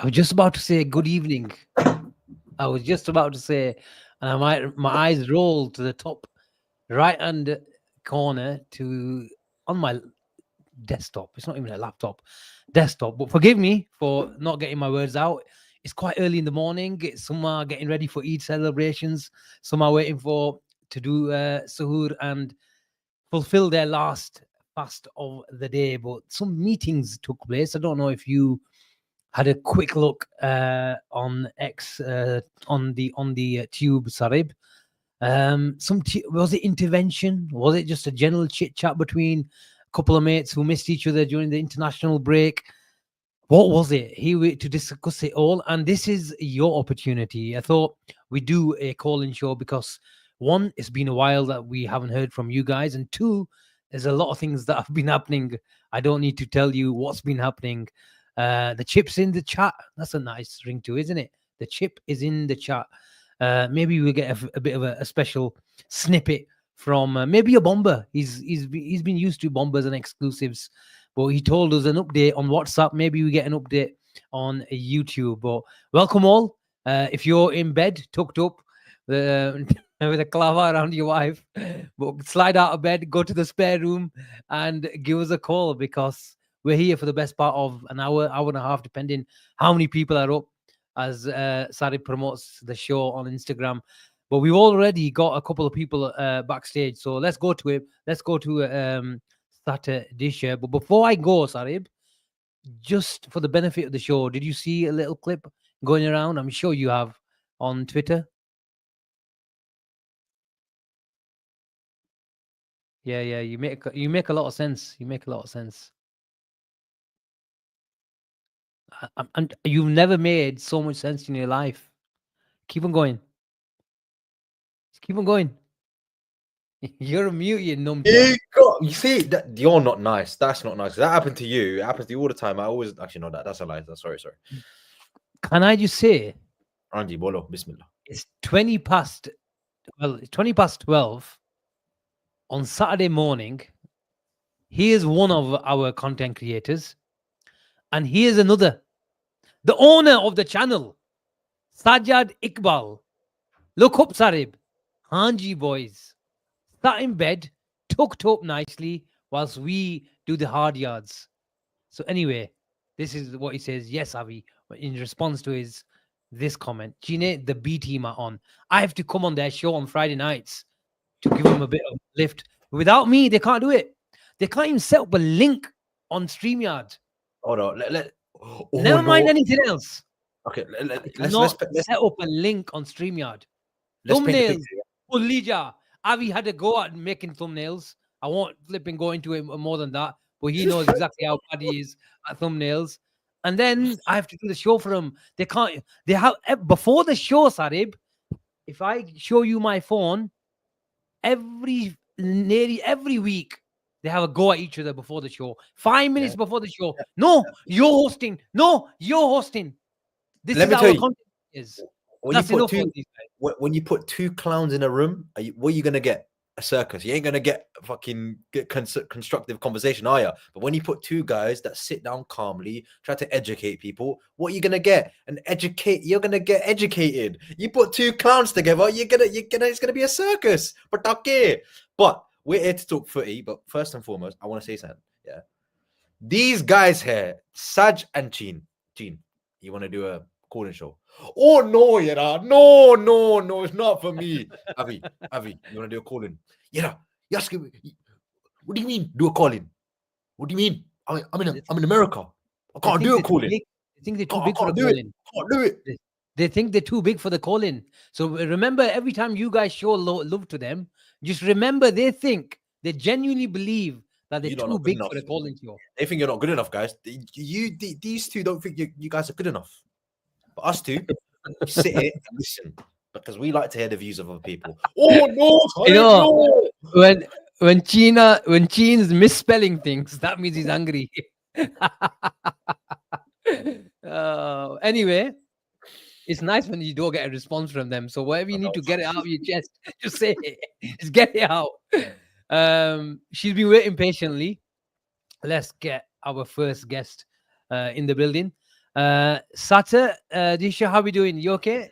was just about to say good evening. I was just about to say, and my eyes rolled to the top right hand corner on my desktop. It's not even a laptop, desktop. But forgive me for not getting my words out. It's quite early in the morning. Some are getting ready for Eid celebrations. Some are waiting to do suhoor and fulfill their last fast of the day. But some meetings took place. I don't know if you had a quick look on X on the tube, Sarib. Was it intervention? Was it just a general chit chat between a couple of mates who missed each other during the international break? What was it? Here to discuss it all, and this is your opportunity. I thought we do a call-in show because one, it's been a while that we haven't heard from you guys, and two, there's a lot of things that have been happening. I don't need to tell you what's been happening. The chip's in the chat. That's a nice ring too, isn't it? The chip is in the chat. Maybe we'll get a bit of a special snippet from maybe a bomber. He's been used to bombers and exclusives, but he told us an update on WhatsApp. Maybe we get an update on YouTube. But welcome all. If you're in bed, tucked up, with a clava around your wife, but slide out of bed, go to the spare room, and give us a call because we're here for the best part of an hour, hour and a half, depending how many people are up, as Sarib promotes the show on Instagram. But we've already got a couple of people backstage, so let's go to it. Let's go to starter dish here. But before I go, Sarib, just for the benefit of the show, did you see a little clip going around? I'm sure you have on Twitter. Yeah, you make a lot of sense. You make a lot of sense. And you've never made so much sense in your life. Keep on going. Keep on going. You're a mute, you numpty. You see that you're not nice. That's not nice. That happened to you. It happens to you all the time. I always actually know that. That's a lie. Sorry. Can I just say, Andy Bolo, Bismillah. It's 20 past 12 on Saturday morning. Here's one of our content creators, and here's another, the owner of the channel, Sajjad Iqbal. Look up, Sarib. Hanji boys. Sat in bed, tucked up nicely, whilst we do the hard yards. So anyway, this is what he says. Yes, Avi, in response to this comment. Gine, the B team are on. I have to come on their show on Friday nights to give them a bit of lift. Without me, they can't do it. They can't even set up a link on StreamYard. Hold on. Never mind anything else. Okay, let's set up a link on StreamYard. Thumbnails. Ulija. Avi had to go out and making thumbnails. I won't flipping go into it more than that, but he knows exactly how bad he is at thumbnails. And then I have to do the show for him. They can't. They have before the show, Sarib. If I show you my phone, nearly every week they have a go at each other before the show. 5 minutes before the show. No, you're hosting. No, you're hosting. This is our content is. When you put two clowns in a room, what are you gonna get? A circus. You ain't gonna get constructive conversation, are you? But when you put two guys that sit down calmly, try to educate people, what are you gonna get? You're gonna get educated. You put two clowns together, it's gonna be a circus. But okay. But we're here to talk footy. But first and foremost, I want to say something. Yeah, these guys here, Saj and Chin, you want to do a call-in show? Oh no, no, it's not for me. Avi, you want to do a call-in? Yeah, you asking me, what do you mean do a call-in? What do you mean? I'm in America. I can't do a call-in. They think they're too big for the call-in. Can't do it. They think they're too big for the call-in. So remember, every time you guys show love to them, just remember they genuinely believe that they're too big for the call-in show. They think you're not good enough, guys. These two don't think you guys are good enough. But us two, sit here and listen because we like to hear the views of other people. Oh no! You know, when Chin's misspelling things, that means he's angry. Anyway, it's nice when you don't get a response from them. So whatever you need to get it out of your chest, just say it. Just get it out. She's been waiting patiently. Let's get our first guest in the building. Sata, Disha, how we doing? You okay?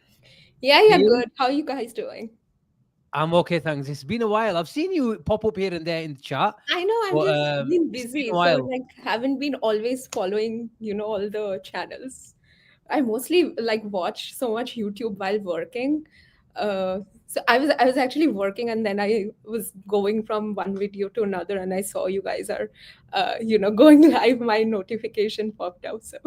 Yeah, Neil? good. How are you guys doing? I'm okay, thanks. It's been a while. I've seen you pop up here and there in the chat, I know I'm but just been it's been busy, a so while. like haven't been always following, all the channels. I mostly like watch so much YouTube while working. So I was actually working and then I was going from one video to another and I saw you guys are going live. My notification popped up. So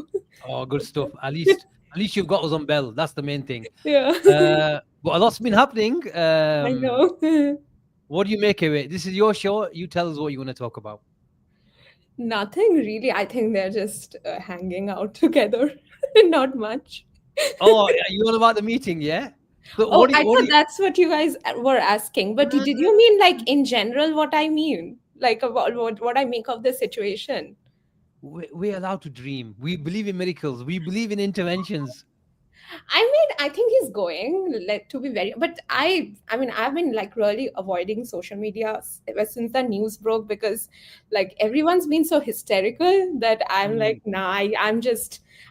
Oh, good stuff. At least you've got us on bell. That's the main thing. yeah, But a lot's been happening. I know. What do you make of it? This is your show. You tell us what you want to talk about. Nothing really. I think they're just hanging out together. Not much. Oh, yeah, you want about the meeting, yeah? So Oh, what do I you, what do thought you, that's what you guys were asking. But did you mean like in general what I mean? Like about what I make of the situation? we're allowed to dream. We believe in miracles. We believe in interventions. I mean, I think he's going like to be very, but I mean, I've been like really avoiding social media ever since the news broke because like everyone's been so hysterical that I'm Mm. like, nah,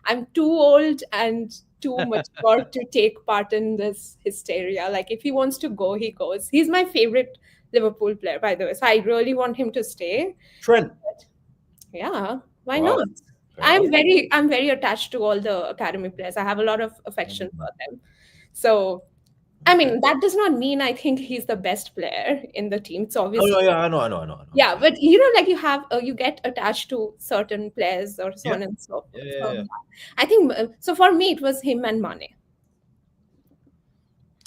I'm too old and too mature to take part in this hysteria. Like, if he wants to go, he goes. He's my favorite Liverpool player, by the way. So I really want him to stay. Trent. Yeah, why Wow. not? Fair enough. I'm very attached to all the academy players. I have a lot of affection for them. So, I Okay. mean, that does not mean I think he's the best player in the team. It's Oh, obviously, yeah, I know. yeah, but like you get attached to certain players or so Yeah, on and so yeah, forth. yeah, So, yeah. I think so. For me, it was him and Mane.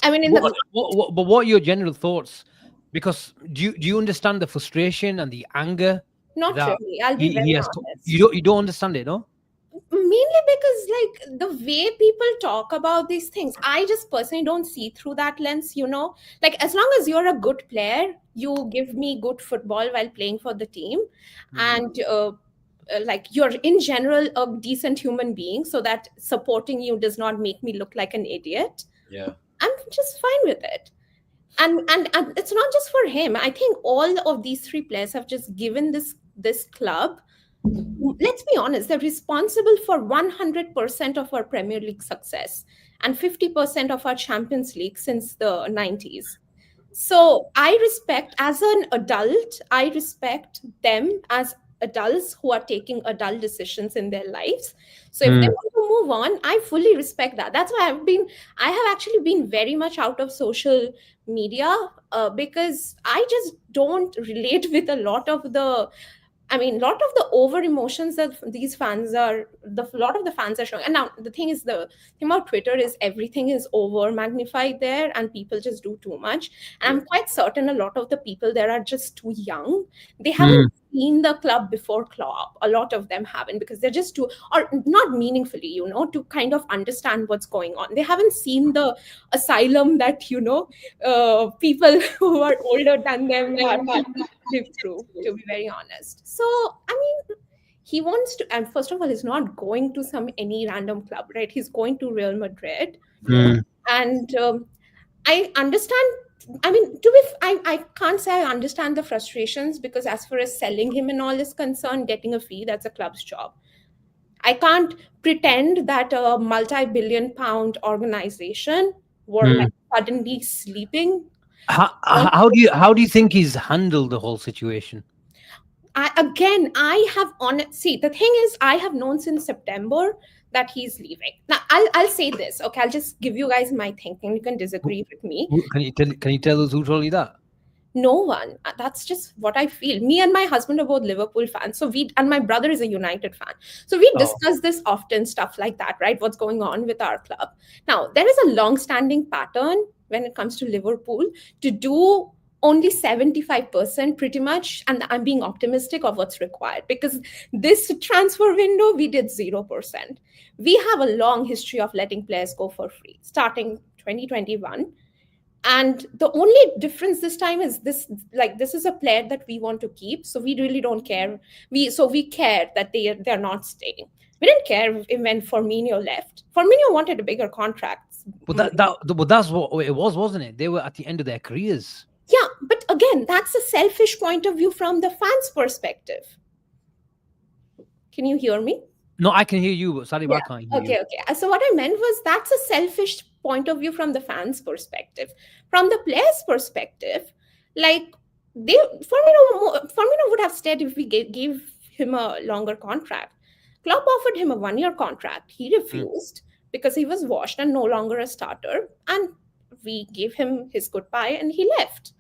I mean, in the But what are your general thoughts? Because do you understand the frustration and the anger not that really. I'll be he very has? You honest. don't understand it, no? Mainly because like the way people talk about these things, I just personally don't see through that lens. Like, as long as you're a good player, you give me good football while playing for the team, Hmm. and like you're in general a decent human being, so that supporting you does not make me look like an idiot, Yeah. I'm just fine with it. And it's not just for him. I think all of these three players have just given this club, let's be honest, they're responsible for 100% of our Premier League success and 50% of our Champions League since the 90s. So I respect, as an adult, I respect them as adults who are taking adult decisions in their lives. So if they Hmm. want to move on, I fully respect that. That's why I have actually been very much out of social media, because I just don't relate with a lot of the, I mean, a lot of the over emotions that these fans are, lot of the fans are showing. And now the thing is, the thing about Twitter is everything is over magnified there, and people just do too much. And Yeah. I'm quite certain a lot of the people there are just too young. They Hmm. haven't seen the club before club. A lot of them haven't, because they're just too, or not meaningfully, to kind of understand what's going on. They haven't seen the asylum that people who are older than them have lived through, to be very honest. So, I mean, he wants to, and first of all, he's not going to some any random club, right? He's going to Real Madrid. Yeah. Hmm. And I understand. I mean, I can't say I understand the frustrations, because as far as selling him and all is concerned, getting a fee, that's a club's job. I can't pretend that a multi-billion-pound organization were Hmm. like suddenly sleeping. How do you think he's handled the whole situation? I have on see, the thing is, I have known since September that he's leaving. Now I'll say this, okay? I'll just give you guys my thinking. You can disagree with me. Can you tell us who told you that? No one. That's just what I feel. Me and my husband are both Liverpool fans. And my brother is a United fan. So we Oh. discuss this often, stuff like that, right? What's going on with our club. Now, there is a long-standing pattern when it comes to Liverpool to do only 75% pretty much. And I'm being optimistic of what's required, because this transfer window, we did 0%. We have a long history of letting players go for free, starting 2021. And the only difference this time is this is a player that we want to keep, so we really don't care. We care that they're not staying. We didn't care when Firmino left. Firmino wanted a bigger contract. But that's what it was, wasn't it? They were at the end of their careers. Yeah, but again, that's a selfish point of view from the fans' perspective. Can you hear me? No, I can hear you, but Sarib, I Yeah. can't hear you. Okay. So what I meant was that's a selfish point of view from the fans' perspective. From the players' perspective, like they Firmino would have stayed if we gave him a longer contract. Klopp offered him a 1 year contract. He Mm. refused because he was washed and no longer a starter. And we gave him his goodbye and he left.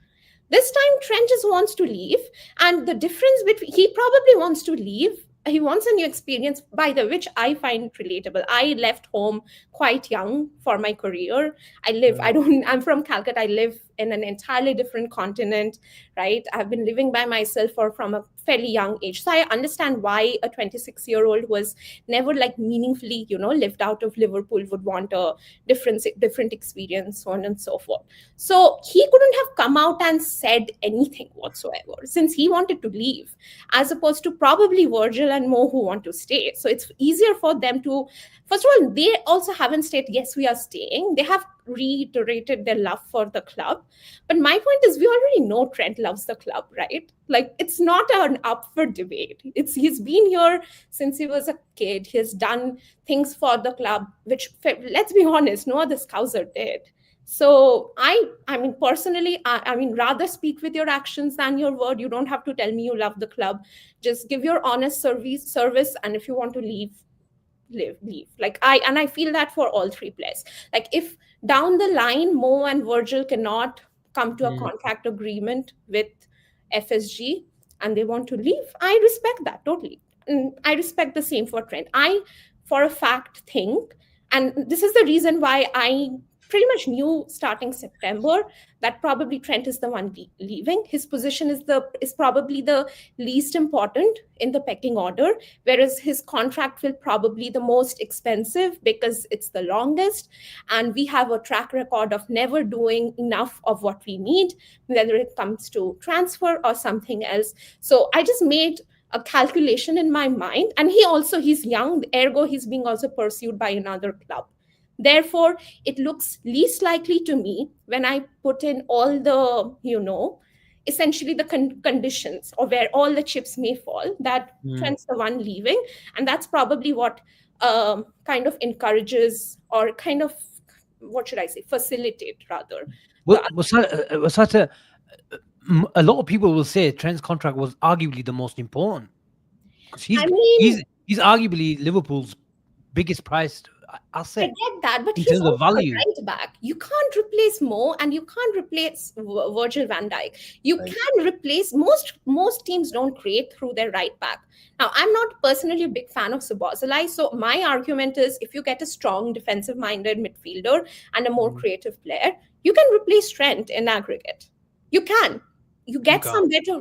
This time Trent just wants to leave, and the difference between he probably wants to leave. He wants a new experience, by the which I find relatable. I left home quite young for my career. I'm from Calcutta. I live in an entirely different continent, right? I've been living by myself from a fairly young age. So I understand why a 26-year-old who was never like meaningfully, lived out of Liverpool would want a different experience, so on and so forth. So he couldn't have come out and said anything whatsoever since he wanted to leave, as opposed to probably Virgil and Mo who want to stay. So it's easier for them to, first of all, they also haven't stated, yes, we are staying. They have reiterated their love for the club. But my point is, we already know Trent loves the club, right? Like, it's not an up for debate. He's been here since he was a kid. He has done things for the club, which, let's be honest, no other Scouser did. So I mean, personally, I mean, rather speak with your actions than your word. You don't have to tell me you love the club. Just give your honest service, and if you want to leave. Like I feel that for all three players. Like if down the line Mo and Virgil cannot come to a contract agreement with FSG and they want to leave, I respect that totally. And I respect the same for Trent. I, for a fact, think, and this is the reason why I pretty much knew starting September that probably Trent is the one leaving. His position is probably the least important in the pecking order, whereas his contract will probably the most expensive because it's the longest, and we have a track record of never doing enough of what we need, whether it comes to transfer or something else. So I just made a calculation in my mind, and he's young, ergo he's being also pursued by another club. Therefore, it looks least likely to me when I put in all the, essentially the conditions or where all the chips may fall, that Trent's the one leaving. And that's probably what kind of encourages or kind of, what should I say, facilitate rather. A lot of people will say Trent's contract was arguably the most important because he's arguably Liverpool's biggest priced asset. I get that, but in he's terms of value. Right back. You can't replace Mo and you can't replace Virgil van Dijk. You can replace most teams don't create through their right back. Now, I'm not personally a big fan of Szoboszlai, so my argument is if you get a strong defensive-minded midfielder and a more creative player, you can replace Trent in aggregate. You can. You get some better.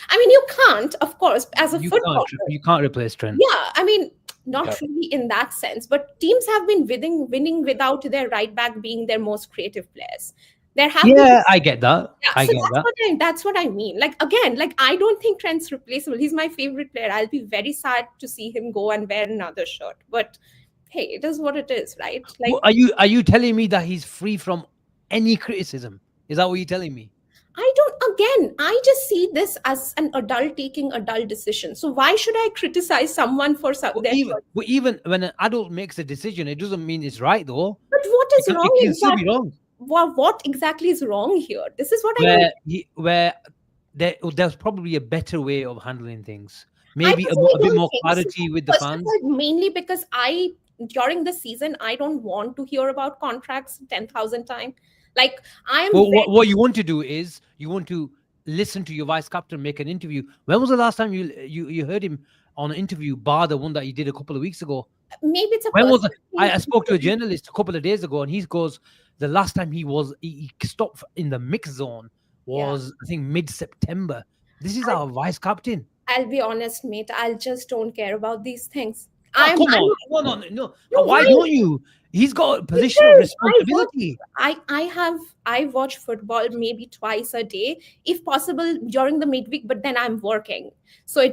I mean, you can't, of course, as a footballer. You can't replace Trent. Yeah, I mean, not really in that sense, but teams have been winning without their right back being their most creative players. I get that. Yeah, that's what I mean. Like, again, like I don't think Trent's replaceable. He's my favorite player. I'll be very sad to see him go and wear another shirt. But hey, it is what it is, right? Like, are you telling me that he's free from any criticism? Is that what you're telling me? I just see this as an adult taking adult decision. So why should I criticize someone for something? Even when an adult makes a decision, it doesn't mean it's right, though. But what is wrong? It can still be wrong. What exactly is wrong here? This is what there's probably a better way of handling things. Maybe a bit more clarity with the fans. Mainly because during the season, I don't want to hear about contracts 10,000 times. Like what you want to do is you want to listen to your vice captain make an interview. When was the last time you heard him on an interview, bar the one that he did a couple of weeks ago? Maybe it's I spoke to a journalist a couple of days ago, and he goes, the last time he stopped in the mix zone was I think mid-September. This is our vice captain. I'll be honest, mate. I just don't care about these things. Come on. No, why don't you? He's got a position of responsibility. I watch football maybe twice a day, if possible during the midweek, but then I'm working. So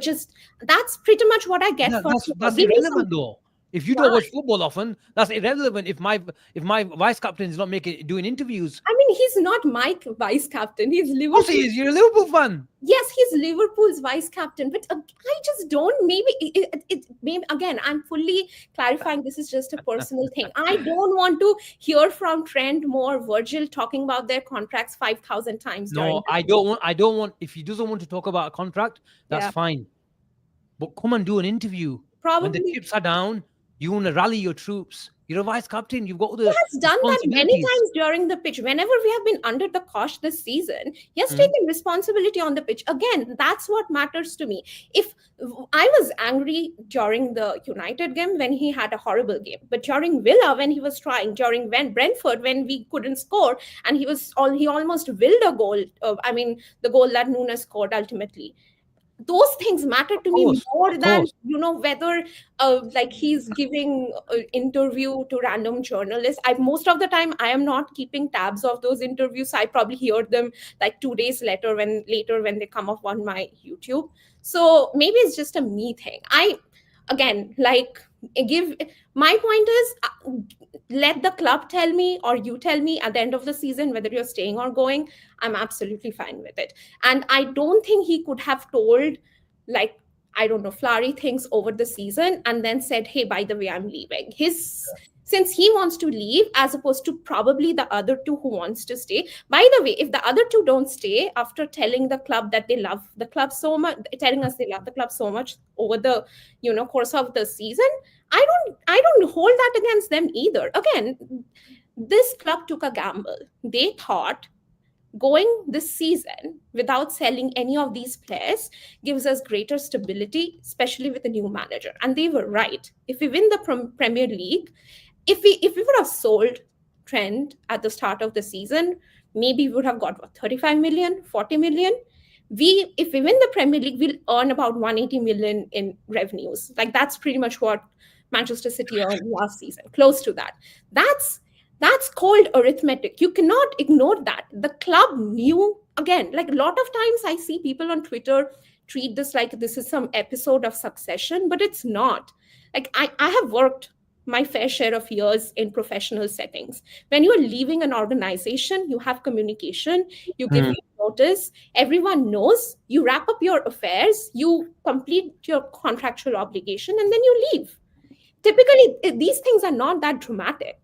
that's pretty much what I get. That's irrelevant though. If you don't watch football often, that's irrelevant. If my vice captain is not doing interviews, I mean, he's not my vice captain. He's of course Liverpool. he is. You're a Liverpool fan. Yes, he's Liverpool's vice captain, but I just don't. Maybe maybe again, I'm fully clarifying. This is just a personal thing. I don't want to hear from Trent more Virgil talking about their contracts 5,000 times. No, I don't want. If he doesn't want to talk about a contract, that's fine. But come and do an interview. Probably. When the chips are down, you want to rally your troops. You're a vice captain. You've got all the. He has done that many times during the pitch. Whenever we have been under the cosh this season, he has taken responsibility on the pitch. Again, that's what matters to me. If I was angry during the United game when he had a horrible game, but during Villa when he was trying, during Brentford when we couldn't score, and he almost willed a goal. The goal that Nunes scored ultimately. Those things matter to me more than whether like he's giving an interview to random journalists. Most of the time I am not keeping tabs of those interviews. I probably hear them like 2 days later when they come up on my YouTube. So maybe it's just a me thing. My point is, let the club tell me, or you tell me at the end of the season whether you're staying or going. I'm absolutely fine with it. And I don't think he could have told, like, I don't know, flowery things over the season and then said, hey, by the way, I'm leaving. Since he wants to leave, as opposed to probably the other two who wants to stay. By the way, if the other two don't stay after telling the club that they love the club so much, telling us they love the club so much over the course of the season, I don't hold that against them either. Again, this club took a gamble. They thought going this season without selling any of these players gives us greater stability, especially with a new manager. And they were right. If we win the Premier League, if we would have sold Trent at the start of the season, maybe we would have got 35 million, 40 million. If we win the Premier League, we'll earn about 180 million in revenues. Like, that's pretty much what Manchester City earned last season, close to that. That's called arithmetic. You cannot ignore that. The club knew, again, like a lot of times I see people on Twitter treat this like this is some episode of Succession, but it's not. Like, I have worked my fair share of years in professional settings. When you're leaving an organization, you have communication, you give notice, everyone knows, you wrap up your affairs, you complete your contractual obligation, and then you leave. Typically, these things are not that dramatic.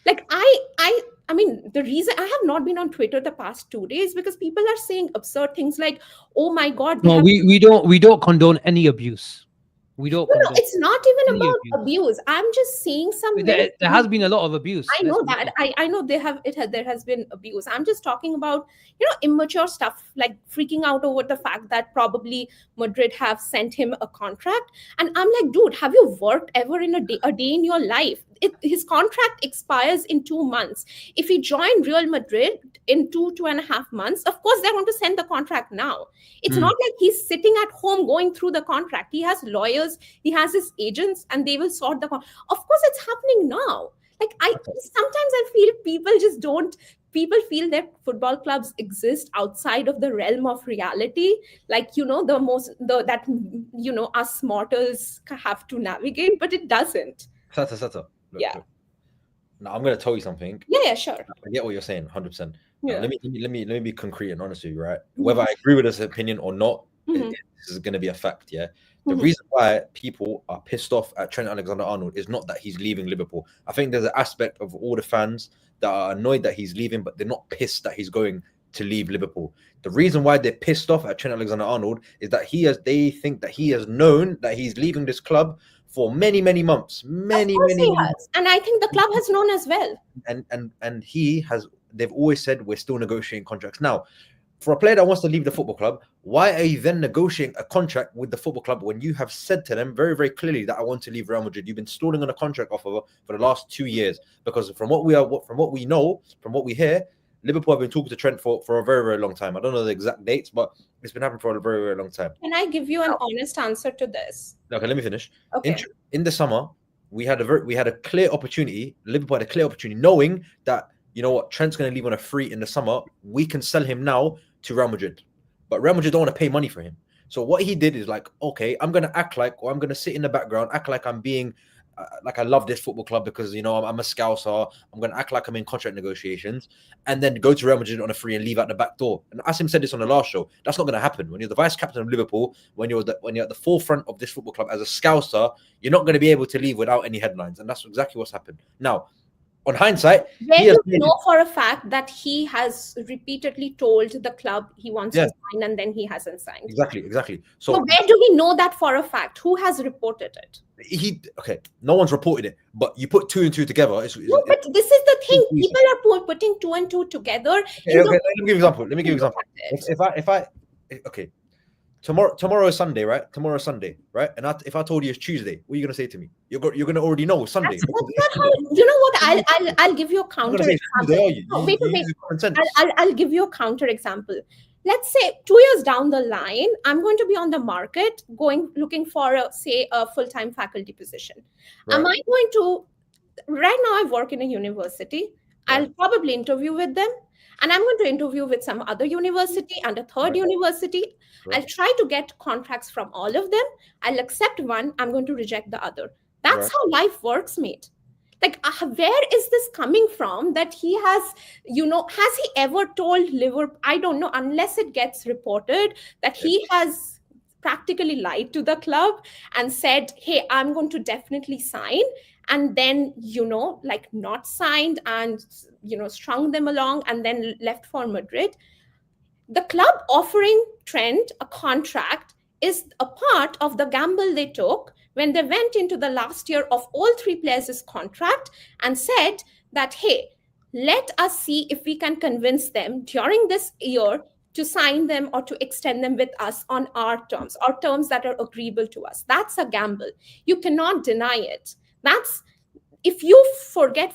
Like, I mean, the reason I have not been on Twitter the past 2 days because people are saying absurd things like, "Oh my God!" No, we don't condone any abuse. We don't. No, it's not even about abuse. I'm just seeing some. There has been a lot of abuse. I know that. I know there has been abuse. I'm just talking about immature stuff, like freaking out over the fact that probably Madrid have sent him a contract. And I'm like, dude, have you worked ever in a day in your life? His contract expires in 2 months. If he joined Real Madrid in 2.5 months, of course they're going to send the contract now. It's not like he's sitting at home going through the contract. He has lawyers, he has his agents, and they will sort the contract. Of course, it's happening now. Like, sometimes I feel people feel that football clubs exist outside of the realm of reality. Like, us mortals have to navigate, but it doesn't. Look, yeah. Look. Now I'm going to tell you something. Yeah, sure. I get what you're saying, 100%. Yeah. Let me be concrete and honest with you, right? Whether I agree with this opinion or not, this is going to be a fact, yeah? The reason why people are pissed off at Trent Alexander-Arnold is not that he's leaving Liverpool. I think there's an aspect of all the fans that are annoyed that he's leaving, but they're not pissed that he's going to leave Liverpool. The reason why they're pissed off at Trent Alexander-Arnold is that they think that he has known that he's leaving this club for many months. Many months. And I think the club has known as well. And they've always said we're still negotiating contracts. Now, for a player that wants to leave the football club, why are you then negotiating a contract with the football club when you have said to them very, very clearly that I want to leave Real Madrid? You've been stalling on a contract offer for the last 2 years, because from what we know, from what we hear, Liverpool have been talking to Trent for a very, very long time. I don't know the exact dates, but it's been happening for a very, very long time. Can I give you an honest answer to this? Okay, let me finish. Okay. In the summer, we had a clear opportunity. Liverpool had a clear opportunity, knowing that, you know what, Trent's going to leave on a free in the summer. We can sell him now to Real Madrid, but Real Madrid don't want to pay money for him. So what he did is like, okay, I'm going to sit in the background, act like I'm being I love this football club because, you know, I'm a Scouser. I'm going to act like I'm in contract negotiations and then go to Real Madrid on a free and leave out the back door. And Asim said this on the last show. That's not going to happen. When you're the vice captain of Liverpool, when you're at the forefront of this football club as a Scouser, you're not going to be able to leave without any headlines. And that's exactly what's happened. Now, on hindsight, where you know for a fact that he has repeatedly told the club he wants to sign and then he hasn't signed. Exactly. So where do we know that for a fact? Who has reported it? No one's reported it, but you put 2 and 2 together. But this is the thing. People are putting 2 and 2 together. Let me give you an example. If I tomorrow is Sunday, right? Tomorrow is Sunday, right? And if I told you it's Tuesday, what are you gonna say to me? You're gonna already know Sunday. That's not how, you know what? I'll give you a counter example. I'll give you a counter example. Let's say 2 years down the line, I'm going to be on the market, looking for a full-time faculty position. Right. Am I going to? Right now, I work in a university. Right. I'll probably interview with them. And I'm going to interview with some other university and a third university. Right. I'll try to get contracts from all of them. I'll accept one. I'm going to reject the other. That's how life works, mate. Like, where is this coming from that he has, has he ever told Liverpool? I don't know, unless it gets reported that he has practically lied to the club and said, hey, I'm going to definitely sign. And then, not signed and, strung them along and then left for Madrid. The club offering Trent a contract is a part of the gamble they took when they went into the last year of all 3 players' contract and said that, hey, let us see if we can convince them during this year to sign them or to extend them with us on our terms or terms that are agreeable to us. That's a gamble. You cannot deny it. That's, if you forget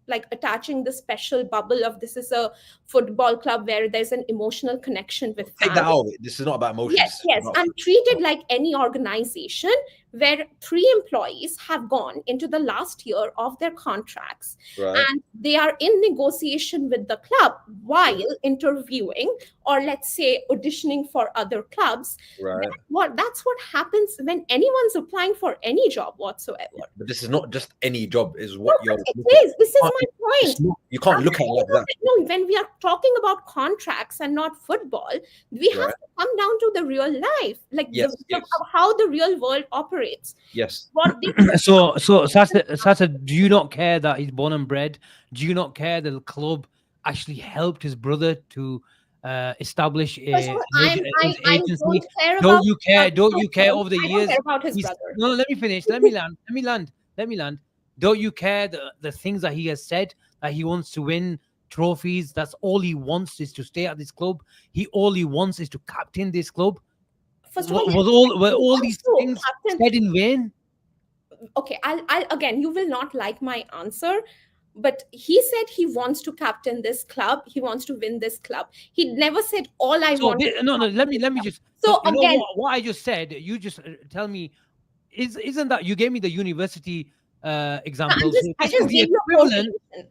like attaching the special bubble of this is a football club where there's an emotional connection with fans. Take that out. This is not about emotions. Yes. And treat it like any organization where 3 employees have gone into the last year of their contracts and they are in negotiation with the club while interviewing or let's say auditioning for other clubs. That's what happens when anyone's applying for any job whatsoever. But this is not just any job, is what it is. This is my point. You can't look at it like that. No, when we are talking about contracts and not football, we have to come down to the real life, like how the real world operates. Yes. So Sasa, do you not care that he's born and bred? Do you not care that the club actually helped his brother to establish a agency? Don't you care over the years? Care about his brother. No, let me finish. Let me land. Don't you care the things that he has said, that he wants to win trophies? That's all he wants, is to stay at this club. All he wants is to captain this club. First of all, were all these things said in vain? Okay, I'll again, you will not like my answer, but he said he wants to captain this club. He wants to win this club. He never said all I want. No. Let me just. So again, what I just said. You just tell me. Isn't that you gave me the university example?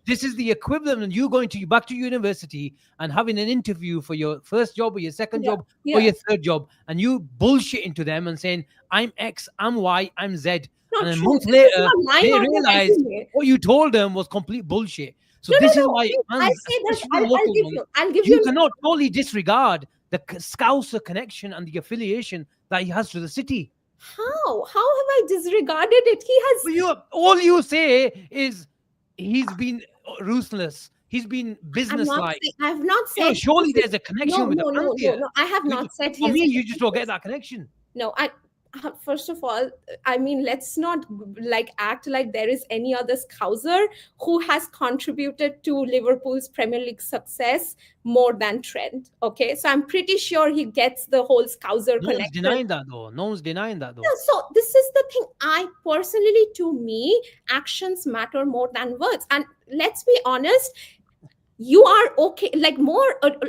This is the equivalent of you going back to university and having an interview for your first job or your second job or your third job, and you bullshitting to them and saying, I'm X, I'm Y, I'm Z. Not and a true. month later, they realized what you told them was complete bullshit. So this is why I'll give you. You cannot totally disregard the Scouser connection and the affiliation that he has to the city. How have I disregarded it? He has. All you say is he's been ruthless. He's been businesslike. I have not said. Surely there's a connection with the fans here. No, I have not said. For me, you just don't get that connection. No, first of all, I mean, let's not act like there is any other Scouser who has contributed to Liverpool's Premier League success more than Trent. Okay, so I'm pretty sure he gets the whole Scouser connection. No one's denying that though. Yeah, so this is the thing. To me, actions matter more than words. And let's be honest, you are okay. A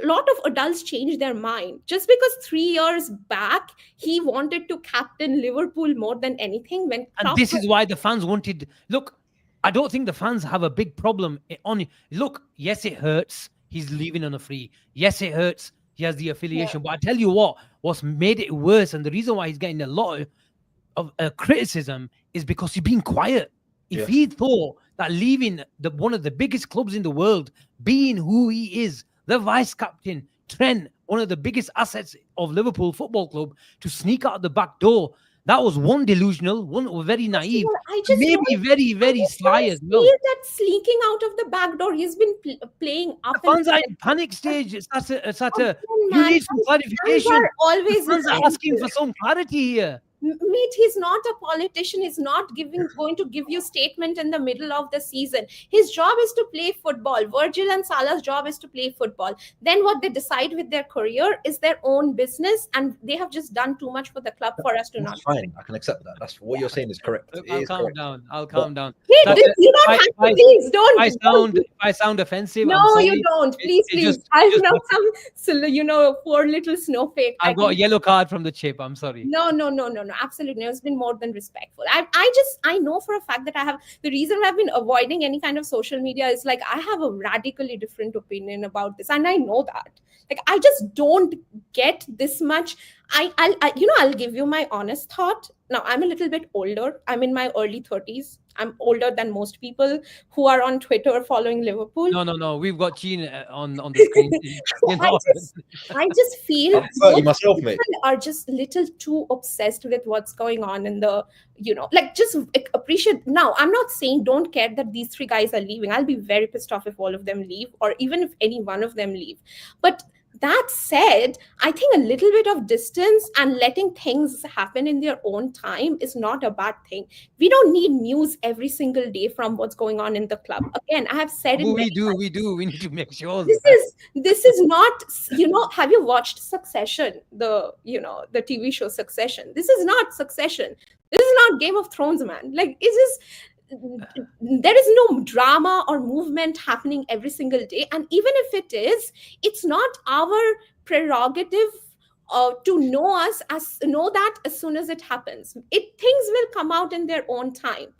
lot of adults change their mind. Just because 3 years back he wanted to captain Liverpool more than anything. And this is why the fans wanted. Look, I don't think the fans have a big problem on. Look, yes, it hurts. He's leaving on a free. Yes, it hurts. He has the affiliation. But I tell you what's made it worse, and the reason why he's getting a lot of criticism is because he's been quiet. If Yeah. he thought that leaving one of the biggest clubs in the world, being who he is, the vice captain, Trent, one of the biggest assets of Liverpool Football Club, to sneak out the back door, that was one delusional, one very naive, I just maybe very, very sly as well. feel that sneaking out of the back door, he's been playing up The fans and are in panic stage. It's such a Again, you man, need some fans clarification. are always The fans are asking for some clarity here. Mate, he's not a politician. He's not going to give you statement in the middle of the season. His job is to play football. Virgil and Salah's job is to play football. Then what they decide with their career is their own business, and they have just done too much for the club for us to not. That's fine. I can accept that. That's what you're saying is correct. It I'll is calm correct. down. I'll calm down. Hey, That's you don't have to, please. Don't. If I sound offensive, No, I'm sorry. you don't. Please, it please. just- I'm just- not some, poor little snowflake. I've got a yellow card from the chip. I'm sorry. No. Absolutely. It's been more than respectful. I know for a fact that I have the reason I've been avoiding any kind of social media is like I have a radically different opinion about this, and I know that. Like I just don't get this much. I'll give you my honest thought. Now I'm a little bit older. I'm in my early 30s. I'm older than most people who are on Twitter following Liverpool. No. We've got Gene on the screen. You know? I just feel I'm 30 myself, mate. people are just little too obsessed with what's going on in the, just appreciate. Now, I'm not saying don't care that these three guys are leaving. I'll be very pissed off if all of them leave, or even if any one of them leave. But that said, I think a little bit of distance and letting things happen in their own time is not a bad thing. We don't need news every single day from what's going on in the club. Again, I have said it. We do. We need to make sure. This is not, have you watched Succession, the TV show Succession? This is not Succession. This is not Game of Thrones, man. Like, there is no drama or movement happening every single day. And even if it is, it's not our prerogative to know that as soon as it happens. Things will come out in their own time.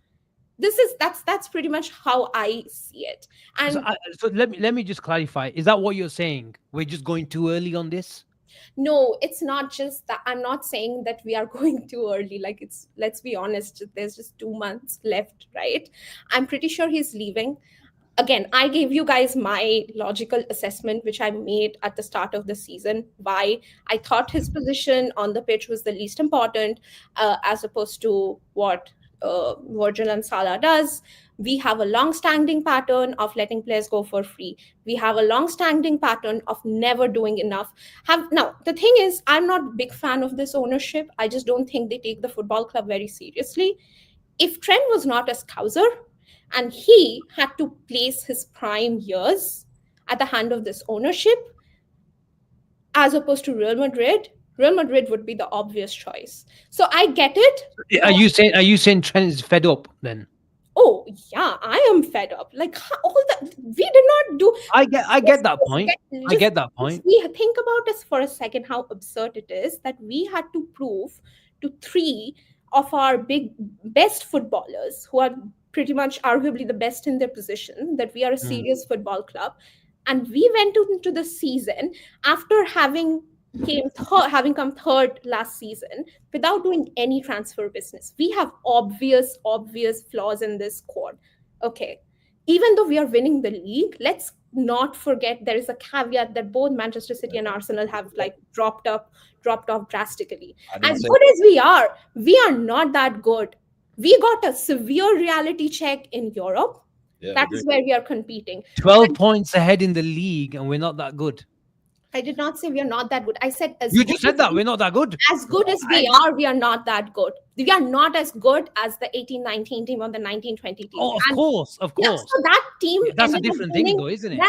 That's pretty much how I see it. And so let me just clarify. Is that what you're saying? We're just going too early on this? No, it's not just that. I'm not saying that we are going too early. Like, let's be honest, there's just 2 months left, right? I'm pretty sure he's leaving. Again, I gave you guys my logical assessment, which I made at the start of the season, why I thought his position on the pitch was the least important, as opposed to what Virgil and Salah does. We have a long-standing pattern of letting players go for free. We have a long-standing pattern of never doing enough. Now, the thing is, I'm not a big fan of this ownership. I just don't think they take the football club very seriously. If Trent was not a Scouser and he had to place his prime years at the hand of this ownership, as opposed to Real Madrid would be the obvious choice. So I get it. Are you saying Trent is fed up then? Oh yeah, I am fed up. Like all that we did not do. I get that point. I get that point. We think about this for a second, how absurd it is that we had to prove to 3 of our best footballers, who are pretty much arguably the best in their position, that we are a serious football club. And we went into the season after having come third last season without doing any transfer business. We have obvious flaws in this squad. Okay, even though we are winning the league, let's not forget there is a caveat that both Manchester City and Arsenal have like dropped off drastically. As good as we are not that good. We got a severe reality check in Europe. Yeah, that is where we are competing. 12 points ahead in the league, and we're not that good. I did not say we are not that good. I said you just said that we're not that good. As good as we are not that good. We are not as good as the 18-19 team or the 19-20 team. Oh, of course. Yeah, so that team. That's a different thing, though, isn't it?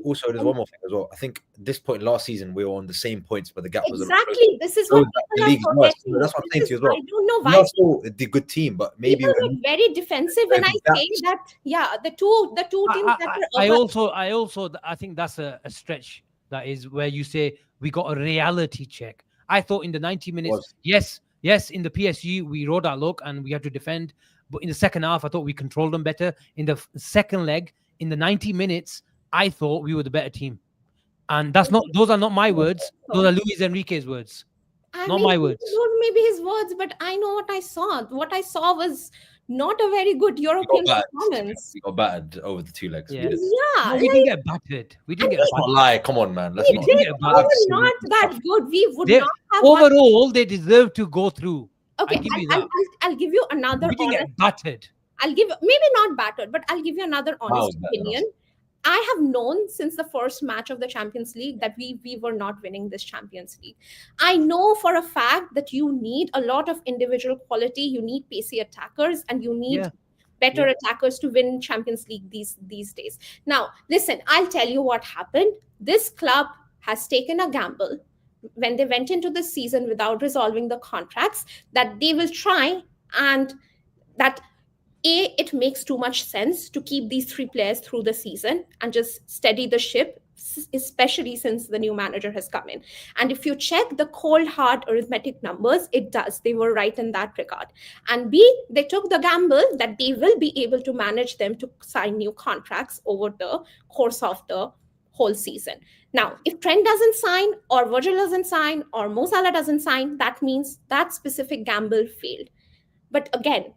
Also, there's one more thing as well. I think at this point last season we were on the same points, but the gap was exactly. This is what the league is worse. So that's what I'm saying to you as well. I don't know why. We are still the good team, but maybe we're very defensive. And I say that, yeah, the two teams that were. I think that's a stretch. That is where you say we got a reality check. I thought in the 90 minutes, yes, in the PSG, we rode our luck and we had to defend. But in the second half, I thought we controlled them better. In the second leg, in the 90 minutes, I thought we were the better team. And those are not my words. Those are Luis Enrique's words. Not my words. Those may be his words, but I know what I saw. What I saw was not a very good We European got battered. performance. We got battered over the 2 legs. Yeah. Yeah, No, we didn't get battered. We didn't get Let's not battered. lie. Come on, man. Let's we not. did. get We were absolutely not that good. We would They- not have won. Overall, they deserve to go through. Okay, I'll give you I'll, that. I'll give you another We didn't honest. get battered. I'll give maybe not battered, but I'll give you another honest better than opinion. I have known since the first match of the Champions League that we were not winning this Champions League. I know for a fact that you need a lot of individual quality. You need pacey attackers, and you need Yeah. better attackers to win Champions League these days. Now, listen, I'll tell you what happened. This club has taken a gamble when they went into the season without resolving the contracts that they will try, and that it makes too much sense to keep these 3 players through the season and just steady the ship, especially since the new manager has come in. And if you check the cold hard arithmetic numbers, it does. They were right in that regard. And B, they took the gamble that they will be able to manage them to sign new contracts over the course of the whole season. Now, if Trent doesn't sign, or Virgil doesn't sign, or Mo Salah doesn't sign, that means that specific gamble failed. But again,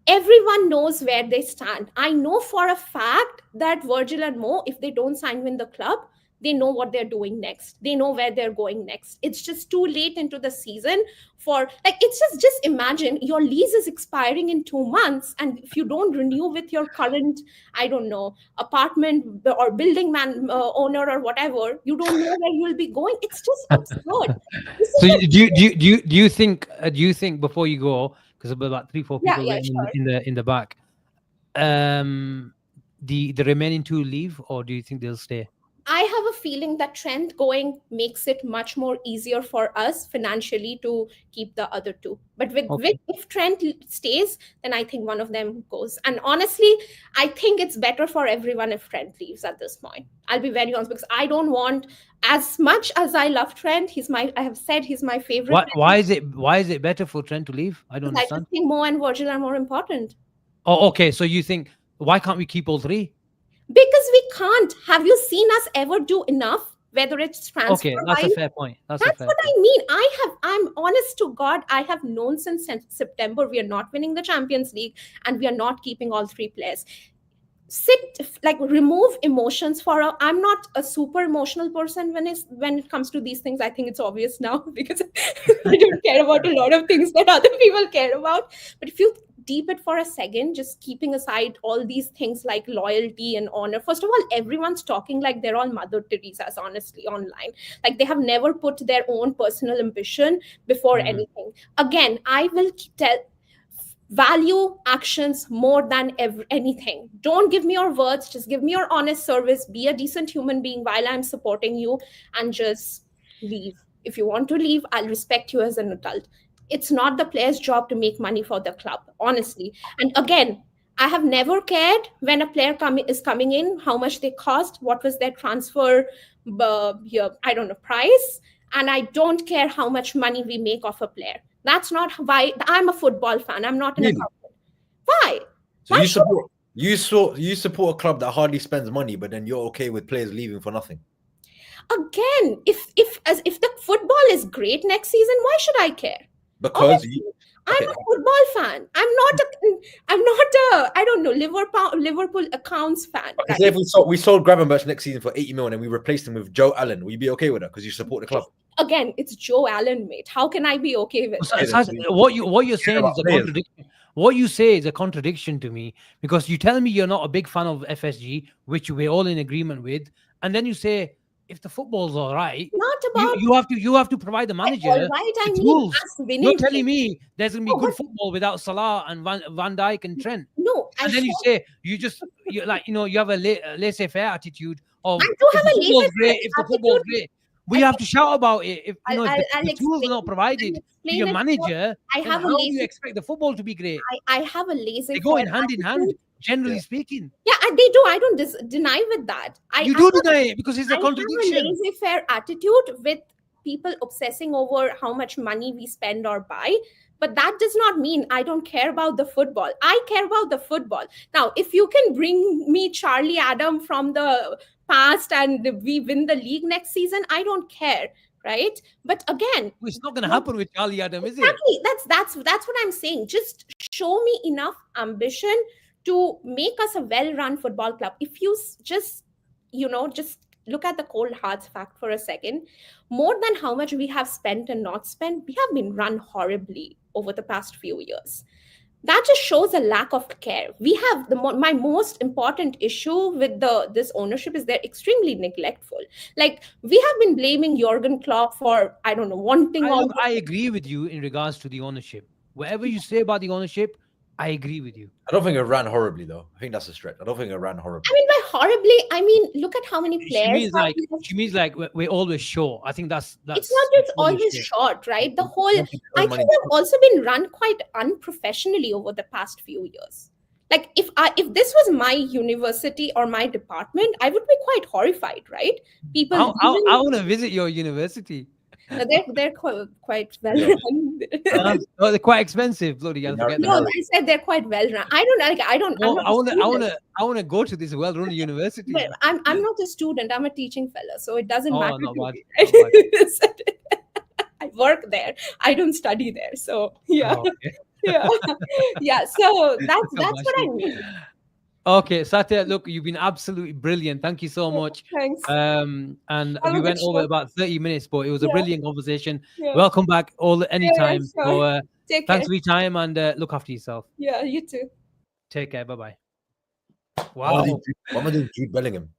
everyone knows where they stand. I know for a fact that Virgil and Mo, if they don't sign with the club, they know what they're doing next. They know where they're going next. It's just too late into the season for, like, it's just imagine your lease is expiring in 2 months, and if you don't renew with your current, I don't know, apartment or building owner or whatever, you don't know where you'll be going. It's just absurd. So do you think before you go, because there'll be about 3-4 people in the back, the remaining 2 leave, or do you think they'll stay? I have a feeling that Trent going makes it much more easier for us financially to keep the other 2. But if Trent stays, then I think one of them goes. And honestly, I think it's better for everyone if Trent leaves at this point. I'll be very honest, because I don't want, as much as I love Trent, I have said he's my favorite. Why is it better for Trent to leave? I don't understand. I just think Mo and Virgil are more important. Oh, okay. So you think, why can't we keep all 3? Because we can't. Have you seen us ever do enough? Whether it's transfer. Okay, that's a fair point. That's what I mean. I'm honest to God, I have known since September we are not winning the Champions League, and we are not keeping all 3 players. Remove emotions I'm not a super emotional person when it comes to these things. I think it's obvious now, because I don't care about a lot of things that other people care about. But if you deep it for a second, just keeping aside all these things like loyalty and honor. First of all, everyone's talking like they're all Mother Teresa's, honestly, online. Like they have never put their own personal ambition before anything. Again, I will value actions more than anything. Don't give me your words, just give me your honest service. Be a decent human being while I'm supporting you, and just leave. If you want to leave, I'll respect you as an adult. It's not the player's job to make money for the club, honestly. And again, I have never cared when a player is coming in, how much they cost, what was their transfer, price. And I don't care how much money we make off a player. That's not why I'm a football fan. I'm not an accountant. Why? So you support a club that hardly spends money, but then you're okay with players leaving for nothing. Again, if the football is great next season, why should I care? Because I'm a football fan. I'm not a I don't know, Liverpool accounts fan. Right? Say if we sold Gravenberch next season for 80 million and we replaced him with Joe Allen, will you be okay with that because you support the club? Again, it's Joe Allen, mate. How can I be okay with that? What you're saying is a contradiction. What you say is a contradiction to me, because you tell me you're not a big fan of FSG, which we're all in agreement with, and then you say, if the football's all right, not about you have to provide the manager the tools. You're telling me there's gonna be good football without Salah and Van Dijk and Trent. No, and then you say you have a laissez-faire attitude of I do have a laissez-faire if the football's great. We have to shout about it. If the tools are not provided to your manager, how do you expect the football to be great? I have a laissez-faire. They go in hand in hand. Generally speaking, yeah, they do. I don't deny with that. You do deny it because it's a contradiction. I have a laissez-faire attitude with people obsessing over how much money we spend or buy, but that does not mean I don't care about the football. I care about the football. Now, if you can bring me Charlie Adam from the past and we win the league next season, I don't care. right? But again, It's not going to happen with Charlie Adam, is it? exactly, that's what I'm saying. Just show me enough ambition to make us a well-run football club. If you just just look at the cold hard fact for a second, more than how much we have spent and not spent, we have been run horribly over the past few years. That just shows a lack of care. We have my most important issue with this ownership is they're extremely neglectful. Like, we have been blaming Jurgen Klopp for, I don't know, wanting all. I agree with you in regards to the ownership. Whatever you say about the ownership, I agree with you. I don't think it ran horribly, though. I think that's a stretch. I don't think it ran horribly. I mean, by horribly, I mean, look at how many players. She means like we're always short. I think that's. It's not just always short, right? The whole. I think they've also been run quite unprofessionally over the past few years. Like, if this was my university or my department, I would be quite horrified, right? People. I want to visit your university. No, they're quite well run. They're quite expensive, bloody hell. No, I said they're quite well run. I don't. No, I want to go to this well-run university. But I'm not a student. I'm a teaching fellow, so it doesn't matter. Not bad. I work there. I don't study there. So yeah, okay. yeah. So that's what I mean. Okay, Satya, look, you've been absolutely brilliant. Thank you so much. Thanks. And we went over about 30 minutes, but it was a brilliant conversation. Welcome back anytime. Sure. So thanks for your time and look after yourself. Yeah, you too. Take care. Bye-bye. Wow. What am I doing, Jude Bellingham?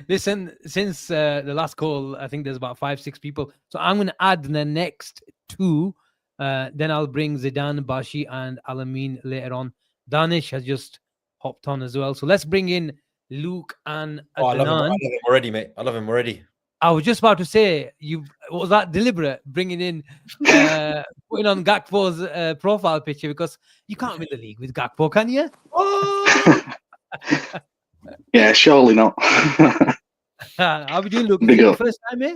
Listen, since the last call, I think there's about 5-6 people. So I'm going to add the next 2. Then I'll bring Zidane, Bashi, and Alamin later on. Danish has just hopped on as well. So let's bring in Luke and Adnan. I love him already, mate. I love him already. I was just about to say, was that deliberate, bringing in, putting on Gakpo's profile picture, because you can't win the league with Gakpo, can you? Oh! Yeah, surely not. How we doing, Luke? First time, eh?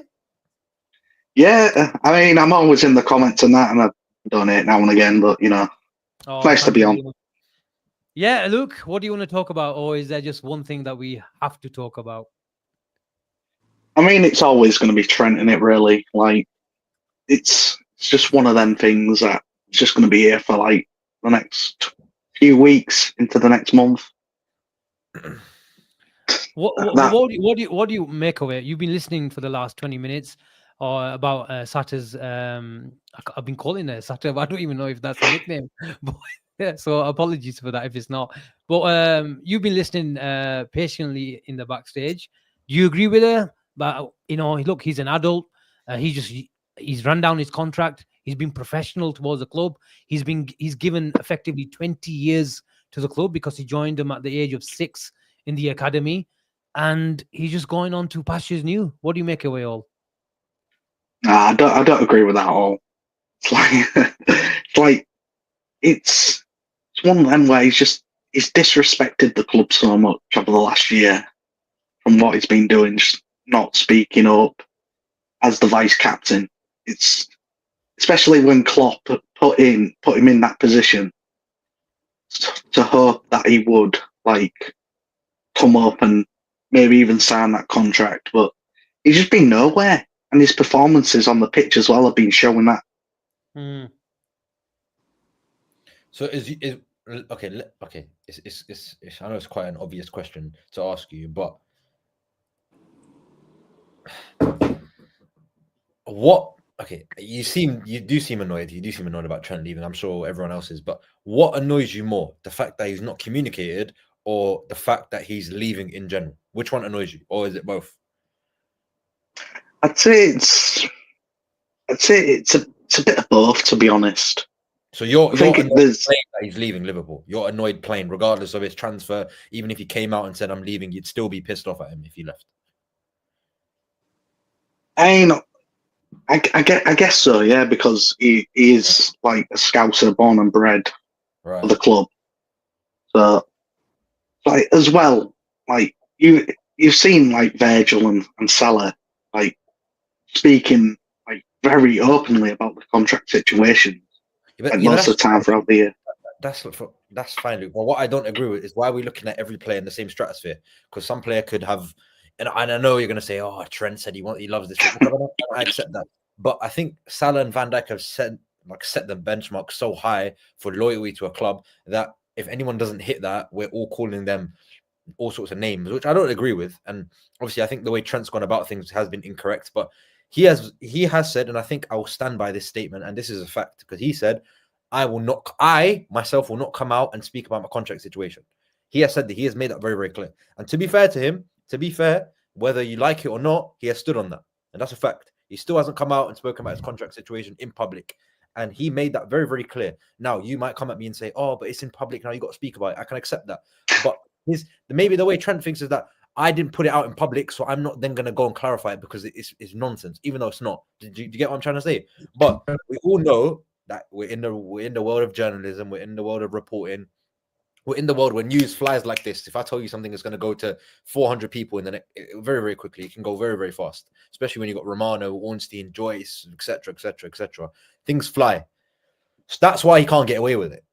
Yeah, I mean, I'm always in the comments and that, and I donate now and again, but, nice to be on. Yeah, Luke, what do you want to talk about? Or is there just one thing that we have to talk about? I mean, it's always going to be Trent, in it, really. Like, it's just one of them things that it's just going to be here for, like, the next few weeks into the next month. What do you make of it? You've been listening for the last 20 minutes about Satya's. I've been calling her Satya, but I don't even know if that's a nickname. But, yeah, so apologies for that if it's not. But you've been listening patiently in the backstage. Do you agree with her? But look, he's an adult. He's run down his contract. He's been professional towards the club. He's given effectively 20 years to the club because he joined them at the age of 6 in the academy, and he's just going on to pastures new. What do you make of it all? Nah, I don't agree with that at all. It's one of them where he's disrespected the club so much over the last year from what he's been doing, just not speaking up as the vice captain. It's especially when Klopp put him in that position to hope that he would come up and maybe even sign that contract, but he's just been nowhere, and his performances on the pitch as well have been showing that. So okay. It's I know it's quite an obvious question to ask you, but what? Okay, you do seem annoyed. You do seem annoyed about Trent leaving. I'm sure everyone else is. But what annoys you more? The fact that he's not communicated, or the fact that he's leaving in general? Which one annoys you, or is it both? I'd say it's a bit of both, to be honest. So you're annoyed that he's leaving Liverpool. You're annoyed plain, regardless of his transfer. Even if he came out and said, "I'm leaving," you'd still be pissed off at him if he left. I guess so, yeah, because he is like a Scouser, born and bred for the club. So, as well, you've seen Virgil and Salah speaking very openly about the contract situation. Most of the time throughout the year. That's fine, Luke. But what I don't agree with is why are we looking at every player in the same stratosphere? Because some player could have and I know you're going to say, "Oh, Trent said he loves this." I accept that, but I think Salah and Van Dijk have set the benchmark so high for loyalty to a club that if anyone doesn't hit that, we're all calling them all sorts of names, which I don't agree with. And obviously, I think the way Trent's gone about things has been incorrect. But he has said, and I think I will stand by this statement, and this is a fact, because he said, I myself will not come out and speak about my contract situation. He has said that. He has made that very, very clear. And to be fair to him, whether you like it or not, he has stood on that. And that's a fact. He still hasn't come out and spoken about his contract situation in public. And he made that very, very clear. Now, you might come at me and say, "Oh, but it's in public now, you got to speak about it." I can accept that. But maybe the way Trent thinks is that I didn't put it out in public, so I'm not then going to go and clarify it because it's nonsense, even though it's not. Do you get what I'm trying to say? But we all know that we're in the world of journalism, we're in the world of reporting, we're in the world where news flies like this. If I tell you something is going to go to 400 people in the very, very quickly, it can go very, very fast, especially when you've got Romano, Ornstein, Joyce, etc., etc., etc. Things fly. So that's why he can't get away with it.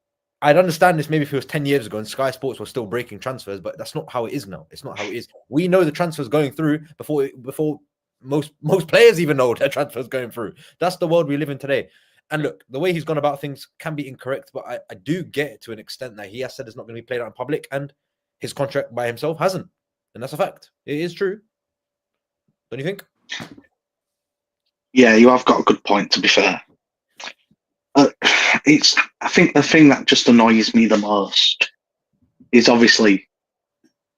I'd understand this maybe if it was 10 years ago and Sky Sports were still breaking transfers, but that's not how it is now. It's not how it is. We know the transfers going through before most players even know their transfers going through. That's the world we live in today. And look, the way he's gone about things can be incorrect, but I do get it to an extent that he has said it's not going to be played out in public, and his contract by himself hasn't. And that's a fact. It is true. Don't you think? Yeah, you have got a good point, to be fair. I think the thing that just annoys me the most is obviously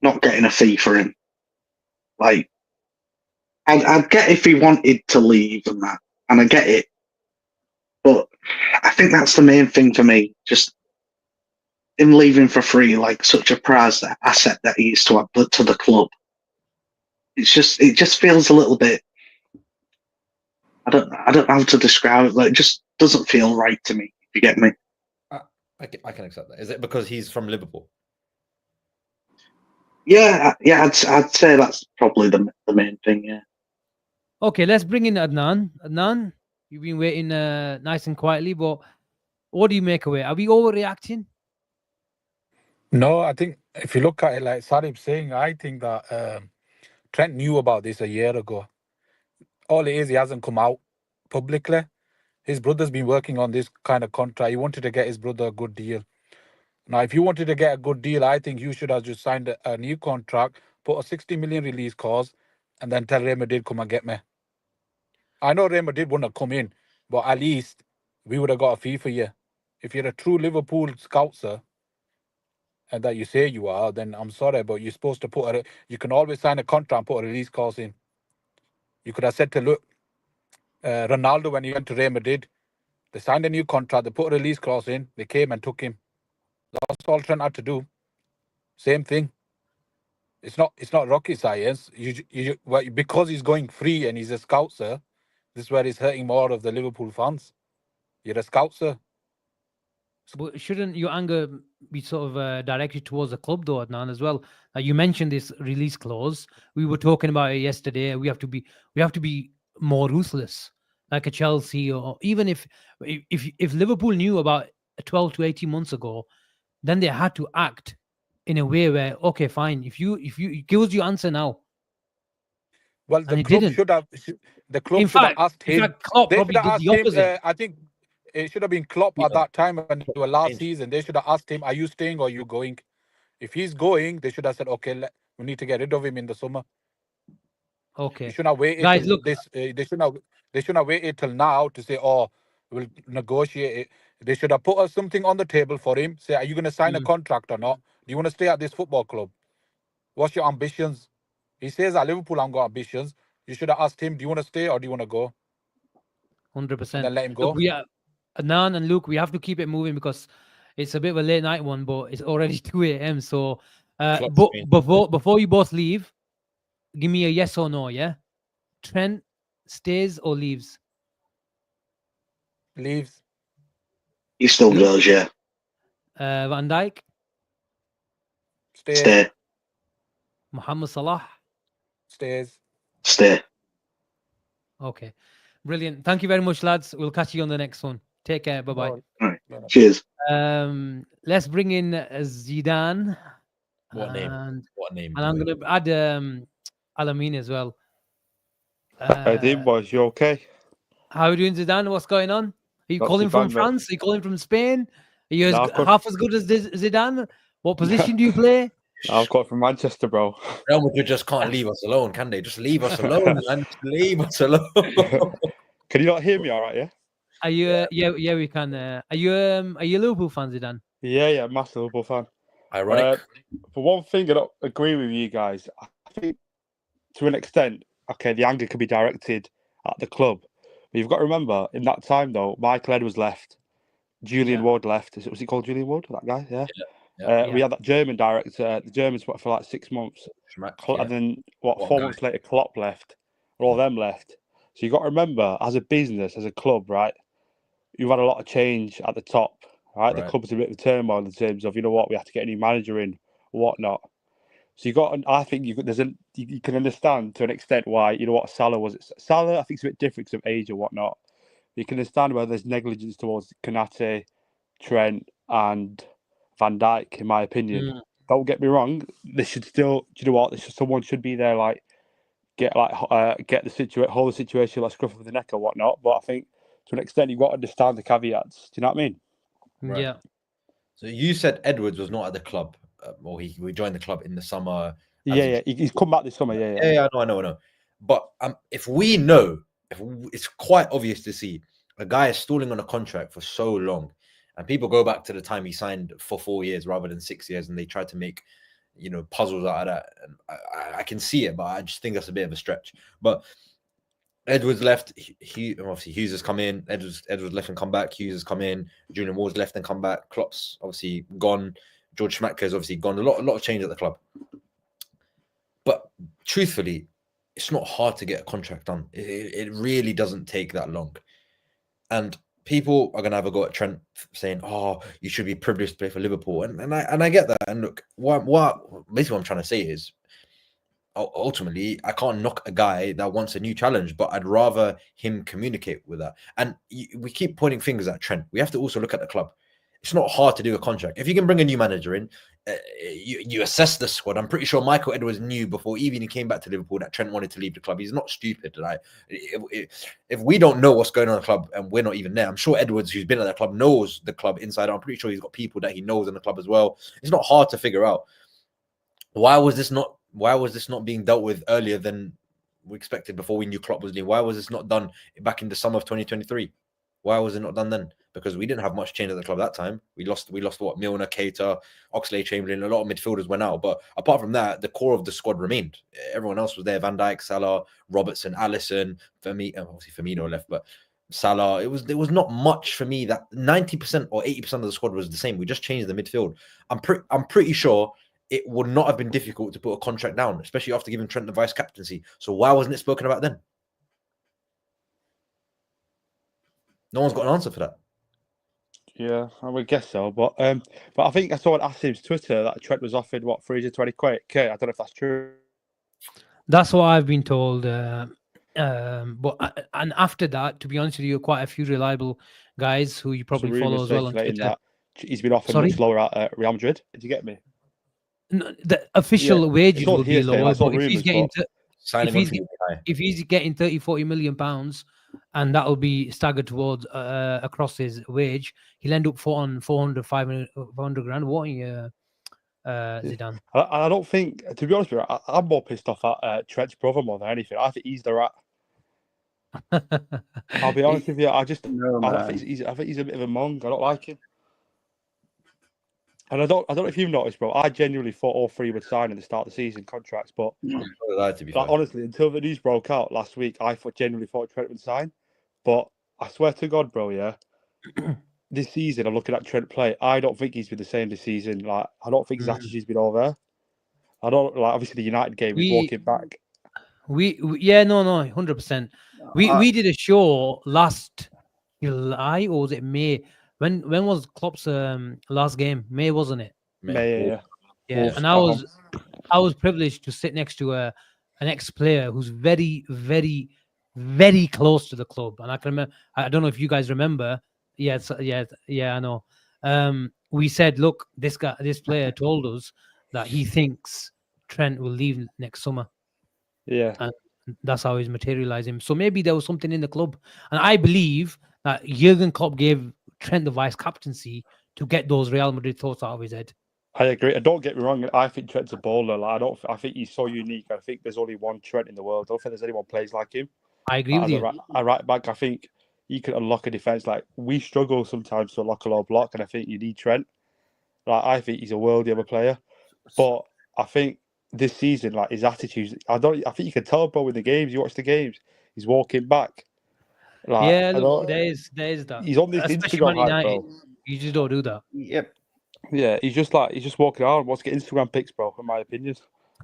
not getting a fee for him. Like, I'd get if he wanted to leave and that, and I get it. But I think that's the main thing for me. Just him leaving for free, like such a prized asset that he is to the club. It just feels a little bit. I don't know how to describe it. Like, it just doesn't feel right to me. If you get me. I can accept that. Is it because he's from Liverpool? Yeah. I'd say that's probably the main thing. Yeah. Okay, let's bring in Adnan. Adnan, you've been waiting nice and quietly, but what do you make of it? Are we overreacting? No, I think if you look at it, like Sarib saying, I think that Trent knew about this a year ago. All it is, he hasn't come out publicly. His brother's been working on this kind of contract. He wanted to get his brother a good deal. Now, if you wanted to get a good deal, I think you should have just signed a new contract, put a 60 million release clause, and then tell Real Madrid, come and get me. I know Real Madrid wouldn't have come in, but at least we would have got a fee for you. If you're a true Liverpool scouser, and that you say you are, then I'm sorry, but you're supposed to you can always sign a contract and put a release clause in. You could have said to Ronaldo, when he went to Real Madrid, they signed a new contract, they put a release clause in, they came and took him. That's all Trent had to do. Same thing. It's not rocket science. Because he's going free and he's a scouser, this is where he's hurting more of the Liverpool fans. You're a scouser. But shouldn't your anger be sort of directed towards the club, though, Adnan, as well? You mentioned this release clause. We were talking about it yesterday. We have to be more ruthless, like a Chelsea, or even if Liverpool knew about 12 to 18 months ago, then they had to act in a way where, okay, fine, if you give us your answer now. Well, the club should have asked him. In fact, Klopp probably did the opposite. I think it should have been Klopp at that time when they were last season. They should have asked him, "Are you staying or are you going?" If he's going, they should have said, "Okay, we need to get rid of him in the summer." Okay. You shouldn't have waited. Guys, look. They shouldn't have waited till now to say, "Oh, we'll negotiate it." They should have put something on the table for him. Say, "Are you going to sign a contract or not? Do you want to stay at this football club? What's your ambitions?" He says at Liverpool, "I've got ambitions." You should have asked him, "Do you want to stay or do you want to go?" 100%. Then let him go. Look, Adnan and Luke, we have to keep it moving because it's a bit of a late night one, but it's already 2 a.m. So before you both leave, give me a yes or no, yeah? Trent stays or leaves? Leaves. He still goes, yeah. Van Dijk? Stay. Mohamed Salah? Stays. Stay. Okay. Brilliant. Thank you very much, lads. We'll catch you on the next one. Take care. Bye-bye. All right. Cheers. Let's bring in Zidane. What name? And I'm going to add Alameen as well. Hey, Dean boys, you okay? How are you doing, Zidane? What's going on? Are you Not calling too from bad, mate. France? Are you calling from Spain? Are you Nah, I've got- half as good as Zidane? What position do you play? I've got from Manchester, bro. Real Madrid just can't leave us alone, can they? Just leave us alone, man. Just leave us alone. Can you not hear me all right, yeah? Are you? Yeah, we can. Are you a Liverpool fan, Zidane? Yeah, massive Liverpool fan. Ironic. For one thing, I don't agree with you guys. I think to an extent, okay, the anger can be directed at the club. But you've got to remember, in that time, though, Michael Edwards left. Julian Ward left. Was he called Julian Ward? That guy, yeah. We had that German director. The Germans went for like 6 months. And then, 4 months later, Klopp left. All of them left. So you've got to remember, as a business, as a club, right, you've had a lot of change at the top, right? The club's a bit of turmoil in terms of, you know what, we have to get a new manager in, whatnot. So you got, I think you can understand to an extent why, you know what, Salah, I think it's a bit different because of age or whatnot. You can understand where there's negligence towards Konate, Trent, and Van Dijk, in my opinion. Don't get me wrong. They should still, do you know what? Someone should be there, like hold the situation, like scruff of the neck or whatnot. But I think to an extent, you've got to understand the caveats. Do you know what I mean? Right. Yeah. So you said Edwards was not at the club, or he joined the club in the summer. He's come back this summer. Yeah. I know. But if we know, it's quite obvious to see a guy is stalling on a contract for so long, and people go back to the time he signed for 4 years rather than 6 years, and they try to make, you know, puzzles out of that. And I can see it, but I just think that's a bit of a stretch. But Edwards left. Obviously Hughes has come in. Edwards left and come back. Hughes has come in. Julian Ward's left and come back. Klopp's obviously gone. George Schmadtke's obviously gone. A lot of change at the club. But truthfully, it's not hard to get a contract done. It really doesn't take that long. And people are going to have a go at Trent saying, "Oh, you should be privileged to play for Liverpool," and I get that. And look, basically what I'm trying to say is, ultimately, I can't knock a guy that wants a new challenge, but I'd rather him communicate with that. And we keep pointing fingers at Trent. We have to also look at the club. It's not hard to do a contract. If you can bring a new manager in, you assess the squad. I'm pretty sure Michael Edwards knew before even he came back to Liverpool that Trent wanted to leave the club. He's not stupid. Like, if we don't know what's going on in the club and we're not even there, I'm sure Edwards, who's been at that club, knows the club inside out. I'm pretty sure he's got people that he knows in the club as well. It's not hard to figure out. Why was this not being dealt with earlier than we expected before we knew Klopp was leaving? Why was this not done back in the summer of 2023? Why was it not done then? Because we didn't have much change at the club that time. We lost what? Milner, Keita, Oxlade-Chamberlain, a lot of midfielders went out. But apart from that, the core of the squad remained. Everyone else was there. Van Dijk, Salah, Robertson, Alisson, obviously Firmino left, but Salah. There was not much for me. That 90% or 80% of the squad was the same. We just changed the midfield. I'm pretty sure it would not have been difficult to put a contract down, especially after giving Trent the vice captaincy. So why wasn't it spoken about then? No one's got an answer for that. Yeah, I would guess so. But I think I saw on Asim's Twitter that Trent was offered 320k. I don't know if that's true. That's what I've been told. But and after that, to be honest with you, quite a few reliable guys who you probably follow as well on Twitter. That he's been offered much lower at Real Madrid. Did you get me? No, the official wages will be lower, but if he's getting if he's getting 30-40 million pounds, and that will be staggered towards across his wage, he'll end up on 400 grand. What are you, Zidane? I don't think, to be honest with you, I'm more pissed off at Trent's brother more than anything. I think he's the rat. I'll be honest with you. I think he's a bit of a mong. I don't like him. And I don't know if you've noticed, bro. I genuinely thought all three would sign at the start of the season contracts, but honestly, until the news broke out last week, I genuinely thought Trent would sign. But I swear to God, bro, yeah, this season I'm looking at Trent play. I don't think he's been the same this season. Like, I don't think his attitude's been all there. I don't like. Obviously, the United game, he's walking back. 100%. We did a show last July, or was it May? When was Klopp's last game? May, wasn't it? May, yeah. And I was privileged to sit next to an ex-player who's very, very, very close to the club. And I can remember. I don't know if you guys remember. Yeah, I know. We said, look, this player told us that he thinks Trent will leave next summer. Yeah. And that's how he's materializing. So maybe there was something in the club. And I believe that Jurgen Klopp gave Trent the vice captaincy to get those Real Madrid thoughts out of his head. I agree. And don't get me wrong. I think Trent's a baller. Like, I think he's so unique. I think there's only one Trent in the world. I don't think there's anyone plays like him. I agree with you. A right back, I think he can unlock a defense. Like, we struggle sometimes to unlock a low block, and I think you need Trent. Like, I think he's a worldie of a player. But I think this season, like, his attitude, I think you can tell, bro, in the games. You watch the games, he's walking back. Like, Yeah, look, there is that. He's on this Especially Instagram Man hype, United, bro. you just don't do that. Yep. Yeah, he's just walking around. Wants to get Instagram pics, bro. In my opinion.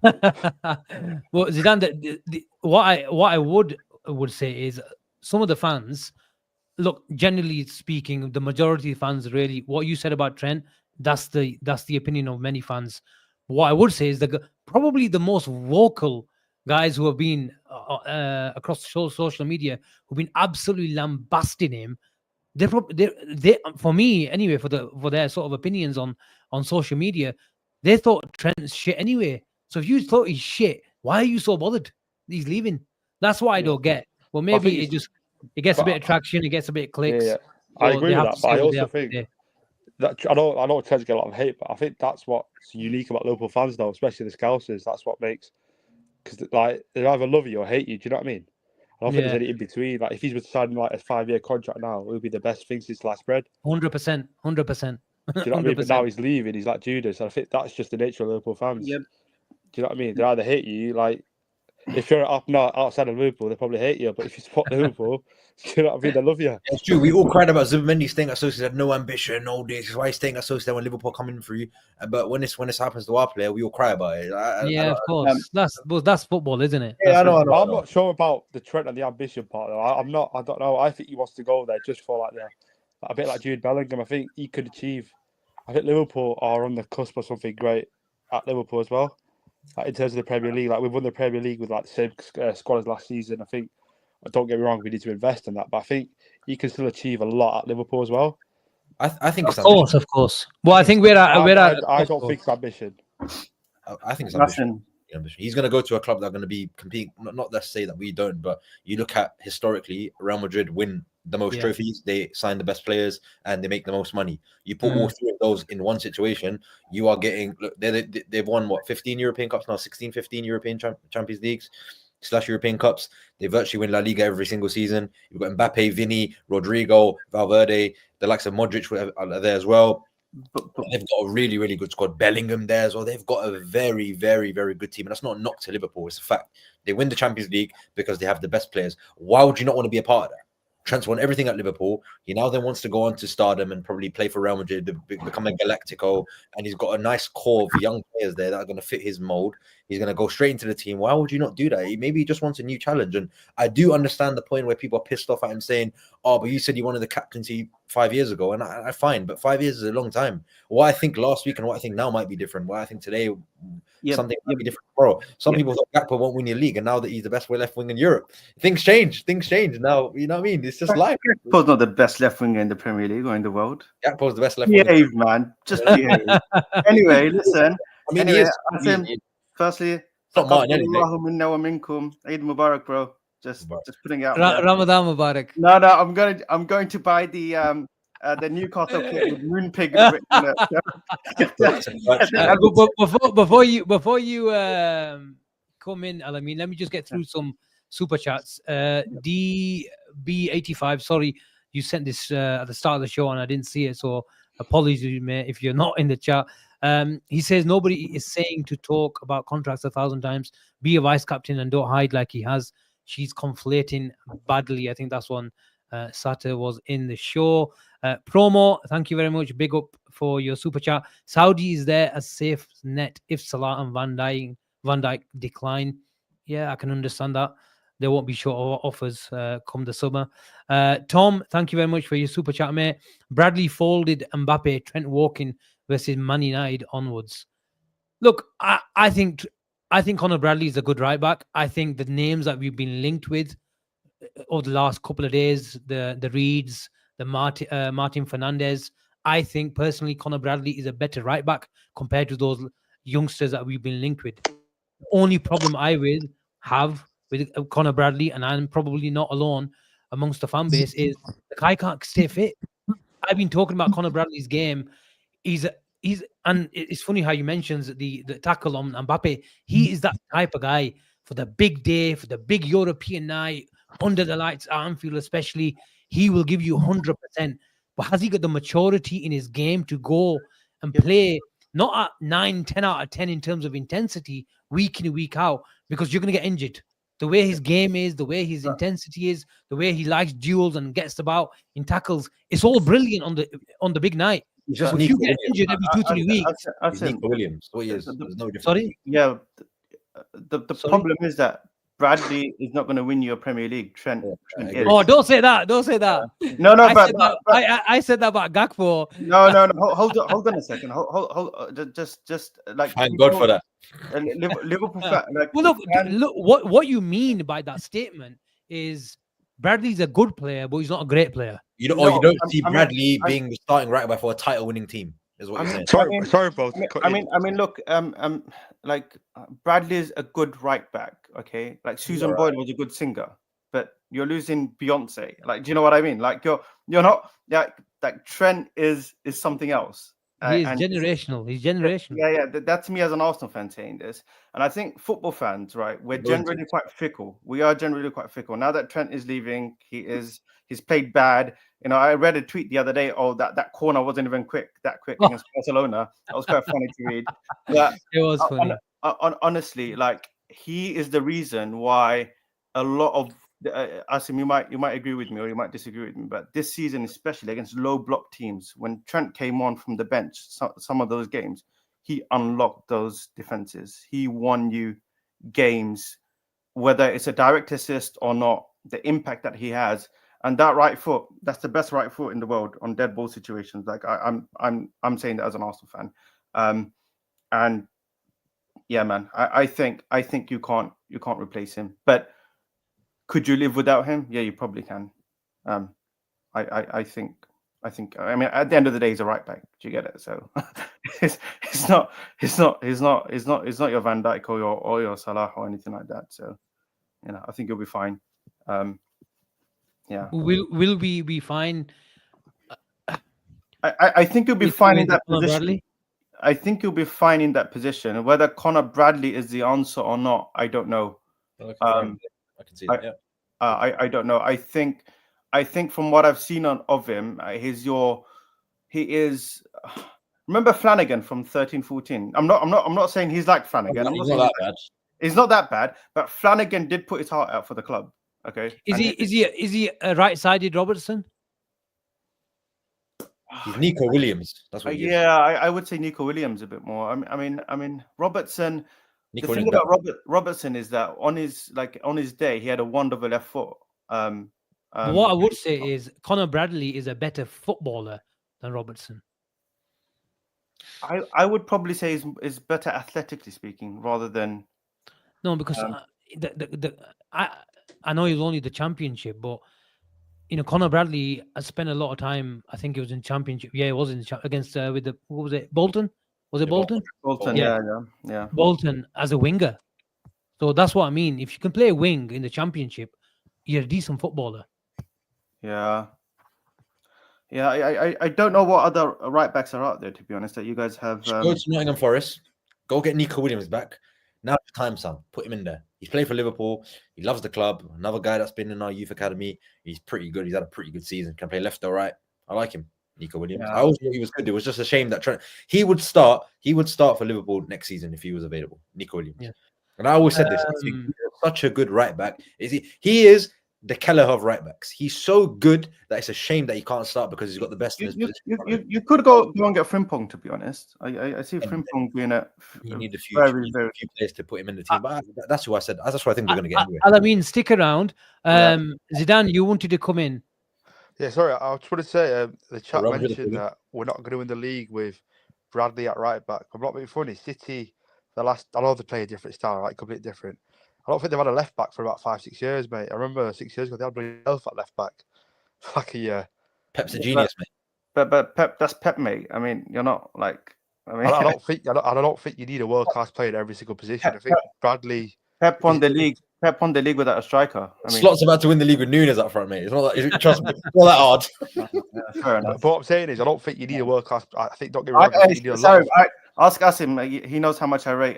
Well, Zidane, what I would say is some of the fans, look, generally speaking, the majority of fans really, what you said about Trent, that's the opinion of many fans. What I would say is that probably the most vocal guys who have been across social media who've been absolutely lambasting him. They for me anyway, for their sort of opinions on social media, they thought Trent's shit anyway. So if you thought he's shit, why are you so bothered? He's leaving. That's what I don't get. Well, maybe it gets a bit of traction, it gets a bit of clicks. Yeah. I agree with that, but I also think that I know Trent's get a lot of hate, but I think that's what's unique about Liverpool fans, though, especially the Scousers. That's what makes, because like they either love you or hate you. Do you know what I mean? I don't think there's any in between. Like if he's signing like a 5-year contract now, it would be the best thing since sliced bread. 100%. Do you know what I mean? But now he's leaving. He's like Judas. I think that's just the nature of Liverpool fans. Yep. Do you know what I mean? They either hate you, like if you're outside of Liverpool, they probably hate you. But if you support Liverpool, do you know what I mean? They love you. It's true. We all cried about Zubimendi staying at Sociedad, no ambition, no this. Why he's staying at Sociedad when Liverpool coming through? But when this happens to our player, we all cry about it. Of course. That's football, isn't it? Yeah, I know. I'm not sure about the Trent and the ambition part, though. I don't know. I think he wants to go there just for like a bit like Jude Bellingham. I think he could achieve. I think Liverpool are on the cusp of something great at Liverpool as well. Like in terms of the Premier League, like we've won the Premier League with like the same squad as last season. I think, don't get me wrong, we need to invest in that, but I think he can still achieve a lot at Liverpool as well. I think it's ambition. Of course. Well, I think I don't think it's ambition. I think it's ambition. He's going to go to a club that are going to be competing. Not let's say that we don't, but you look at historically, Real Madrid win the most trophies, they sign the best players, and they make the most money. You put all three of those in one situation, you are getting. Look, they've won what 15 European Cups now, 15 European Champions Leagues / European Cups. They virtually win La Liga every single season. You've got Mbappe, Vini, Rodrigo, Valverde, the likes of Modric are there as well. But they've got a really, really good squad. Bellingham there as well. They've got a very, very, very good team. And that's not a knock to Liverpool. It's a fact. They win the Champions League because they have the best players. Why would you not want to be a part of that? Trent's won everything at Liverpool. He now then wants to go on to stardom and probably play for Real Madrid, become a Galactico. And he's got a nice core of young players there that are going to fit his mold. He's going to go straight into the team. Why would you not do that? Maybe he just wants a new challenge. And I do understand the point where people are pissed off at him saying, oh, but you said you wanted the captaincy 5 years ago. And I find, but 5 years is a long time. What I think last week and what I think now might be different. What I think today, something might be different tomorrow. Some people thought Gakpo won't win your league. And now that he's the best left wing in Europe, things change. Now, you know what I mean? It's just life. Gakpo's not the best left winger in the Premier League or in the world. Gakpo's the best left winger. Behave, man. Just behave. Anyway, listen. I mean, anyway, firstly, not mine anyway. Eid Mubarak, bro. Just putting it out. Ramadan Mubarak. No, I'm going to buy the Newcastle kit with Moonpig written on it. Before you come in, Alamin, let me just get through some super chats. DB85, sorry, you sent this at the start of the show and I didn't see it, so apologies, mate, if you're not in the chat. He says nobody is saying to talk about contracts 1,000 times. Be a vice captain and don't hide like he has. She's conflating badly. I think that's one Sata was in the show. Promo, thank you very much. Big up for your super chat. Saudi is there as safe net if Salah and Van Dijk decline. Yeah, I can understand that. There won't be short offers come the summer. Tom, thank you very much for your super chat, mate. Bradley folded Mbappe, Trent walking versus Man United onwards. Look, I think Conor Bradley is a good right back. I think the names that we've been linked with over the last couple of days, the Reeds, the Martin Fernandez, I think personally Conor Bradley is a better right back compared to those youngsters that we've been linked with. The only problem I have with Conor Bradley, and I'm probably not alone amongst the fan base, is the guy can't stay fit. I've been talking about Conor Bradley's game. He's and it's funny how you mentions the tackle on Mbappe. He is that type of guy for the big day, for the big European night, under the lights at Anfield especially. He will give you 100%. But has he got the maturity in his game to go and play not at 9, 10 out of 10 in terms of intensity week in, week out? Because you're going to get injured. The way his game is, the way his intensity is, the way he likes duels and gets about in tackles, it's all brilliant on the big night. He's just If Nico you get Williams. injured every 2-3 weeks, He's Nico Williams. What he is. There's no difference. sorry, Yeah, the problem is that Bradley is not going to win you a Premier League. Trent is. oh, don't say that. Don't say that. No, I said that about Gakpo. No. Hold on a second. Hold. Just like Thank God for that. Liverpool fan, like, Well, look, what you mean by that statement is Bradley's a good player, but he's not a great player. You don't see Bradley being the starting right back for a title-winning team. Is what you're saying. Sorry, bro. I mean, look, like Bradley is a good right back. Okay, like Susan Boyle was a good singer, but you're losing Beyonce. Like, do you know what I mean? Like, you're not like Trent is something else. He is generational. He's generational. Yeah. That's me as an Arsenal fan saying this. And I think football fans, right, we're generally quite fickle. We are generally quite fickle. Now that Trent is leaving, he's played bad. You know, I read a tweet the other day, that corner wasn't even quick against Barcelona. That was quite funny to read. But It was funny. Honestly, like, he is the reason why a lot of Asim, you might agree with me or you might disagree with me, but this season, especially against low block teams, when Trent came on from the bench, some of those games, he unlocked those defenses. He won you games, whether it's a direct assist or not. The impact that he has, and that right foot, that's the best right foot in the world on dead ball situations. Like, I'm saying that as an Arsenal fan, and yeah, man, I think you can't replace him, but could you live without him? Yeah, you probably can. I think. I mean, at the end of the day, he's a right back. Do you get it? So it's not your Van Dijk or your Salah or anything like that. So, you know, I think you'll be fine. Yeah. Will we be fine? I think you'll be fine in that position. Bradley? I think you'll be fine in that position. Whether Conor Bradley is the answer or not, I don't know. I can see that. Yeah. I don't know. I think from what I've seen of him, he is. Remember Flanagan from 13-14? I'm not saying he's like Flanagan. He's not that bad. He's not that bad, but Flanagan did put his heart out for the club. Okay. Is he a right-sided Robertson? He's Nico Williams. That's what he is. Yeah, I would say Nico Williams a bit more. I mean Robertson. The thing about Robertson is that on his day, he had a wonderful left foot. What I would say is Conor Bradley is a better footballer than Robertson. I would probably say is better athletically speaking, rather than. No, because I know he's only the Championship, but you know Conor Bradley has spent a lot of time. I think he was in Championship. Yeah, he was in against with the what was it, Bolton? Was it Bolton? Bolton, yeah. Bolton as a winger. So that's what I mean. If you can play a wing in the Championship, you're a decent footballer. Yeah. I don't know what other right backs are out there, to be honest, that you guys have. Go to Nottingham Forest. Go get Nico Williams back. Now it's time, son. Put him in there. He's played for Liverpool. He loves the club. Another guy that's been in our youth academy. He's pretty good. He's had a pretty good season. Can play left or right. I like him. Nico Williams. Yeah. I always thought he was good. It was just a shame that Trent. He would start for Liverpool next season if he was available. Nico Williams. Yeah. And I always said this. He's such a good right back. He is the Kelleher of right backs. He's so good that it's a shame that he can't start because he's got the best in his position. You could go and get Frimpong, to be honest. I see Frimpong being you need a few players to put him in the team. But that's who I said. That's what I think we're going to get anyway. I mean, stick around. Zidane, you wanted to come in. Yeah, sorry. I just want to say the chat mentioned that we're not going to win the league with Bradley at right back. I'm not being funny. City, I know they play a different style, like completely different. I don't think they've had a left back for about 5-6 years, mate. I remember 6 years ago they had Bradley at left back for like a year. Pep's a genius, mate. But Pep, that's Pep, mate. I mean, you're not like. I don't think you need a world class player in every single position. I think Bradley. Pep won the league. Pep won the league without a striker. I mean, Slot's about to win the league with Nunes up front, mate. It's not that, trust me, it's not that hard. yeah, fair enough. But what I'm saying is, I don't think you need a world class. I think, don't get me wrong, I think you need a lot. Sorry, ask Asim. He knows how much I rate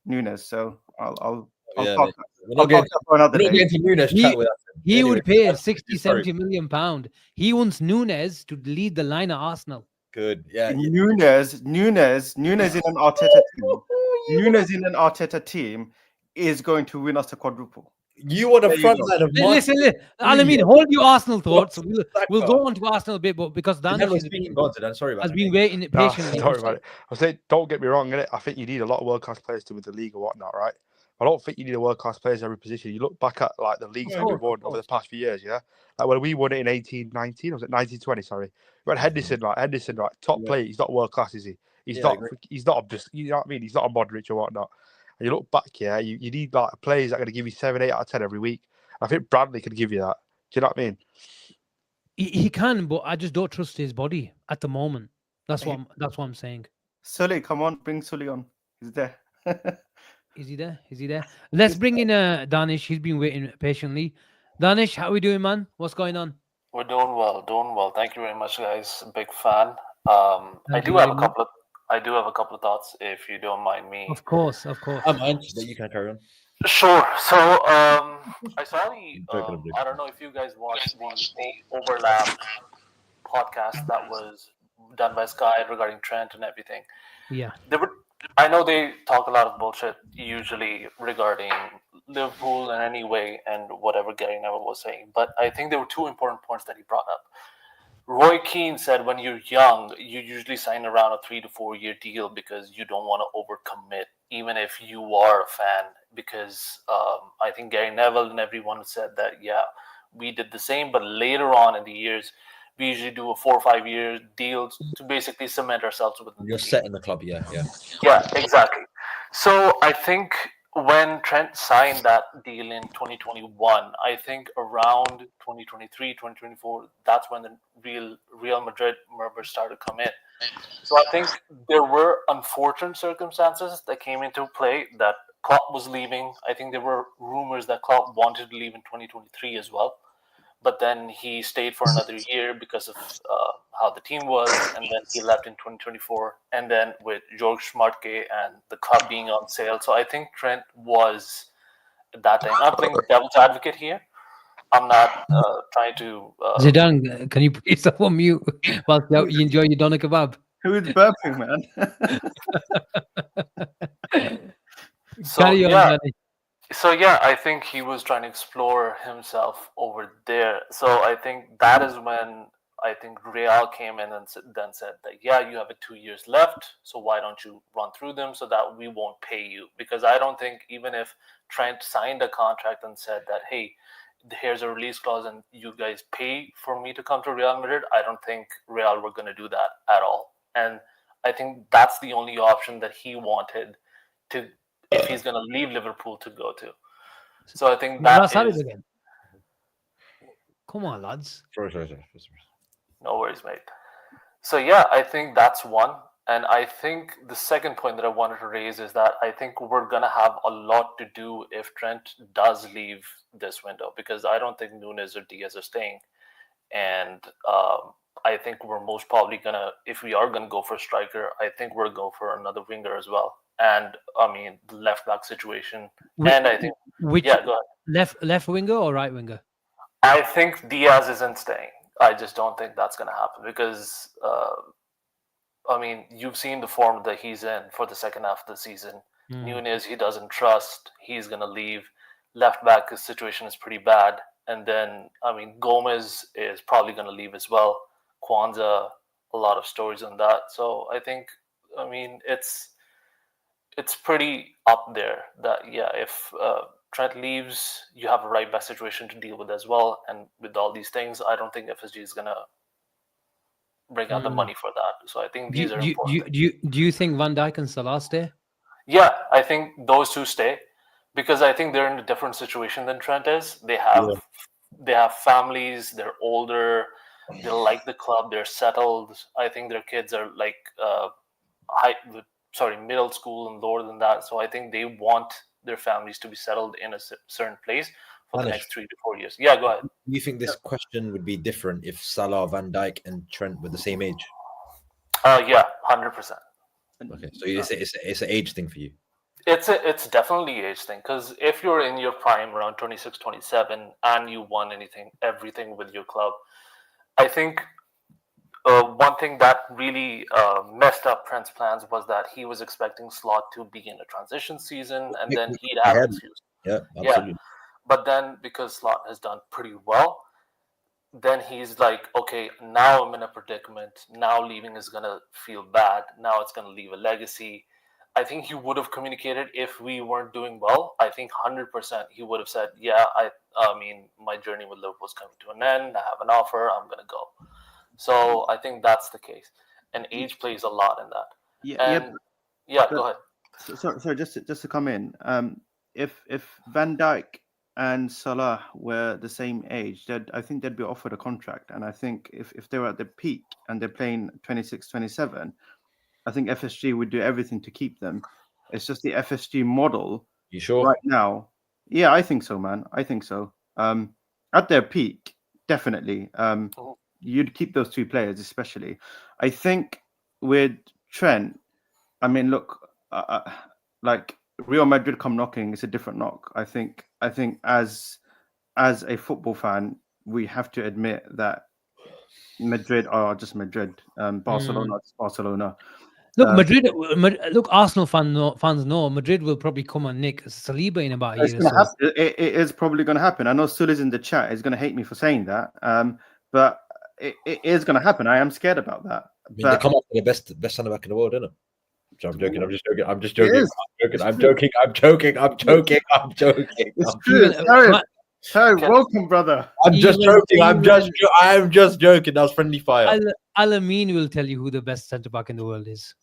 Nunes, so I'll Yeah, talk. mate. We're I'll not getting, talk for another we're not day. getting to Nunes chat with us. He Anyway, would pay that's- 60, sorry. 70 million pound. He wants Nunes to lead the line at Arsenal. Good, yeah. Nunes in an Arteta team. Nunes in an Arteta team is going to win us the quadruple. You are the There you front go. line of Listen, I mean, hold your Arsenal thoughts. We'll go on to Arsenal a bit, but because Danish was speaking. Go on to Dan. Sorry about has that, been mate. waiting Nah, patiently. don't worry about it. I say, don't get me wrong, innit? I think you need a lot of world class players to win the league or whatnot, right? I don't think you need a world class players every position. You look back at like the leagues that we won over the past few years, yeah. Like when we won it in 18-19, or was it 19-20? Sorry, we had Henderson, right, top player. He's not world class, is he? He's not. He's not just. You know what I mean? He's not a Modric or whatnot. And you look back, yeah, you need like players that are going to give you 7, 8 out of 10 every week. I think Bradley can give you that. Do you know what I mean? He can, but I just don't trust his body at the moment. That's what I'm saying. Sully, come on, bring Sully on. He's there. Is he there? Is he there? Let's bring in Danish. He's been waiting patiently. Danish, how we doing, man? What's going on? We're doing well, doing well. Thank you very much, guys. Big fan. I do have a couple of thoughts, if you don't mind me. Of course. I'm anxious that you can carry on. Sure. So I saw the I don't know if you guys watched the overlap podcast that was done by Sky regarding Trent and everything. Yeah. I know they talk a lot of bullshit usually regarding Liverpool in any way and whatever Gary Neville was saying, but I think there were two important points that he brought up. Roy Keane said when you're young, you usually sign around a 3 to 4 year deal because you don't want to overcommit, even if you are a fan. Because I think Gary Neville and everyone said that, yeah, we did the same, but later on in the years, we usually do a 4 or 5 year deal to basically cement ourselves with. You're set in the club, yeah. Yeah, exactly. So I think when Trent signed that deal in 2021, I think around 2023, 2024, that's when the Real Madrid murmurs started to come in. So I think there were unfortunate circumstances that came into play that Klopp was leaving. I think there were rumors that Klopp wanted to leave in 2023 as well. But then he stayed for another year because of how the team was, and then he left in 2024. And then with George Schmartke and the club being on sale, so I think Trent was at that time. I'm playing devil's advocate here. I'm not trying to. Zidane, can you put yourself on mute while you enjoy your doner kebab? Who is burping, man? So Carry on, yeah. Danny. So yeah, I think he was trying to explore himself over there. So I think that is when I think Real came in and then said that, yeah, you have 2 years left, so why don't you run through them so that we won't pay you? Because I don't think even if Trent signed a contract and said that, hey, here's a release clause and you guys pay for me to come to Real Madrid, I don't think Real were going to do that at all. And I think that's the only option that he wanted to, if he's going to leave Liverpool to go to. So I think That's that Sarib is... again. Come on, lads. Sorry. No worries, mate. So yeah, I think that's one. And I think the second point that I wanted to raise is that I think we're going to have a lot to do if Trent does leave this window, because I don't think Nunes or Diaz are staying. And I think we're most probably going to, if we are going to go for a striker, I think we're going for another winger as well. And I mean, the left back situation. And I think, yeah, go ahead. Left winger or right winger? I think Diaz isn't staying. I just don't think that's going to happen because, I mean, you've seen the form that he's in for the second half of the season. Nunes, he doesn't trust. He's going to leave. Left back, his situation is pretty bad. And then, I mean, Gomez is probably going to leave as well. Kwanzaa, a lot of stories on that. So I think, I mean, it's pretty up there that, yeah, if Trent leaves, you have a right back situation to deal with as well. And with all these things, I don't think FSG is going to bring out the money for that. So I think these are important. Do you think Van Dijk and Salah stay? Yeah, I think those two stay because I think they're in a different situation than Trent is. They have families, they're older, they like the club, they're settled. I think their kids are like middle school and lower than that. So I think they want their families to be settled in a certain place for the next 3 to 4 years. Yeah, go ahead. Do you think this question would be different if Salah, Van Dijk, and Trent were the same age? Yeah, 100%. Okay, so it's an age thing for you. It's definitely age thing, because if you're in your prime around 26, 27 and you won everything with your club, I think one thing that really messed up Trent's plans was that he was expecting Slot to be in a transition season and then he'd have excuse. Yeah, absolutely. Yeah. But then because Slot has done pretty well, then he's like, okay, now I'm in a predicament. Now leaving is going to feel bad. Now it's going to leave a legacy. I think he would have communicated if we weren't doing well. I think 100% he would have said, yeah, I mean, my journey with Liverpool is coming to an end. I have an offer. I'm going to go. So I think that's the case. And age plays a lot in that. Go ahead. So just to come in, if Van Dijk and Salah were the same age, I think they'd be offered a contract. And I think if they were at the peak and they're playing 26, 27, I think FSG would do everything to keep them. It's just the FSG model. You sure? Right now. Yeah, I think so, man. I think so. At their peak, definitely. You'd keep those two players, especially. I think with Trent, I mean, look, like Real Madrid come knocking, it's a different knock. I think as a football fan, we have to admit that Madrid are just Madrid. Barcelona is Barcelona. Look, Madrid. Look, Arsenal fans know Madrid will probably come and nick Saliba in about a year. It is probably going to happen. I know Sul is in the chat. He's going to hate me for saying that. But it is going to happen. I am scared about that. I mean, they come up with the best centre back in the world, isn't it? I'm joking. I'm just joking. It's true. Sarib, welcome, brother. I'm just joking. I'm just joking. That was friendly fire. Al-Amin will tell you who the best centre back in the world is.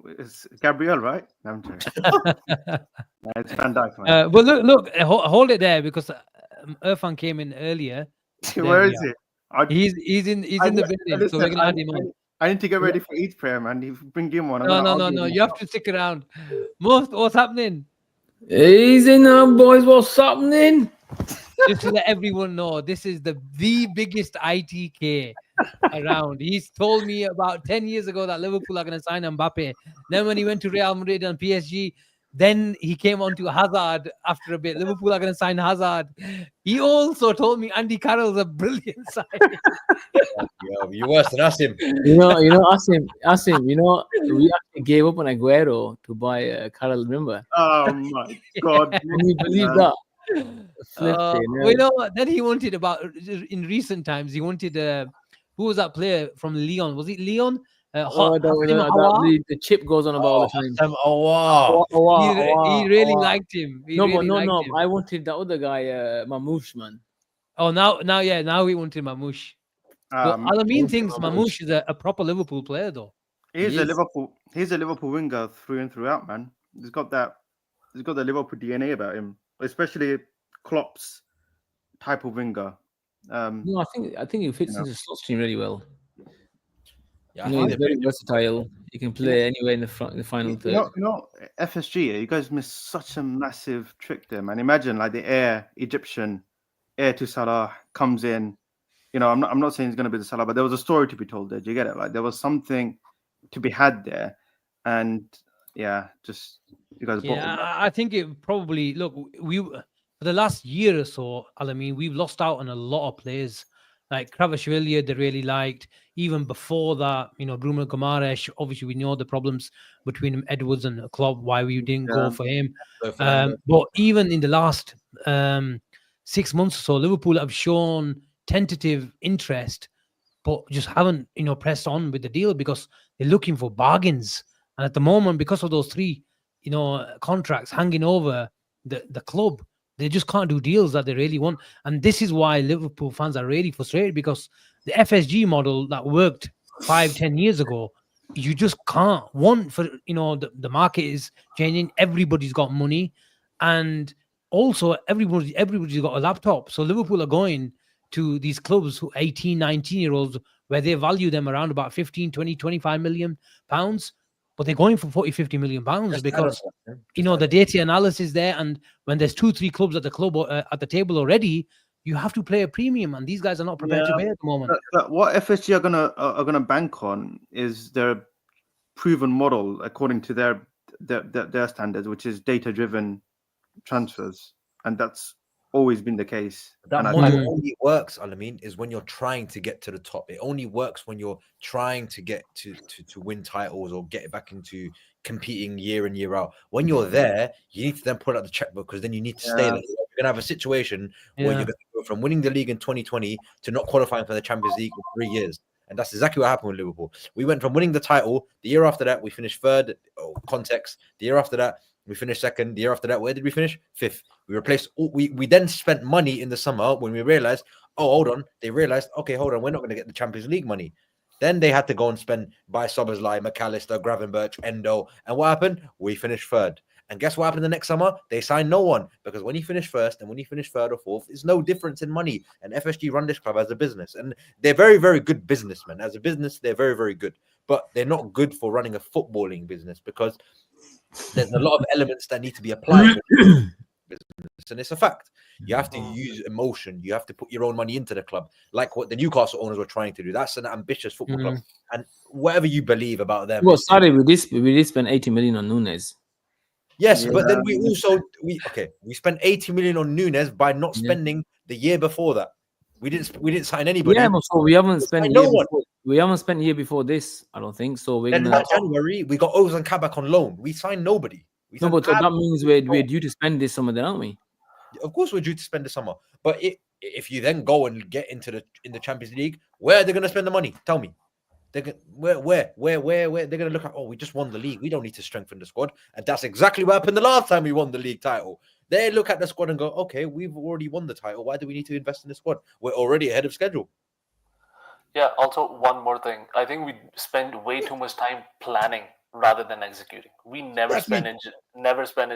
It's Gabriel, right? No, I'm joking. It's Van Dijk, man. But look, hold it there because Irfan came in earlier. Where is he? He's in the building, so we're gonna add him on. I need to get ready for Eid prayer, man. You bring him on. No. You have to stick around. What's happening? Easy now, boys. What's happening? Just to let everyone know, this is the biggest ITK around. He's told me about 10 years ago that Liverpool are going to sign Mbappe. Then when he went to Real Madrid and PSG, then he came on to Hazard after a bit. Liverpool are going to sign Hazard. He also told me Andy Carroll's a brilliant signing. You're worse than Asim. You know, Asim, we actually gave up on Aguero to buy Carroll, remember? Oh my God. Can you believe that? Then he wanted in recent times, he wanted, who was that player from Lyon? Was it Lyon? The chip goes on about all the time. He really liked him. No. I wanted the other guy, Mamouche, man. Oh, now he wanted Mamouche. Al-Amin thinks Mamouche is a proper Liverpool player, though. He's a Liverpool winger through and throughout, man. He's got the Liverpool DNA about him, especially Klopp's type of winger. No, I think he fits into the slot team really well. Yeah, he's very versatile. He can play anywhere in the final third. FSG, you guys missed such a massive trick there, man. Imagine like the Egyptian heir to Salah comes in. I'm not saying he's going to be the Salah, but there was a story to be told there. Do you get it? Like there was something to be had there, and just you guys. I think it probably for the last year or so, Al-Amin, we've lost out on a lot of players. Like Kvaratskhelia, they really liked. Even before that, Bruno Guimaraes, obviously we know the problems between Edwards and Klopp, why we didn't go for him. But even in the last 6 months or so, Liverpool have shown tentative interest, but just haven't, pressed on with the deal because they're looking for bargains. And at the moment, because of those three, contracts hanging over the club, they just can't do deals that they really want. And this is why Liverpool fans are really frustrated, because the FSG model that worked 5-10 years ago, you just can't. The market is changing. Everybody's got money. And also everybody's got a laptop. So Liverpool are going to these clubs who 18, 19-year-olds where they value them around about 15, 20, 25 million pounds. but they're going for 40, 50 million pounds Just because add on, you know the data analysis there, and when there's 2-3 clubs at the club at the table already, you have to play a premium, and these guys are not prepared to pay at the moment. But what FSG are gonna bank on is their proven model according to their standards, which is data-driven transfers, and that's always been the case. That And I model think only works, Alamin, is when you're trying to get to the top. It only works when you're trying to get to win titles or get back into competing year in, year out. When you're there, you need to then pull out the checkbook because then you need to stay there. You're going to have a situation where you're going to go from winning the league in 2020 to not qualifying for the Champions League for 3 years. And that's exactly what happened with Liverpool. We went from winning the title. The year after that, we finished third. Context. The year after that, we finished second. The year after that, where did we finish? Fifth. We replaced. We then spent money in the summer when we realized, oh, hold on. They realized, okay, hold on. We're not going to get the Champions League money. Then they had to go and buy Szoboszlai, McAllister, Gravenberch, Endo. And what happened? We finished third. And guess what happened the next summer? They signed no one, because when you finish first and when you finish third or fourth, there's no difference in money. And FSG run this club as a business. And they're very, very good businessmen. As a business, they're very, very good. But they're not good for running a footballing business because there's a lot of elements that need to be applied to business, and it's a fact. You have to use emotion. You have to put your own money into the club, like what the Newcastle owners were trying to do. That's an ambitious football club, and whatever you believe about them. Well, sorry, we did spend 80 million on Nunes. Yes, but then we spent 80 million on Nunes by not spending the year before that. We didn't sign anybody. Yeah, so we haven't spent no one. We haven't spent year before this, I don't think. So we're Then gonna... January we got Ozan Kabak on loan. We signed nobody. No, but that means we're due to spend this summer, then, aren't we? Of course, we're due to spend the summer. But if you then go and get in the Champions League, where are they going to spend the money? Tell me. Where they're going to look at? Oh, we just won the league. We don't need to strengthen the squad, and that's exactly what happened the last time we won the league title. They look at the squad and go, okay, we've already won the title. Why do we need to invest in the squad? We're already ahead of schedule. Yeah, also one more thing. I think we spend way too much time planning rather than executing. We never spend in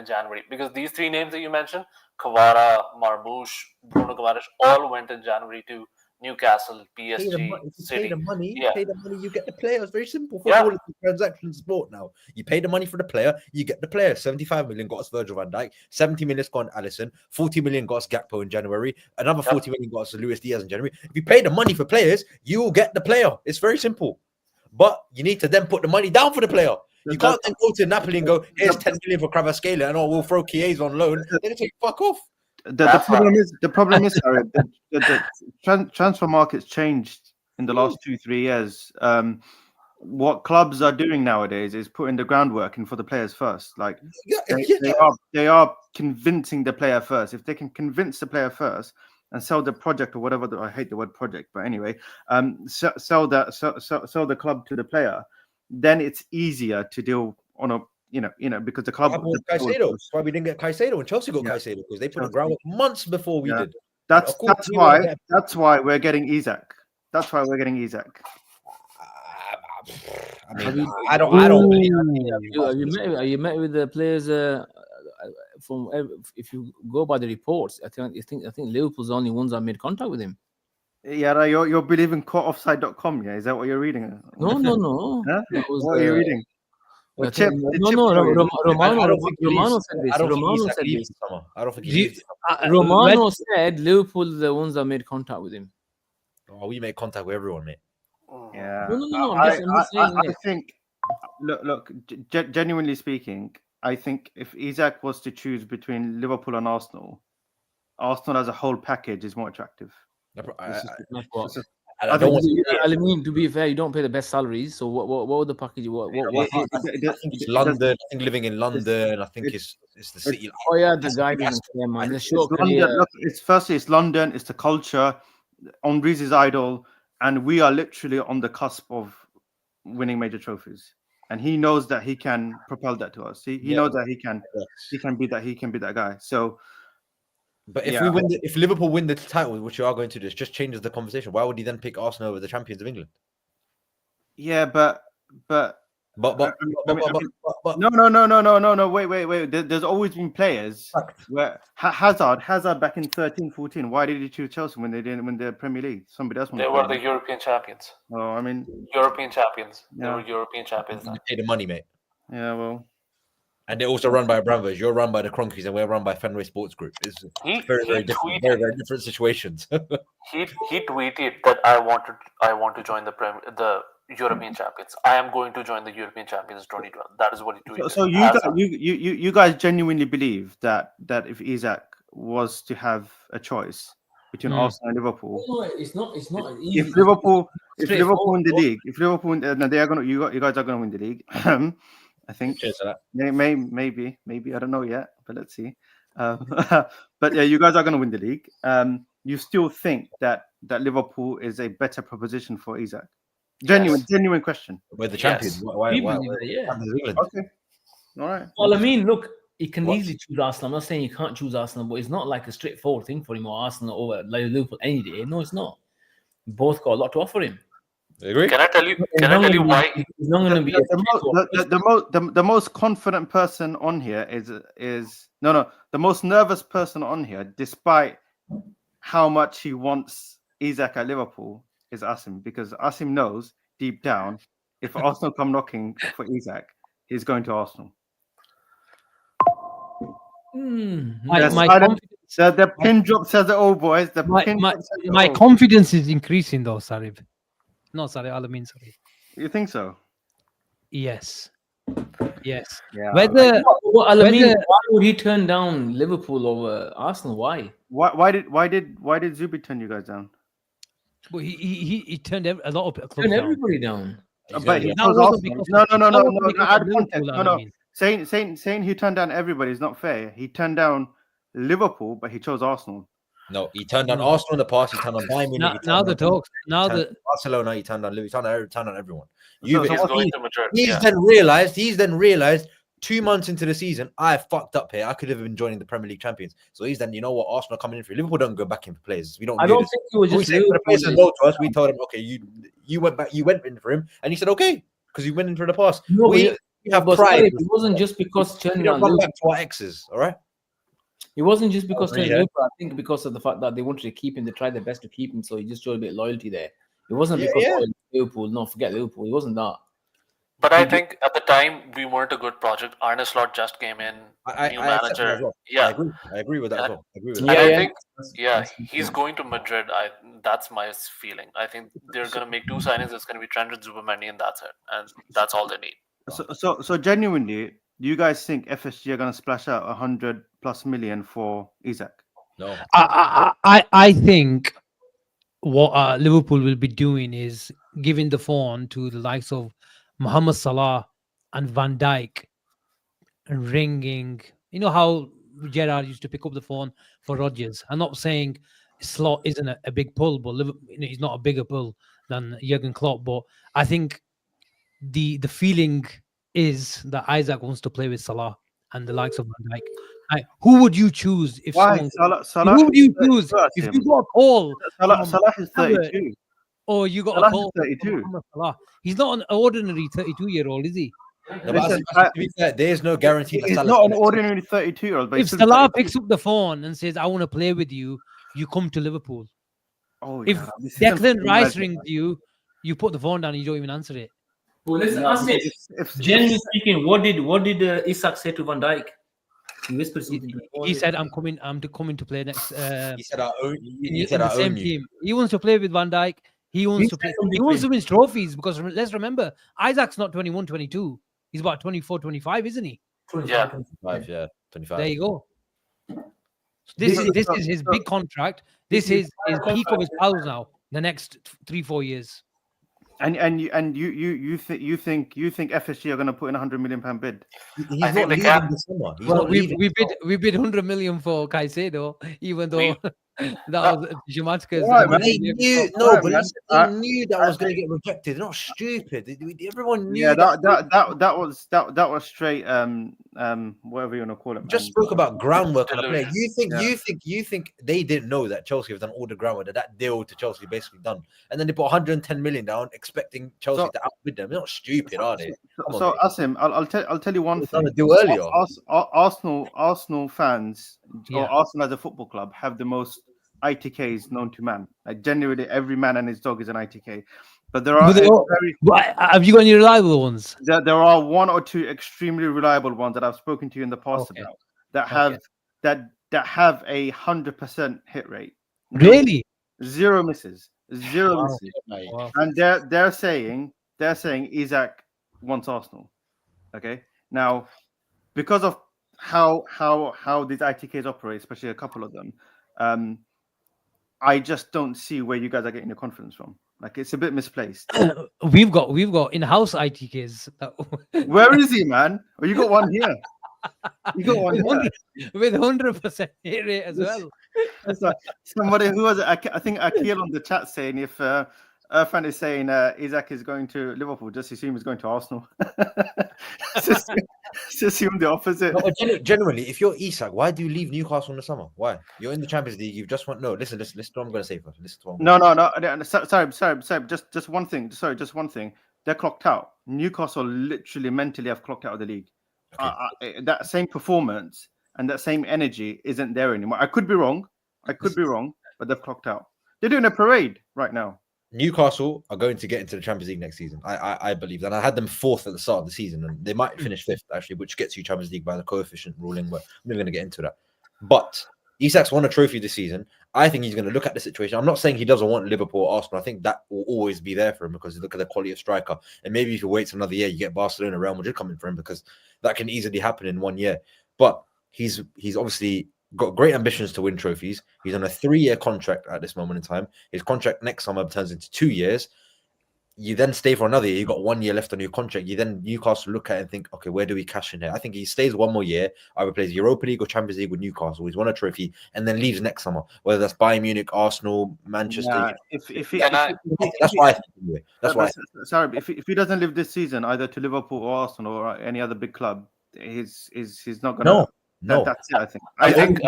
January, because these three names that you mentioned, Kvara, Marmoush, Bruno Guimaraes, all went in January to Newcastle, PSG, City. Pay the money, you get the players. Very simple. Football is a transaction sport now. You pay the money for the player, you get the player. 75 million got us Virgil van Dijk, 70 million got us Alisson, 40 million got us Gakpo in January, another 40 million got us Luis Diaz in January. If you pay the money for players, you will get the player. It's very simple. But you need to then put the money down for the player. You can't then go to Napoli and go, here's 10 million for Kvaratskhelia, and we'll throw Chiesa on loan. They're going to take fuck off. The problem is, sorry, the transfer market's changed in the last 2-3 years. What clubs are doing nowadays is putting the groundwork in for the players first. Like they are convincing the player first. If they can convince the player first and sell the project or whatever, I hate the word project, but anyway, sell the club to the player, then it's easier to deal on a because the club. Caicedo. That's why we didn't get Caicedo, and Chelsea got Caicedo, because they put the groundwork months before we did. That's why we're getting Isak. That's why we're getting Isak. I mean, I don't. Are you met with the players? From if you go by the reports, I think Liverpool's the only ones that made contact with him. Yeah, you're believing courtoffside.com. Yeah, is that what you're reading? No. Huh? What are you reading? Romano said this. Romano said Liverpool are the ones that made contact with him. Oh, we made contact with everyone, mate. Yeah. No. I think. Look. Genuinely speaking, I think if Isak was to choose between Liverpool and Arsenal as a whole package is more attractive. I mean, to be fair, you don't pay the best salaries. So what would the package? I think it's London. I think living in London. I think it's the city. Oh yeah, the guy doesn't care, man. It's London. It's the culture. Henry's his idol, and we are literally on the cusp of winning major trophies. And he knows that he can propel that to us. He knows that he can be that guy. So. But if Liverpool win the title, which you are going to do, it just changes the conversation. Why would he then pick Arsenal over the champions of England? Yeah, but no. Wait. There's always been players where Hazard back in 13-14. Why did he choose Chelsea when they didn't win the Premier League? Somebody else. They were the European champions. Oh, I mean, European champions. They were European champions. You pay the money, mate. Yeah, well. And they're also run by Abramovich. You're run by the Cronkies, and we're run by Fenway Sports Group. It's He very different, tweeted. very different situations. He tweeted that I want to join the European Champions. I am going to join the European Champions 2012. That is what he tweeted. So you guys genuinely believe that if Isak was to have a choice between Arsenal and Liverpool, No, it's not. It's not easy. if Liverpool straightforward. win the league, if Liverpool no, they are gonna you guys are gonna win the league. I think. Cheers to that. Maybe I don't know yet, but let's see. But yeah, you guys are gonna win the league. You still think that Liverpool is a better proposition for Isak? Genuine question. We're the champions. Yes. Why Yeah. champions of England? Okay. All right. Well, I mean, look, he can easily choose Arsenal. I'm not saying you can't choose Arsenal, but it's not like a straightforward thing for him or Arsenal over like Liverpool any day. No, it's not. Both got a lot to offer him. Agree? Can I tell you why? He's not going to be The most confident person on here is the most nervous person on here, despite how much he wants Isak at Liverpool, is Asim, because Asim knows deep down if Arsenal come knocking for Isak, he's going to Arsenal. The pin drop says it all, boys. My confidence is increasing, though, Sarib. No, sorry, Alamin, sorry. You think so? Yes. Yes. Yeah. Whether why would he turn down Liverpool over Arsenal? Why? Why did Zubi turn you guys down? Well, he turned a lot of clubs Turn down. everybody down. But he chose Arsenal. No. Add context. No. Saying he turned down everybody is not fair. He turned down Liverpool, but he chose Arsenal. No, he turned down Arsenal in the past. He turned on Bayern Munich. Now the talks. Now the Barcelona. He turned on Liverpool. He turned on everyone. He's going to Madrid. He's then realized 2 months into the season, I fucked up here. I could have been joining the Premier League champions. So he's then, you know what, Arsenal coming in for Liverpool. Don't go back in for players. We don't. I don't think it was just the players said no to us. We told him, okay, you went back. You went in for him, and he said okay because you went in for the past. No, we have pride. It wasn't just because turning down Liverpool. Back to our exes, all right. It wasn't just because Liverpool. I think because of the fact that they wanted to keep him, they tried their best to keep him, so he just showed a bit of loyalty there. It wasn't because Liverpool. No, forget Liverpool. It wasn't that. But I think at the time we weren't a good project. Arne Slot just came in, new manager. Well. Yeah, I agree with that as well. I think he's going to Madrid. That's my feeling. I think they're going to make 2 signings. It's going to be Trent and Zubimendi, and that's it. And that's all they need. So genuinely, do you guys think FSG are going to splash out 100+ million for Isak? No. I think what Liverpool will be doing is giving the phone to the likes of Mohamed Salah and Van Dijk and ringing. You know how Gerrard used to pick up the phone for Rodgers. I'm not saying Slot isn't a big pull, but he's not a bigger pull than Jurgen Klopp. But I think the feeling is that Isak wants to play with Salah and the likes of Van Dijk. Who would you choose if Salah? Who would you choose if you got a call? Salah is 32. Or you got Salah a call? 32. Salah. He's not an ordinary 32-year-old, is he? No, to be fair, there is no guarantee. He's not an ordinary 32-year-old. If Salah picks up the phone and says, "I want to play with you," you come to Liverpool. If Declan Rice rings you, you put the phone down and you don't even answer it. Well, listen, generally speaking, what did Isak say to Van Dijk? He whispered something. He said, "I'm coming to play next." He said, "I own you." In the same team. He wants to play with Van Dijk. He wants to play. He wants to win trophies because let's remember, Isak's not 21, 22. He's about 24, 25, isn't he? 25. There you go. This is his big contract. This is his peak of his powers now. The next 3-4 years. And you think FSG are going to put in £100 million bid? I think they can. Well, we bid 100 million for Caicedo, even though that was Jumatka's. They knew that was going to get rejected. They're not stupid. Everyone knew. Yeah, that was straight. Whatever you want to call it. Just spoke about groundwork on a player. You think they didn't know that Chelsea have done all the groundwork, that deal to Chelsea basically done, and then they put 110 million down, expecting Chelsea to outbid them. They're not stupid, are they? So Asim, I'll tell you one thing. Do earlier. Arsenal fans or Arsenal as a football club have the most ITKs known to man. Like genuinely, every man and his dog is an ITK. But there are have you got any reliable ones? There are one or two extremely reliable ones that I've spoken to you in the past about that have 100% hit rate. Really? Zero misses. Zero misses. Wow. And they're saying Isak wants Arsenal. Okay. Now, because of how these ITKs operate, especially a couple of them, I just don't see where you guys are getting your confidence from. Like, it's a bit misplaced. We've got in-house ITKs. Where is he, man? Oh, you got one here. You got one here. With 100% hit rate as well. So, somebody who was, I think Akil on the chat saying if Irfan is saying Isak is going to Liverpool, just assume he's going to Arsenal. just assume the opposite. No, generally, if you're Isak, why do you leave Newcastle in the summer? Why? You're in the Champions League. You just want listen to what I'm going to say first. Listen to what I'm No. Sorry. Just one thing. Sorry, just one thing. They're clocked out. Newcastle literally mentally have clocked out of the league. Okay. That same performance and that same energy isn't there anymore. I could be wrong, but they've clocked out. They're doing a parade right now. Newcastle are going to get into the Champions League next season. I believe that. I had them fourth at the start of the season, and they might finish fifth actually, which gets you Champions League by the coefficient ruling. But I'm not going to get into that. But Isak's won a trophy this season. I think he's going to look at the situation. I'm not saying he doesn't want Liverpool or Arsenal. I think that will always be there for him because you look at the quality of striker. And maybe if he waits another year, you get Barcelona, Real Madrid coming for him because that can easily happen in 1 year. But he's obviously got great ambitions to win trophies. He's on a 3-year contract at this moment in time. His contract next summer turns into 2 years. You then stay for another year. You've got 1 year left on your contract. You then Newcastle look at it and think, okay, where do we cash in here? I think he stays 1 more year. Either plays Europa League or Champions League with Newcastle. He's won a trophy and then leaves next summer. Whether that's Bayern Munich, Arsenal, Manchester. Nah, that's why I think anyway. That's why. Sorry, if he doesn't live this season either to Liverpool or Arsenal or any other big club, he's not gonna. No, that's it. I think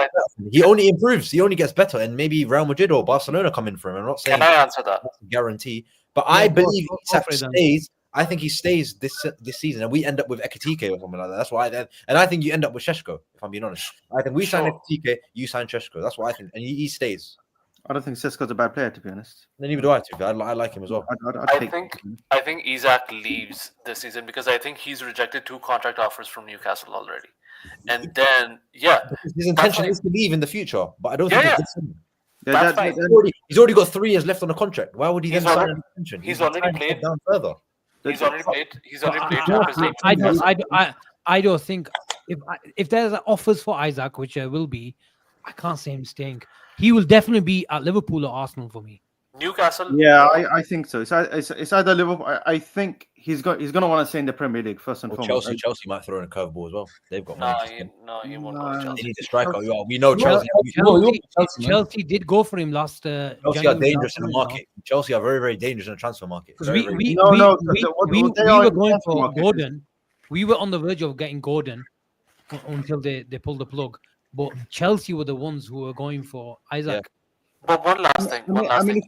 he only improves. He only gets better, and maybe Real Madrid or Barcelona come in for him. I'm not saying can I answer that? That's a guarantee, but I believe Isak stays. I think he stays this season, and we end up with Ekitike or something like that. That's why, and I think you end up with Šeško. If I'm being honest, I think we sign Ekitike, you sign Šeško. That's what I think, and he stays. I don't think Šeško's a bad player, to be honest. Then neither do I. To be fair, I like him as well. I think Isak leaves this season because I think he's rejected 2 contract offers from Newcastle already. And then, his intention is to leave in the future, but I don't think it's this season. He's already got 3 years left on the contract. Why would he then sign an extension? He's already played down further. He's already played Champions League. I don't think if there's offers for Isak, which there will be, I can't see him staying. He will definitely be at Liverpool or Arsenal for me. Newcastle. Yeah, I think so. It's either Liverpool. I think he's going to want to stay in the Premier League first and foremost. Chelsea might throw in a curveball as well. They've got he won't go to Chelsea. They need a striker. We know Chelsea. Chelsea did go for him last. Chelsea are dangerous in the market. Chelsea are very, very dangerous in the transfer market. We were going for Gordon. We were on the verge of getting Gordon until they pulled the plug. But Chelsea were the ones who were going for Isak. Yeah. But one last thing. I think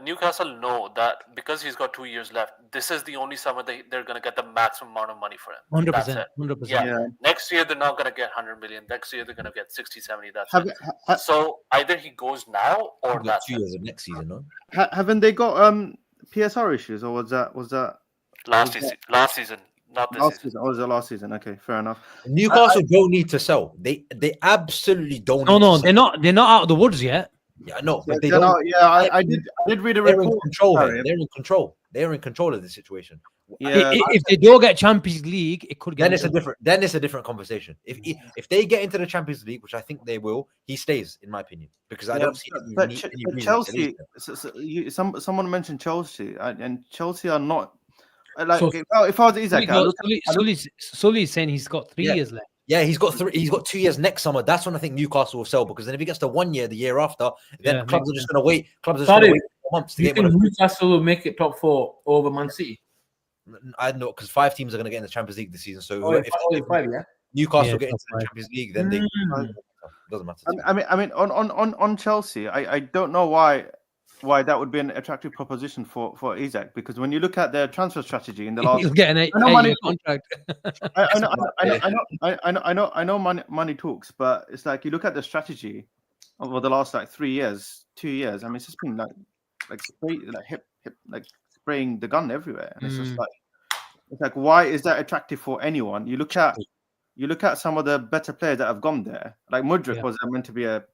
Newcastle know that because he's got 2 years left, this is the only summer they're going to get the maximum amount of money for him. 100%. Yeah. Next year, they're not going to get 100 million. Next year, they're going to get 60, 70. That's it. So either he goes now or that's 2 years of next season, no? Haven't they got PSR issues, or was that last season? Not this season. Oh, was it last season? Okay, fair enough. Newcastle don't need to sell. They absolutely don't. No, they're not out of the woods yet. Yeah, no, but they don't. Yeah, I did read a report. They're in control. They're in control of the situation. Yeah, if they don't get Champions League, it could get. Then it's a different conversation. If they get into the Champions League, which I think they will, he stays, in my opinion, because I don't see. But Chelsea. Someone mentioned Chelsea, and Chelsea are not. Like, so, if I was Isak, Sully is saying he's got 3 years left. Yeah, he's got 2 years next summer. That's when I think Newcastle will sell, because then if he gets to 1 year the year after, then clubs are just going to wait. Clubs are just going to wait 4 months to get. You think Newcastle will make it top 4 over Man City? I don't know, because 5 teams are going to get in the Champions League this season. So if Newcastle get into the Champions League, then they doesn't matter. I mean, on Chelsea, I don't know why that would be an attractive proposition for Isak, because when you look at their transfer strategy in the last, he'll get an 8-year contract. I know money talks, but it's like you look at the strategy over the last 3 years, 2 years. I mean, it's just been like spraying the gun everywhere, and it's just like why is that attractive for anyone? You look at some of the better players that have gone there. Like Mudryk was meant to be a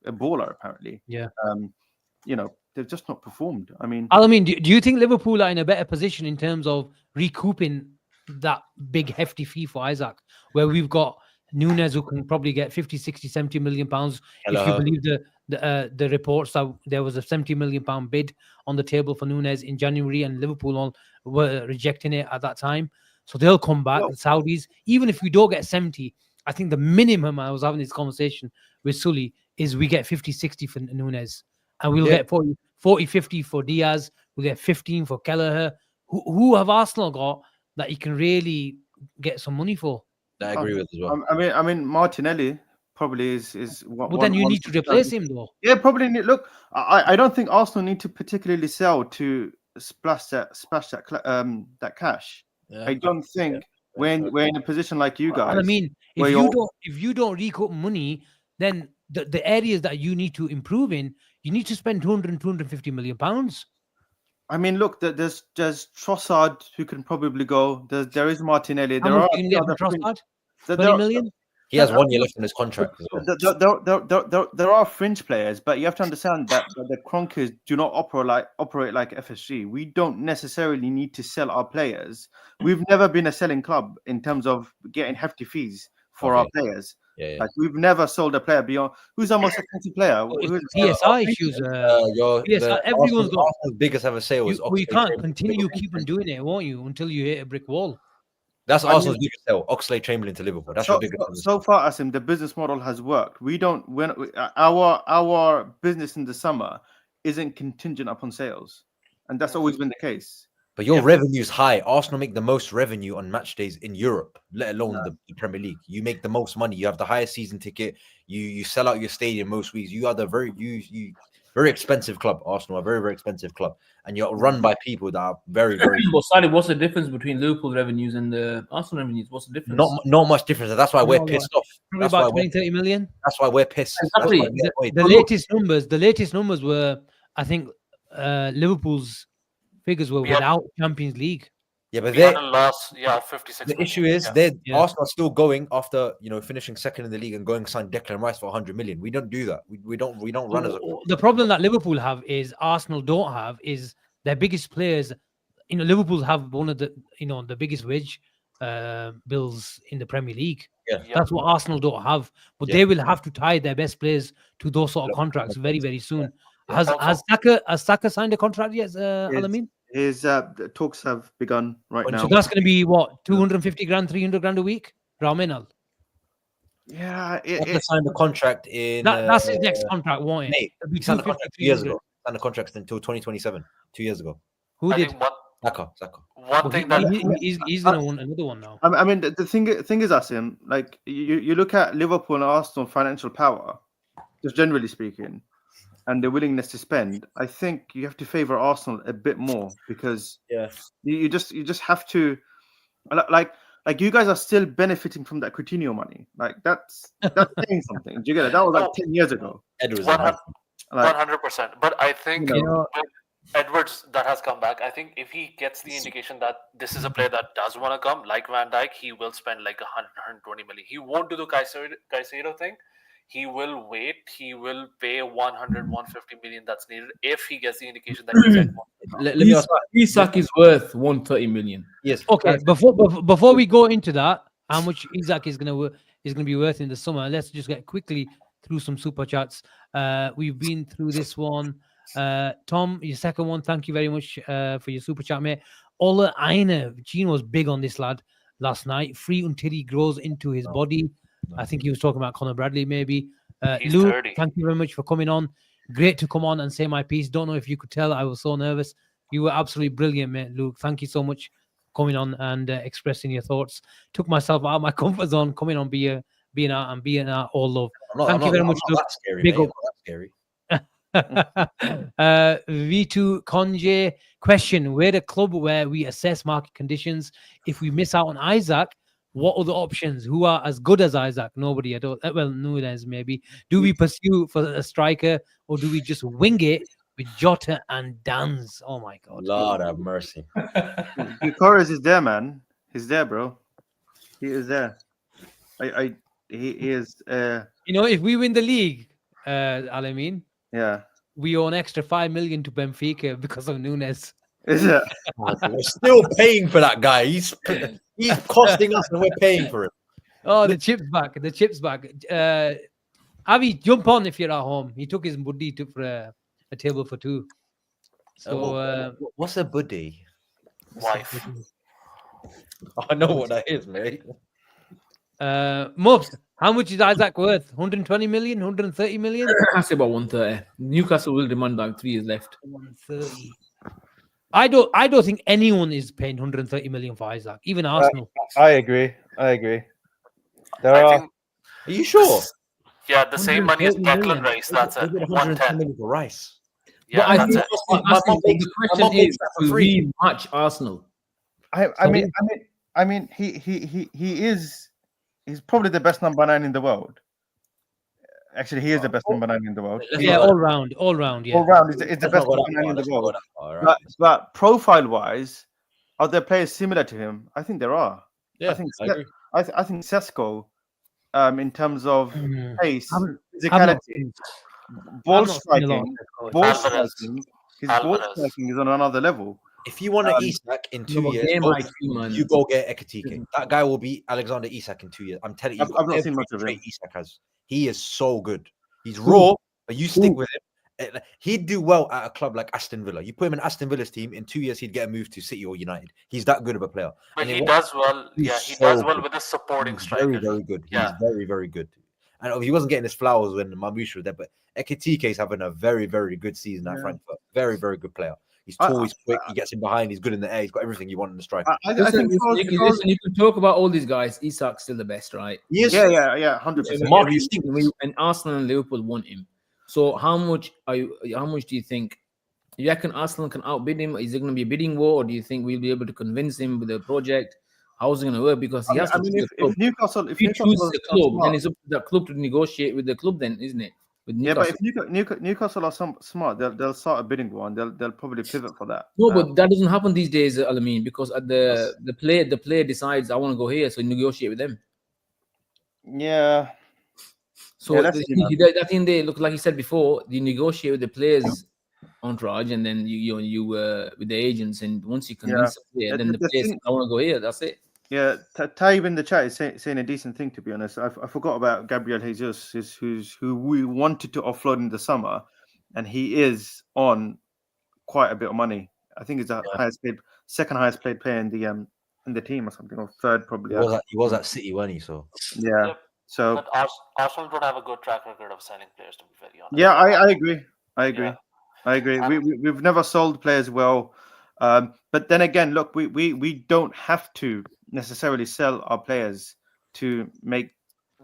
baller apparently. Yeah. They've just not performed. I mean, do you think Liverpool are in a better position in terms of recouping that big hefty fee for Isak, where we've got Nunez who can probably get 50, 60, 70 million pounds if you believe the reports that there was a 70 million pound bid on the table for Nunez in January, and Liverpool all were rejecting it at that time. So they'll come back, the Saudis. Even if we don't get 70, I think the minimum, I was having this conversation with Sully, is we get 50, 60 for Nunez. And we'll get 40, 50 for Diaz. We'll get 15 for Kelleher. Who have Arsenal got that you can really get some money for? I agree with as well. I mean, Martinelli probably is one. But then you need to replace him, though. Yeah, probably. Look, I don't think Arsenal need to particularly sell to splash that cash. I don't think we're in a position like you guys. And I mean, if you don't recoup money, then the areas that you need to improve in, you need to spend 250 million pounds. I mean, look, there's Trossard who can probably go. There is Martinelli. How much can you get for Trossard? 20 million? He has 1 year left on his contract as well. There are fringe players, but you have to understand that the Kroenkes do not operate like FSG. We don't necessarily need to sell our players. We've never been a selling club in terms of getting hefty fees for our players. Yeah. Like we've never sold a player beyond. Who's our most expensive player? PSI issues. Everyone's got Arsenal's biggest ever sale was. We can't continue keep on doing it, won't you? Until you hit a brick wall. That's Arsenal's biggest sale. Oxlade-Chamberlain to Liverpool. That's your biggest. So far, Asim, the business model has worked. Our business in the summer isn't contingent upon sales, and that's always been the case. But your revenue's high. Arsenal make the most revenue on match days in Europe, let alone the Premier League. You make the most money. You have the highest season ticket. You sell out your stadium most weeks. You are the very expensive club. Arsenal are a very, very expensive club, and you're run by people that are very, very. What's the difference between Liverpool revenues and the Arsenal revenues? What's the difference? Not much difference. That's why we're pissed off. Probably about 20, 30 million. That's why we're pissed. Exactly. The latest numbers were, I think, Liverpool's figures were without Champions League. Yeah, but last 56. The issue is Arsenal are still going after finishing second in the league and going to sign Declan Rice for 100 million. We don't do that. We don't run as a. The problem that Liverpool have is Arsenal don't have is their biggest players. Liverpool have one of the the biggest wage bills in the Premier League. Yeah. That's what Arsenal don't have. But they will have to tie their best players to those sort of contracts very, very soon. Has Saka signed a contract yet, Alamin? His talks have begun now. So that's going to be what, 250 grand, 300 grand a week? Ramenal. Yeah, he signed the contract in. That's his next contract, won't it? He signed the contract 2 years ago. Signed the contract until 2027. 2 years ago. Who did? Saka. One thing that he's going to want another one now. I mean, the thing is, Asim, like you look at Liverpool and Arsenal financial power, just generally speaking, and the willingness to spend, I think you have to favor Arsenal a bit more because you just have to, like you guys are still benefiting from that Coutinho money. Like that's saying something. Do you get it? That was like 10 years ago. 100%. But I think Edwards that has come back. I think if he gets the indication that this is a player that does want to come, like Van Dijk, he will spend like 120 million. He won't do the Caicedo thing. He will wait. He will pay 100, 150 million that's needed if he gets the indication that Isak is worth 130 million. Yes. Okay. Before we go into that, how much Isak is gonna be worth in the summer? Let's just get quickly through some super chats. We've been through this one. Tom, your second one. Thank you very much for your super chat, mate. Ola Aina, Gene was big on this lad last night. Free until he grows into his body. I think he was talking about Conor Bradley, maybe. Luke, 30. Thank you very much for coming on. Great to come on and say my piece. Don't know if you could tell I was so nervous. You were absolutely brilliant, mate, Luke. Thank you so much for coming on and expressing your thoughts. Took myself out of my comfort zone, coming on, being out all love. Thank you very much, Luke. That's scary, big mate. up. That's scary. V2 Conje question: we're the club where we assess market conditions. If we miss out on Isak, what other options? Who are as good as Isak? Nobody. I don't. Well, Nunes maybe. Do we pursue for a striker, or do we just wing it with Jota and Danz? Oh my God! Lord have mercy. Torres is there, man. He's there, bro. He is there. He is. You know, if we win the league, Alamin, Yeah. we owe an extra 5 million to Benfica because of Nunes. Is it? We're still paying for that guy. He's costing us, and we're paying for him. Oh, the chips back. The chips back. Avi, jump on if you're at home. He took his buddy to for a table for two. So What's a buddy? Wife. I know what that is, mate. Mubs, how much is Isak worth? 120 million, 130 million? I say about 130. Newcastle will demand like 3 years left. 130. I don't think anyone is paying 130 million for Isak, even Arsenal. I agree. There I are. think, Are you sure? yeah, the same money as 130 Declan million. Rice. That's it. 110 110. million for Rice. Yeah, But I that's think it. My mum the makes question is, that for do free. we match Arsenal? I mean, he is. He's probably the best number 9 in the world. Actually, he is the best number 9 in the world. Yeah, all round, yeah. All round, it's the best number 9 in the world. But profile-wise, are there players similar to him? I think there are. Yeah, I think I agree. I think Sesko, in terms of pace, I've not physicality, seen- ball I've not seen a lot of striking, Sesko. his ball Alvarez. striking is on another level. If you want Isak in 2 No, years, game go- IQ, man. you go get Ekatike. That guy will beat Alexander Isak in 2 years. I'm telling you, I've not seen much of him. Isak has. He is so good. He's raw, but you stick with him. He'd do well at a club like Aston Villa. You put him in Aston Villa's team, in 2 years he'd get a move to City or United. He's that good of a player. But And he it- does well. he's Yeah, he so does well good. with a supporting He's striker. very, very good. Yeah. He's very, very good. And he wasn't getting his flowers when Mamouche was there, but Ekatike is having a very, very good season at Frankfurt. Very, very good player. He's tall, he's quick, he gets in behind, he's good in the air, he's got everything you want in the striker. I Listen, think you can talk about all these guys. Isak's still the best, right? Yes. yeah, 100%. Mark Hastings. And Arsenal and Liverpool want him. So how much do you think? You reckon Arsenal can outbid him? Is it going to be a bidding war, or do you think we'll be able to convince him with the project? How's it going to work? Because he has to. If Newcastle, If he chooses the club, then it's up to the club to negotiate with the club, then, isn't it? With Newcastle. but if Newcastle are smart, they'll start a bidding war and they'll probably pivot for that. No, but that doesn't happen these days, Alamin, because at the player decides I want to go here, so you negotiate with them. Yeah. So Yeah, that's I think they look like you said before. You negotiate with the players' entourage, and then you with the agents, and once you convince the player, then the player says, I want to go here. That's it. Yeah, Taib in the chat is saying a decent thing, to be honest. I forgot about Gabriel Jesus, who we wanted to offload in the summer, and he is on quite a bit of money. I think he's the second highest paid player in the team or something, or third probably. He was at City, wasn't he? So yeah. Yep. So But Arsenal don't have a good track record of selling players, to be very honest. yeah, I agree. Yeah. I agree. We've never sold players well, but then again, look, we don't have to necessarily sell our players to make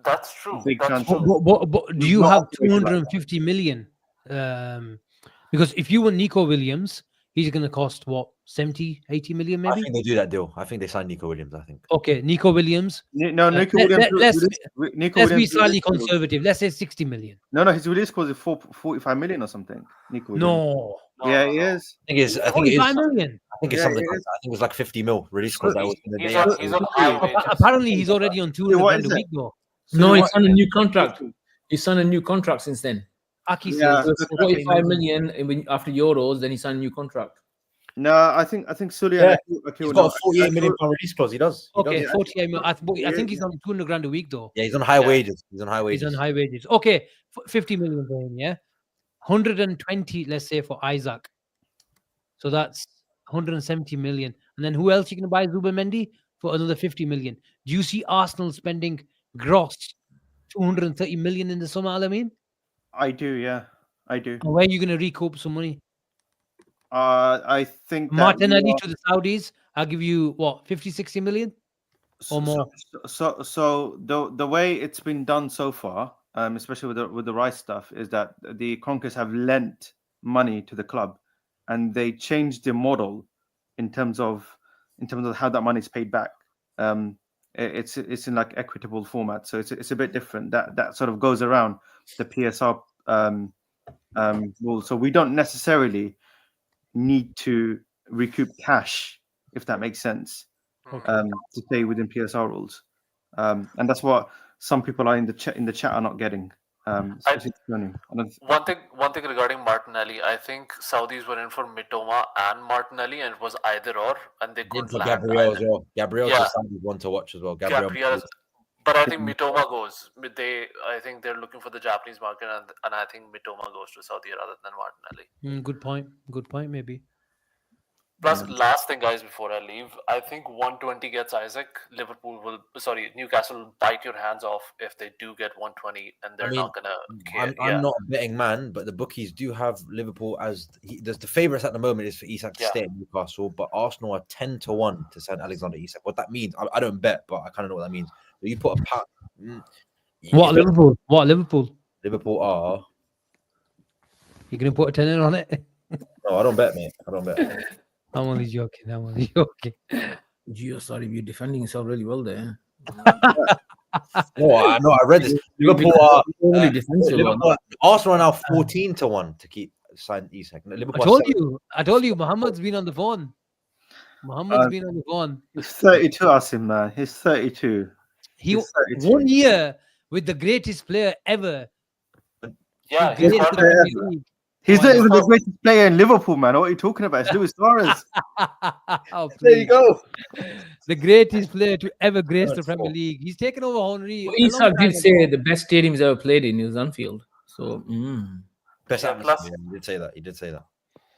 That's true. big That's transfers. true. But do you not have operated like 250 million? Because if you want Nico Williams, he's going to cost what, 70, 80 million I maybe? think they do that deal. I think they signed Nico Williams. I think. Okay, Nico Williams. No, Nico let- Williams. let's be slightly conservative. Let's say 60 million. No, his release clause is 45 million or something. Nico Williams. No, Yeah, he is. I think it's. I think it is. 45 million. I think it's Yeah, something. it Like is. that. I think it was like 50 mil release code. That was in the He's day. on, he's on high wages. Apparently, he's already on 200 what grand a is it? week though. No, he signed a new contract. He signed a new contract since then. Aki Yeah. says So 45 million after Euros, then he signed a new contract. No, I think Sully Yeah. and He's got a 48 million pound release clause. He does. He Okay, does. 48 million. I think he's on 200 grand a week though. Yeah, he's on high Yeah. wages. He's on high He's wages. on high wages. Okay, 50 million for him, yeah. 120, let's say, for Isak. So that's 170 million. And then who else you can buy? Zubimendi for another 50 million. Do you see Arsenal spending gross 230 million in the summer, Alamin? I do, yeah, I do. And where are you going to recoup some money? I think that Martinelli to the Saudis, I'll give you what, 50, 60 million or more? So the way it's been done so far, especially with the Rice stuff, is that the Kroenkes have lent money to the club, and they changed the model in terms of how that money is paid back. It's in like equitable format, so it's a bit different. That sort of goes around the PSR rule. So we don't necessarily need to recoup cash, if that makes sense, to stay within PSR rules. And that's what some people are in the chat are not getting. Especially Tony. One thing regarding Martinelli, I think Saudis were in for Mitoma and Martinelli, and it was either or, and they could For land Gabriel as either. well. Gabriel's Yeah. the Saudi one to watch as well. Gabriel, but I think Mitoma goes. I think they're looking for the Japanese market, and I think Mitoma goes to Saudi rather than Martinelli. Good point. Good point. Maybe. Plus, last thing, guys, before I leave, I think 120 gets Isak. Newcastle will bite your hands off if they do get 120, and they're not gonna care. I'm not a betting man, but the bookies do have Liverpool as the favourites at the moment is for Isak to stay at Newcastle, but Arsenal are 10-1 to send Alexander Isak. What that means, I don't bet, but I kind of know what that means. So you put a pat. What Liverpool? What Liverpool? Liverpool are. You're gonna put a tenner on it? No, I don't bet, mate. I don't bet. I'm only joking. I'm only joking. Sorry, you're defending yourself really well there. No, I know. I read this. Liverpool are really defensive. Arsenal are now 14-1 to keep sign Isak. I told you. Muhammad's been on the phone. Muhammad's been on the phone. He's 32, Asim, man. He's 32. He 1 year with the greatest player ever. Yeah, he's not even the greatest player in Liverpool, man. What are you talking about? It's Luis Suarez. There you go. The greatest player to ever grace the Premier League. He's taken over Henry. Well, Isak did say the best stadium he's ever played in was Anfield. So best atmosphere. He did say that.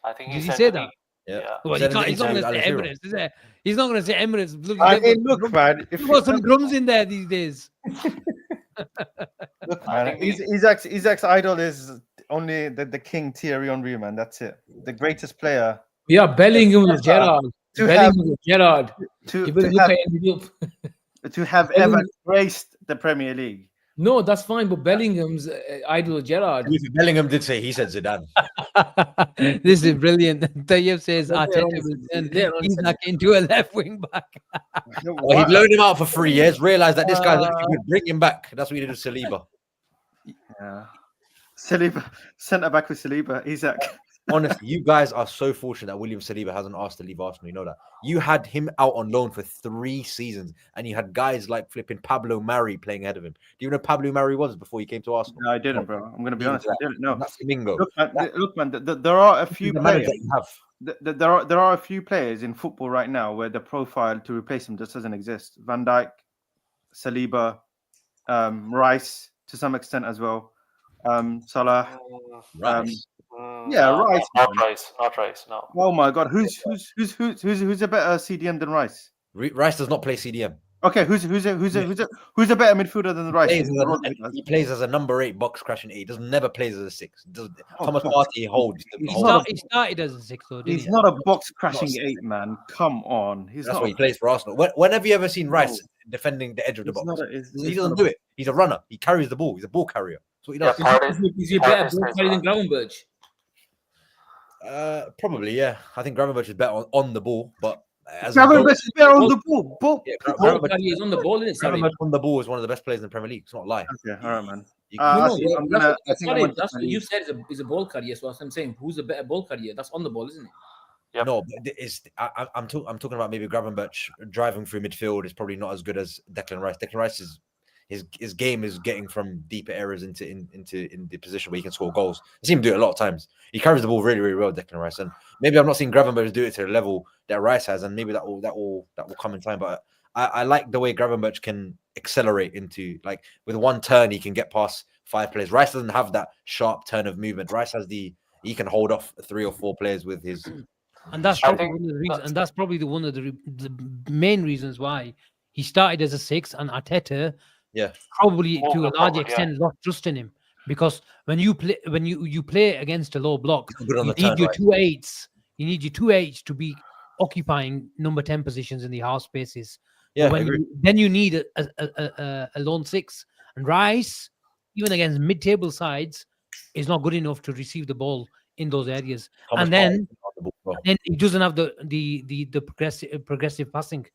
I think he say that. Yeah. Well, he's not going to say Emirates, is it? He's not going to say Emirates. Look, look, man. You've got some drums in there these days. Look, man. Isak's idol is only the King Thierry Henry, man. That's it. The greatest player. Yeah, Bellingham was Gerrard. To have ever graced the Premier League. No, that's fine, but Bellingham's idol Gerrard. Bellingham did say he said Zidane. This is brilliant. Tayyip says Arteta will turn Isak into a left wing back. Well, he'd loaned him out for 3 years, realised that this guy's actually good, bring him back. That's what he did with Saliba. Yeah. Saliba, centre back with Saliba, Isak. Honestly, you guys are so fortunate that William Saliba hasn't asked to leave Arsenal. You know that. You had him out on loan for 3 seasons, and you had guys like flipping Pablo Mari playing ahead of him. Do you know who Pablo Mari was before he came to Arsenal? No, I didn't, bro. I'm going to be honest. I didn't know. That's Mingo. Look, man. There are a few players. That you have. There are a few players in football right now where the profile to replace him just doesn't exist. Van Dijk, Saliba, Rice to some extent as well. Salah. Rice. Rice. Not Rice. No. Oh my God, who's a better CDM than Rice? Rice does not play CDM. Okay, who's a better midfielder than Rice? He plays as a number 8 box crashing 8. He does never plays as a 6. Thomas Partey holds. He started as a 6 though. He's not a box crashing 8, man. Come on, that's why he plays for Arsenal. When have you ever seen Rice defending the edge of the box? He doesn't do it. He's a runner. He carries the ball. He's a ball carrier. That's what he does. Is he a better ball carrier than Gravenberch? Probably, yeah. I think Gravenberch is better on the ball, but Gravenberch is better on the ball. Gravenberch is on the ball, isn't it? Gravenberch on the ball is one of the best players in the Premier League. It's not a lie. Okay, all right, man. That's what you said is a ball carrier. So I'm saying, who's a better ball carrier? That's on the ball, isn't it? Yep. No, but I'm talking about maybe Gravenberch driving through midfield is probably not as good as Declan Rice. Declan Rice is his game is getting from deeper areas into the position where he can score goals. I see him do it a lot of times. He carries the ball really, really well, Declan Rice. And maybe I've not seen Gravenberch do it to the level that Rice has, and maybe that will come in time. But I like the way Gravenberch can accelerate into, like, with one turn he can get past 5 players. Rice doesn't have that sharp turn of movement. Rice has he can hold off 3 or 4 players with his. And that's probably one of the reasons. And that's probably one of the main reasons why he started as a 6, and Arteta. Yeah, probably to a large extent lost trust in him, because when you play against a low block, you need your 2 8s. You need your 2 8s to be occupying number 10 positions in the half spaces. Yeah, then you need a lone 6. And Rice, even against mid-table sides, is not good enough to receive the ball in those areas. And then he doesn't have the progressive passing.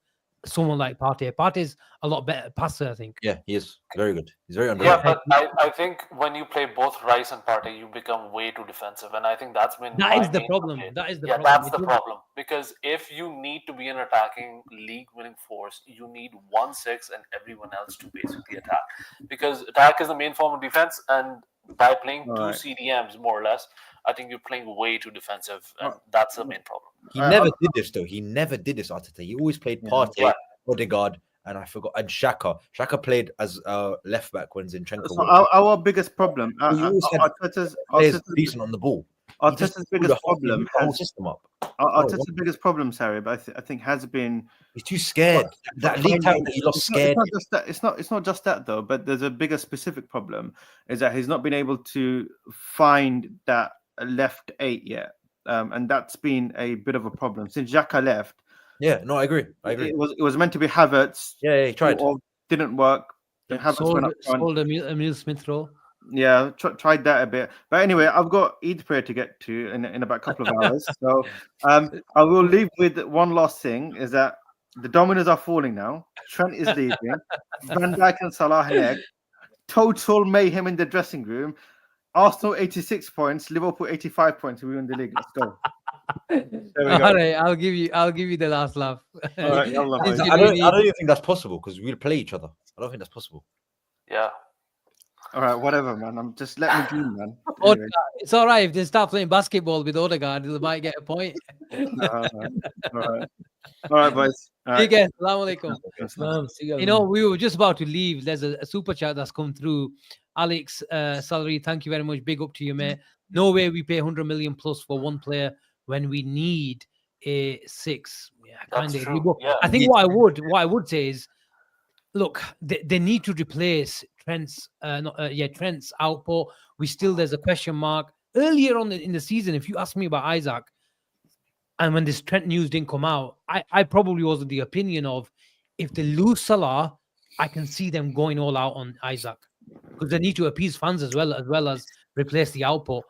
someone like Partey. Partey's a lot better passer, I think. Yeah, he is very good. He's very Yeah, underrated. but I think when you play both Rice and Partey, you become way too defensive, and I think that's been That my is the main problem. complaint. That is the Yeah, problem. that's the problem. Because if you need to be an attacking league-winning force, you need 1-6 and everyone else to basically attack. Because attack is the main form of defense, and by playing two Right. CDMs more or less, I think you're playing way too defensive, and that's the main problem. He never did this though. He never did this, Arteta. He always played Partey, Yeah. Odegaard, and I forgot, and Xhaka. Xhaka played as left back when Zinchenko. So our biggest problem, He always had players decent on the ball. Arteta's biggest problem the whole system up. Arteta's biggest problem, Sarib, I think has been He's too scared. That league title that he lost scared. It's not just that though, but there's a bigger specific problem is that he's not been able to find that left 8 yet, and that's been a bit of a problem since Xhaka left. Yeah, no, I agree. It was meant to be Havertz. Yeah, he tried. Didn't work. Then Havertz went up front. Sold Emile Smith Rowe. Yeah, tried that a bit. But anyway, I've got Eid prayer to get to in about a couple of hours. So I will leave with one last thing is that the dominoes are falling now. Trent is leaving. Van Dijk and Salah next. Total mayhem in the dressing room. Arsenal 86 points, Liverpool 85 points. We win the league. Let's go. There we go. All right, I'll give you the last laugh. All right, Allah, I don't even think that's possible because we'll play each other. I don't think that's possible. Yeah. All right, whatever, man. I'm just let me dream, man. Anyway. It's all right if they start playing basketball with Odegaard, they might get a point. All right, boys. All right. Assalamu alaikum. You know, we were just about to leave. There's a super chat that's come through. Alex Salary, thank you very much. Big up to you, mate. No way we pay 100 million plus for one player when we need a 6. Yeah, kind of. Yeah. I think what I would say is, look, they need to replace Trent's output. There's a question mark. Earlier on in the season, if you ask me about Isak, and when this Trent news didn't come out, I probably was of the opinion of if they lose Salah, I can see them going all out on Isak because they need to appease fans as well as replace the output.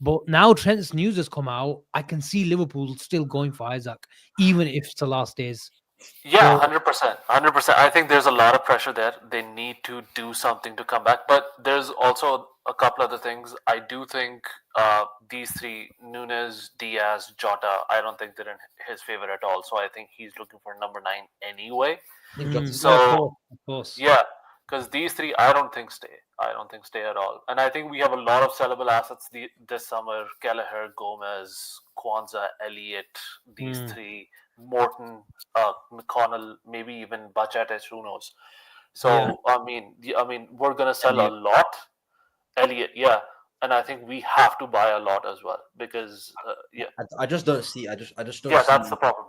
But now Trent's news has come out, I can see Liverpool still going for Isak, even if Salah stays. Yeah, 100%. I think there's a lot of pressure there. They need to do something to come back. But there's also a couple other things. I do think these three, Nunes, Diaz, Jota, I don't think they're in his favor at all. So I think he's looking for number 9 anyway. Of course. Yeah, because these three, I don't think stay at all. And I think we have a lot of sellable assets this summer. Kelleher, Gomez, Kwanzaa, Elliott, these three. Morton, McConnell, maybe even Bajcetic, who knows? So Yeah. I mean, we're gonna sell a lot. Elliott, yeah, and I think we have to buy a lot as well because I just don't see. I just don't. Yeah, see, that's the problem.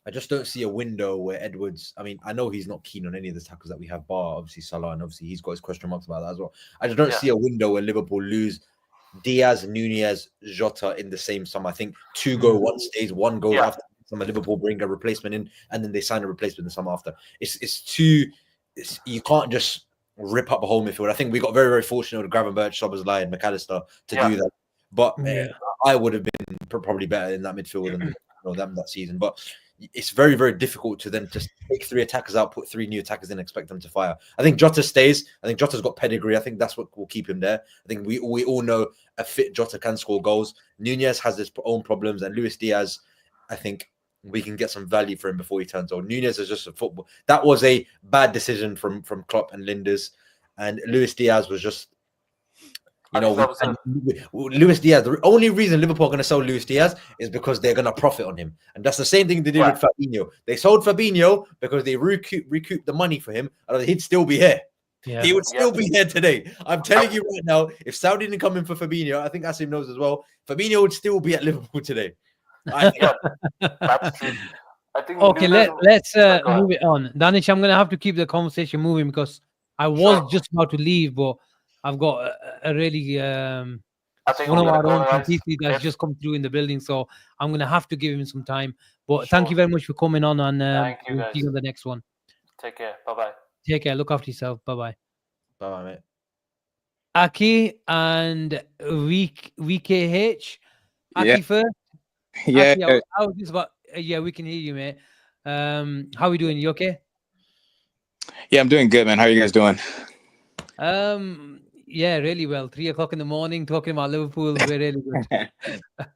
I just don't see a window where Edwards. I mean, I know he's not keen on any of the tackles that we have, bar obviously Salah, and obviously he's got his question marks about that as well. I just don't see a window where Liverpool lose Diaz, Nunez, Jota in the same summer. I think 2 go, 1 stays, 1 goes after. Some Liverpool bring a replacement in, and then they sign a replacement the summer after. You can't just rip up a whole midfield. I think we got very, very fortunate with Gravenberch, Szoboszlai, and McAllister to do that. But I would have been probably better in that midfield than them that season. But it's very, very difficult to then just take 3 attackers out, put 3 new attackers in, and expect them to fire. I think Jota stays. I think Jota's got pedigree. I think that's what will keep him there. I think we all know a fit Jota can score goals. Nunez has his own problems, and Luis Diaz, I think we can get some value for him before he turns old. Nunez is just a football. That was a bad decision from Klopp and Linders, and Luis Diaz was just, Luis Diaz. The only reason Liverpool are going to sell Luis Diaz is because they're going to profit on him, and that's the same thing they did with Fabinho. They sold Fabinho because they recouped the money for him, and he'd still be here. Yeah. He would still be here today. I'm telling you right now, if Saudi didn't come in for Fabinho, I think Asim knows as well, Fabinho would still be at Liverpool today. That's true. I think okay, let's move it on. Danish, I'm going to have to keep the conversation moving because I was just about to leave, but I've got a really one of our own completely that's just come through in the building, so I'm going to have to give him some time. But thank you very much for coming on, and we'll see you on the next one. Take care. Bye-bye. Take care. Look after yourself. Bye-bye. Bye-bye, mate. Aki and VKH. Aki first. Yeah, Actually, I was just about, we can hear you, mate. How are we doing? You okay? Yeah, I'm doing good, man. How are you guys doing? Yeah, really well. 3 o'clock in the morning, talking about Liverpool. We're really good.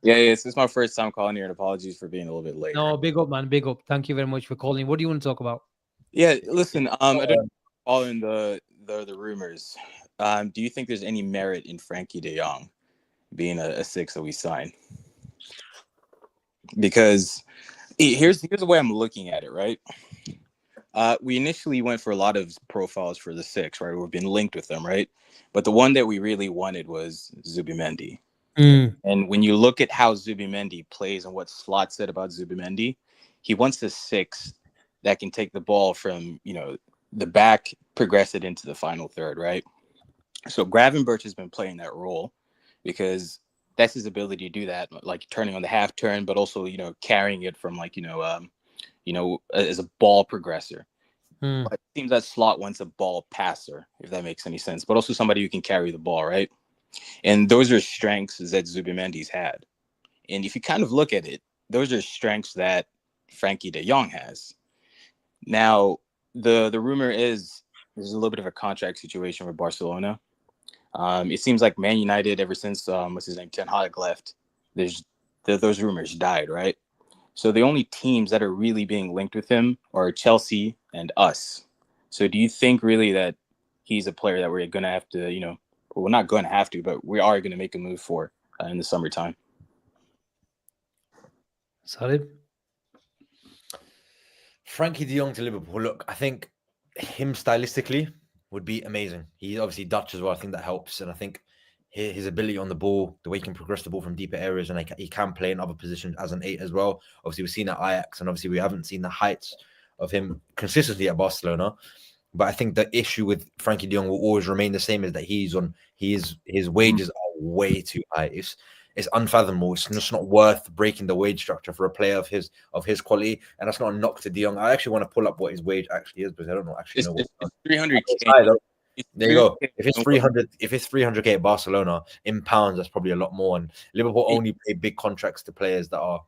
Yeah, it's my first time calling here, and apologies for being a little bit late. No, big up, man. Big up. Thank you very much for calling. What do you want to talk about? Yeah, listen, I don't following the rumors. Do you think there's any merit in Frankie De Jong being a six that we sign? Because here's the way I'm looking at it, right? We initially went for a lot of profiles for the six, right? We've been linked with them, right? But the one that we really wanted was Zubimendi. And when you look at how Zubimendi plays and what Slot said about Zubimendi, he wants a six that can take the ball from, the back, progress it into the final third, right? So Gravenberch has been playing that role because that's his ability to do that, like turning on the half turn, but also, carrying it from as a ball progressor. But it seems that Slot wants a ball passer, if that makes any sense, but also somebody who can carry the ball, right? And those are strengths that Zubimendi's had. And if you kind of look at it, those are strengths that Frankie De Jong has. Now, the rumor is there's a little bit of a contract situation with Barcelona. It seems like Man United, ever since Ten Hag left, those rumors died, right? So the only teams that are really being linked with him are Chelsea and us. So do you think really that he's a player that we're going to have to, we're not going to have to, but we are going to make a move for in the summertime? Sarib? Frankie De Jong to Liverpool. Look, I think him stylistically would be amazing. He's obviously Dutch as well. I think that helps. And I think his ability on the ball, the way he can progress the ball from deeper areas, and he can play in other positions as an 8 as well. Obviously, we've seen at Ajax, and obviously we haven't seen the heights of him consistently at Barcelona. But I think the issue with Frankie De Jong will always remain the same: is that his wages are way too high. It's unfathomable. It's just not worth breaking the wage structure for a player of his quality. And that's not a knock to De Jong. I actually want to pull up what his wage actually is, because I don't know It's what 300K. There you go. If it's 300K at Barcelona in pounds, that's probably a lot more. And Liverpool only pay big contracts to players that are.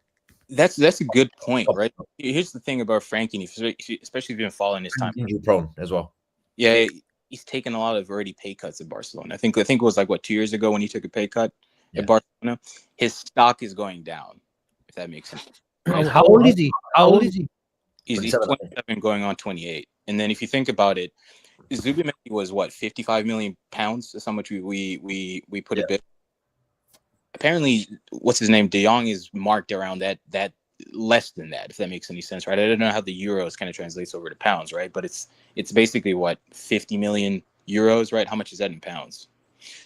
That's a good point, right? Here's the thing about Frankie, especially if you've been following his time. Injury prone as well. Yeah, he's taken a lot of already pay cuts at Barcelona. I think it was like 2 years ago when he took a pay cut at Barcelona. His stock is going down, if that makes sense. Right? How old is he? How old is he? He's 27 going on 28. And then if you think about it, Zubimendi was 55 million pounds. That's how much we put a bit. Apparently, what's his name? De Jong is marked around that less than that, if that makes any sense, right? I don't know how the euros kind of translates over to pounds, right? But it's basically 50 million euros, right? How much is that in pounds?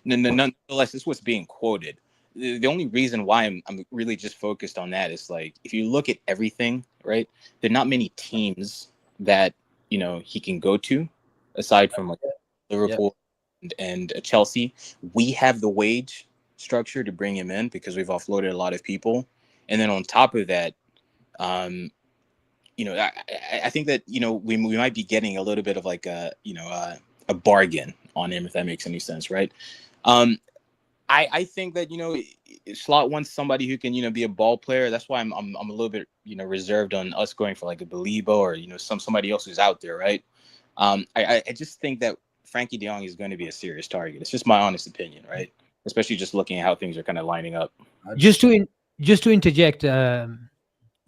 Nonetheless, this was being quoted. The only reason why I'm really just focused on that is if you look at everything, right? There are not many teams that he can go to, aside from Liverpool and Chelsea. We have the wage structure to bring him in because we've offloaded a lot of people, and then on top of that, I think that we might be getting a little bit of a bargain on him, if that makes any sense, right? I think that Slot wants somebody who can be a ball player. That's why I'm a little bit reserved on us going for a Balibo or somebody else who's out there, right? I just think that Frankie De Jong is going to be a serious target. It's just my honest opinion, right? Especially just looking at how things are kind of lining up. Just to interject, do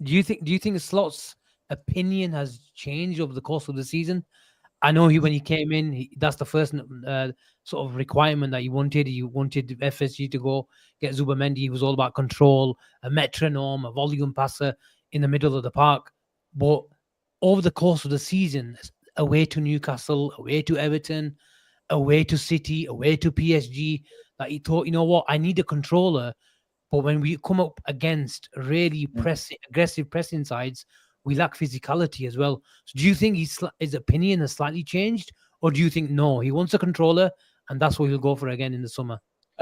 you think Slot's opinion has changed over the course of the season? I know when he came in, that's the first sort of requirement that he wanted. He wanted FSG to go get Zubimendi. He was all about control, a metronome, a volume passer in the middle of the park. But over the course of the season, away to Newcastle, away to Everton, away to City, away to PSG, that he thought, I need a controller. But when we come up against really aggressive pressing sides, we lack physicality as well. So do you think his opinion has slightly changed? Or do you think, no, he wants a controller and that's what he'll go for again in the summer?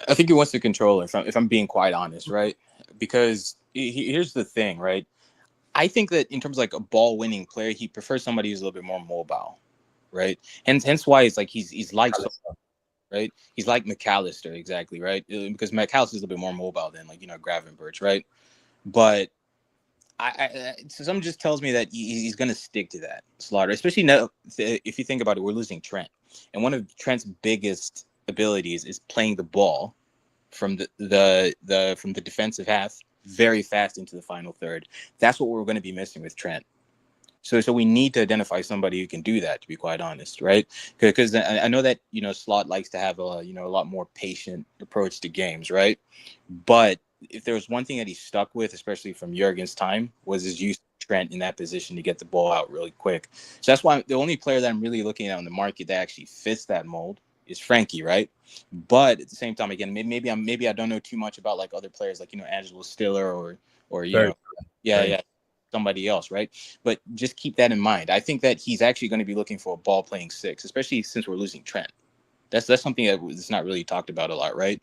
I think he wants a controller, if I'm being quite honest, right? Because here's the thing, right? I think that in terms of a ball-winning player, he prefers somebody who's a little bit more mobile, right? Hence why it's he's like, right? He's like McAllister, exactly, right? Because McAllister is a little bit more mobile than Gravenberch, right? But So something just tells me that he's going to stick to that, Slaughter. Especially now, if you think about it, we're losing Trent, and one of Trent's biggest abilities is playing the ball from the defensive half very fast into the final third. That's what we're going to be missing with Trent. So we need to identify somebody who can do that, to be quite honest, right? Because I know that Slot likes to have a lot more patient approach to games, right? But if there was one thing that he stuck with, especially from Jurgen's time, was his use of Trent in that position to get the ball out really quick. So that's why the only player that I'm really looking at on the market that actually fits that mold is Frankie, right? But at the same time, again, maybe I don't know too much about like other players like Angelo Stiller or somebody else, right? But just keep that in mind. I think that he's actually going to be looking for a ball playing six, especially since we're losing Trent. That's something that's not really talked about a lot, right?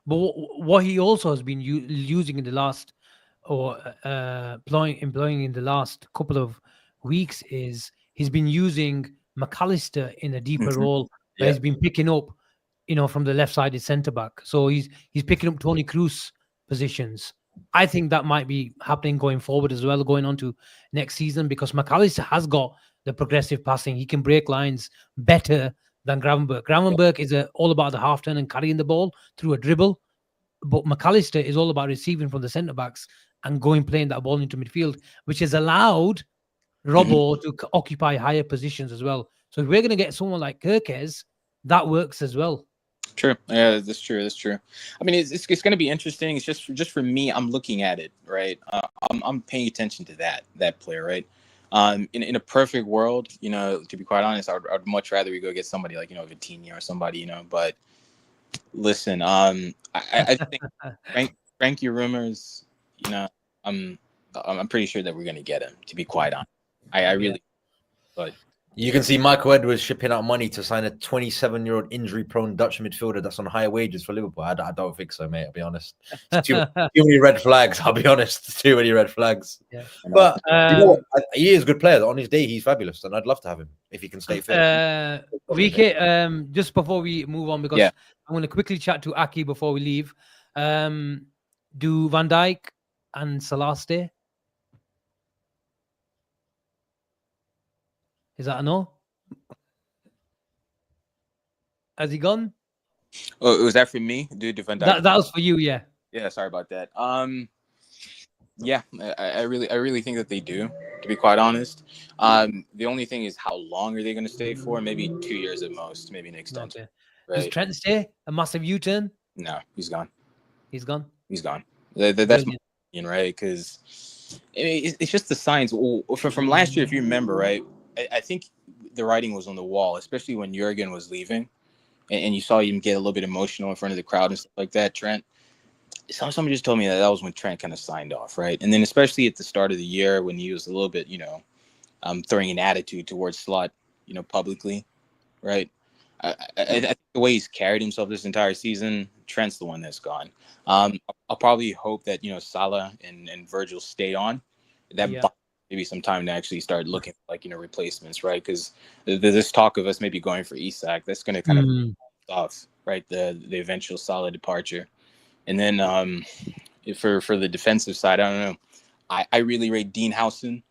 But what he also has been using in the last, or employing in the last couple of weeks, is he's been using McAllister in a deeper role, where he's been picking up, from the left-sided centre back. So he's picking up Tony Kroos positions. I think that might be happening going forward as well, going on to next season, because McAllister has got the progressive passing. He can break lines better than Gravenberch. Gravenberch is all about the half turn and carrying the ball through a dribble. But McAllister is all about receiving from the centre backs and playing that ball into midfield, which has allowed Robbo to occupy higher positions as well. So if we're going to get someone like Kirkes, that works as well. True. Yeah, that's true. That's true. I mean, it's going to be interesting. It's just for me, I'm looking at it, right? I'm paying attention to that player, right? In a perfect world, to be quite honest, I'd much rather we go get somebody like Vitinha or somebody, But listen, I think Frankie rumors, I'm pretty sure that we're going to get him. To be quite honest, I really, but. You can see Michael Edwards shipping out money to sign a 27-year-old injury-prone Dutch midfielder that's on higher wages for Liverpool. I don't think so, mate. I'll be honest. Too many red flags. I'll be honest. Too many red flags. Yeah. But he is a good player. On his day, he's fabulous, and I'd love to have him if he can stay fit. VK, just before we move on, because I'm going to quickly chat to Aki before we leave. Do Van Dijk and Salah stay? Is that a no? Has he gone? Oh, was that for me, dude? Van Dijk? That was for you, yeah. Yeah, sorry about that. Yeah, I really think that they do. To be quite honest, the only thing is how long are they going to stay for? Maybe 2 years at most, maybe an extension. Okay. Right? Does Trent stay? A massive U-turn? No, he's gone. He's gone. He's gone. That's my opinion, right? Because it's just the signs. From last year, if you remember, right? I think the writing was on the wall, especially when Jurgen was leaving, and you saw him get a little bit emotional in front of the crowd and stuff like that. Trent, somebody just told me that was when Trent kind of signed off, right? And then especially at the start of the year when he was a little bit, throwing an attitude towards Slot, publicly, right? I think the way he's carried himself this entire season, Trent's the one that's gone. I'll probably hope that Salah and Virgil stay on. Maybe some time to actually start looking like replacements, right? Because this talk of us maybe going for Isak, that's going to kind of off, right? The eventual Salah departure, and then for the defensive side, I don't know. I really rate Dean Howson,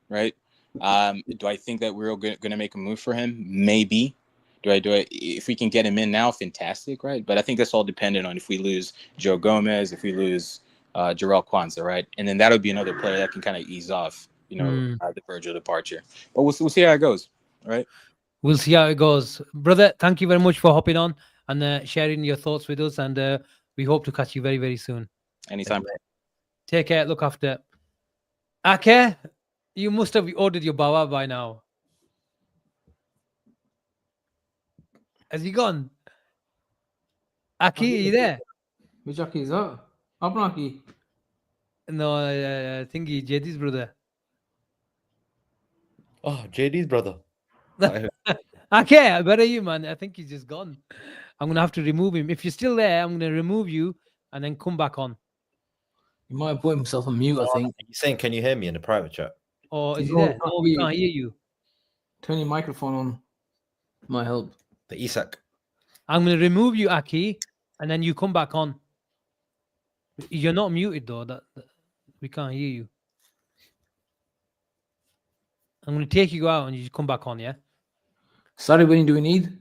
right? Do I think that we're going to make a move for him? Maybe. Do I? If we can get him in now, fantastic, right? But I think that's all dependent on if we lose Joe Gomez, if we lose Jarrell Kwanzaa, right? And then that'll be another player that can kind of ease off, the Virgil departure. But we'll see how it goes, right? We'll see how it goes. Brother, thank you very much for hopping on and sharing your thoughts with us. And we hope to catch you very, very soon. Anytime. Take care. Look after. Ake, you must have ordered your bawa by now. Has he gone? Aki, are you there? Which Aki is that? Apna Aki? No, I think he's JD's brother. Oh, JD's brother. Okay, where are you, man? I think he's just gone. I'm going to have to remove him. If you're still there, I'm going to remove you and then come back on. He might have put himself on mute, I think. He's saying, can you hear me in the private chat? Or is he there? No, we can't hear you. Turn your microphone on. Might help. The Isak. I'm going to remove you, Aki, and then you come back on. You're not muted, though. That we can't hear you. I'm going to take you out and you just come back on, yeah? Sorry, when you doing Eid?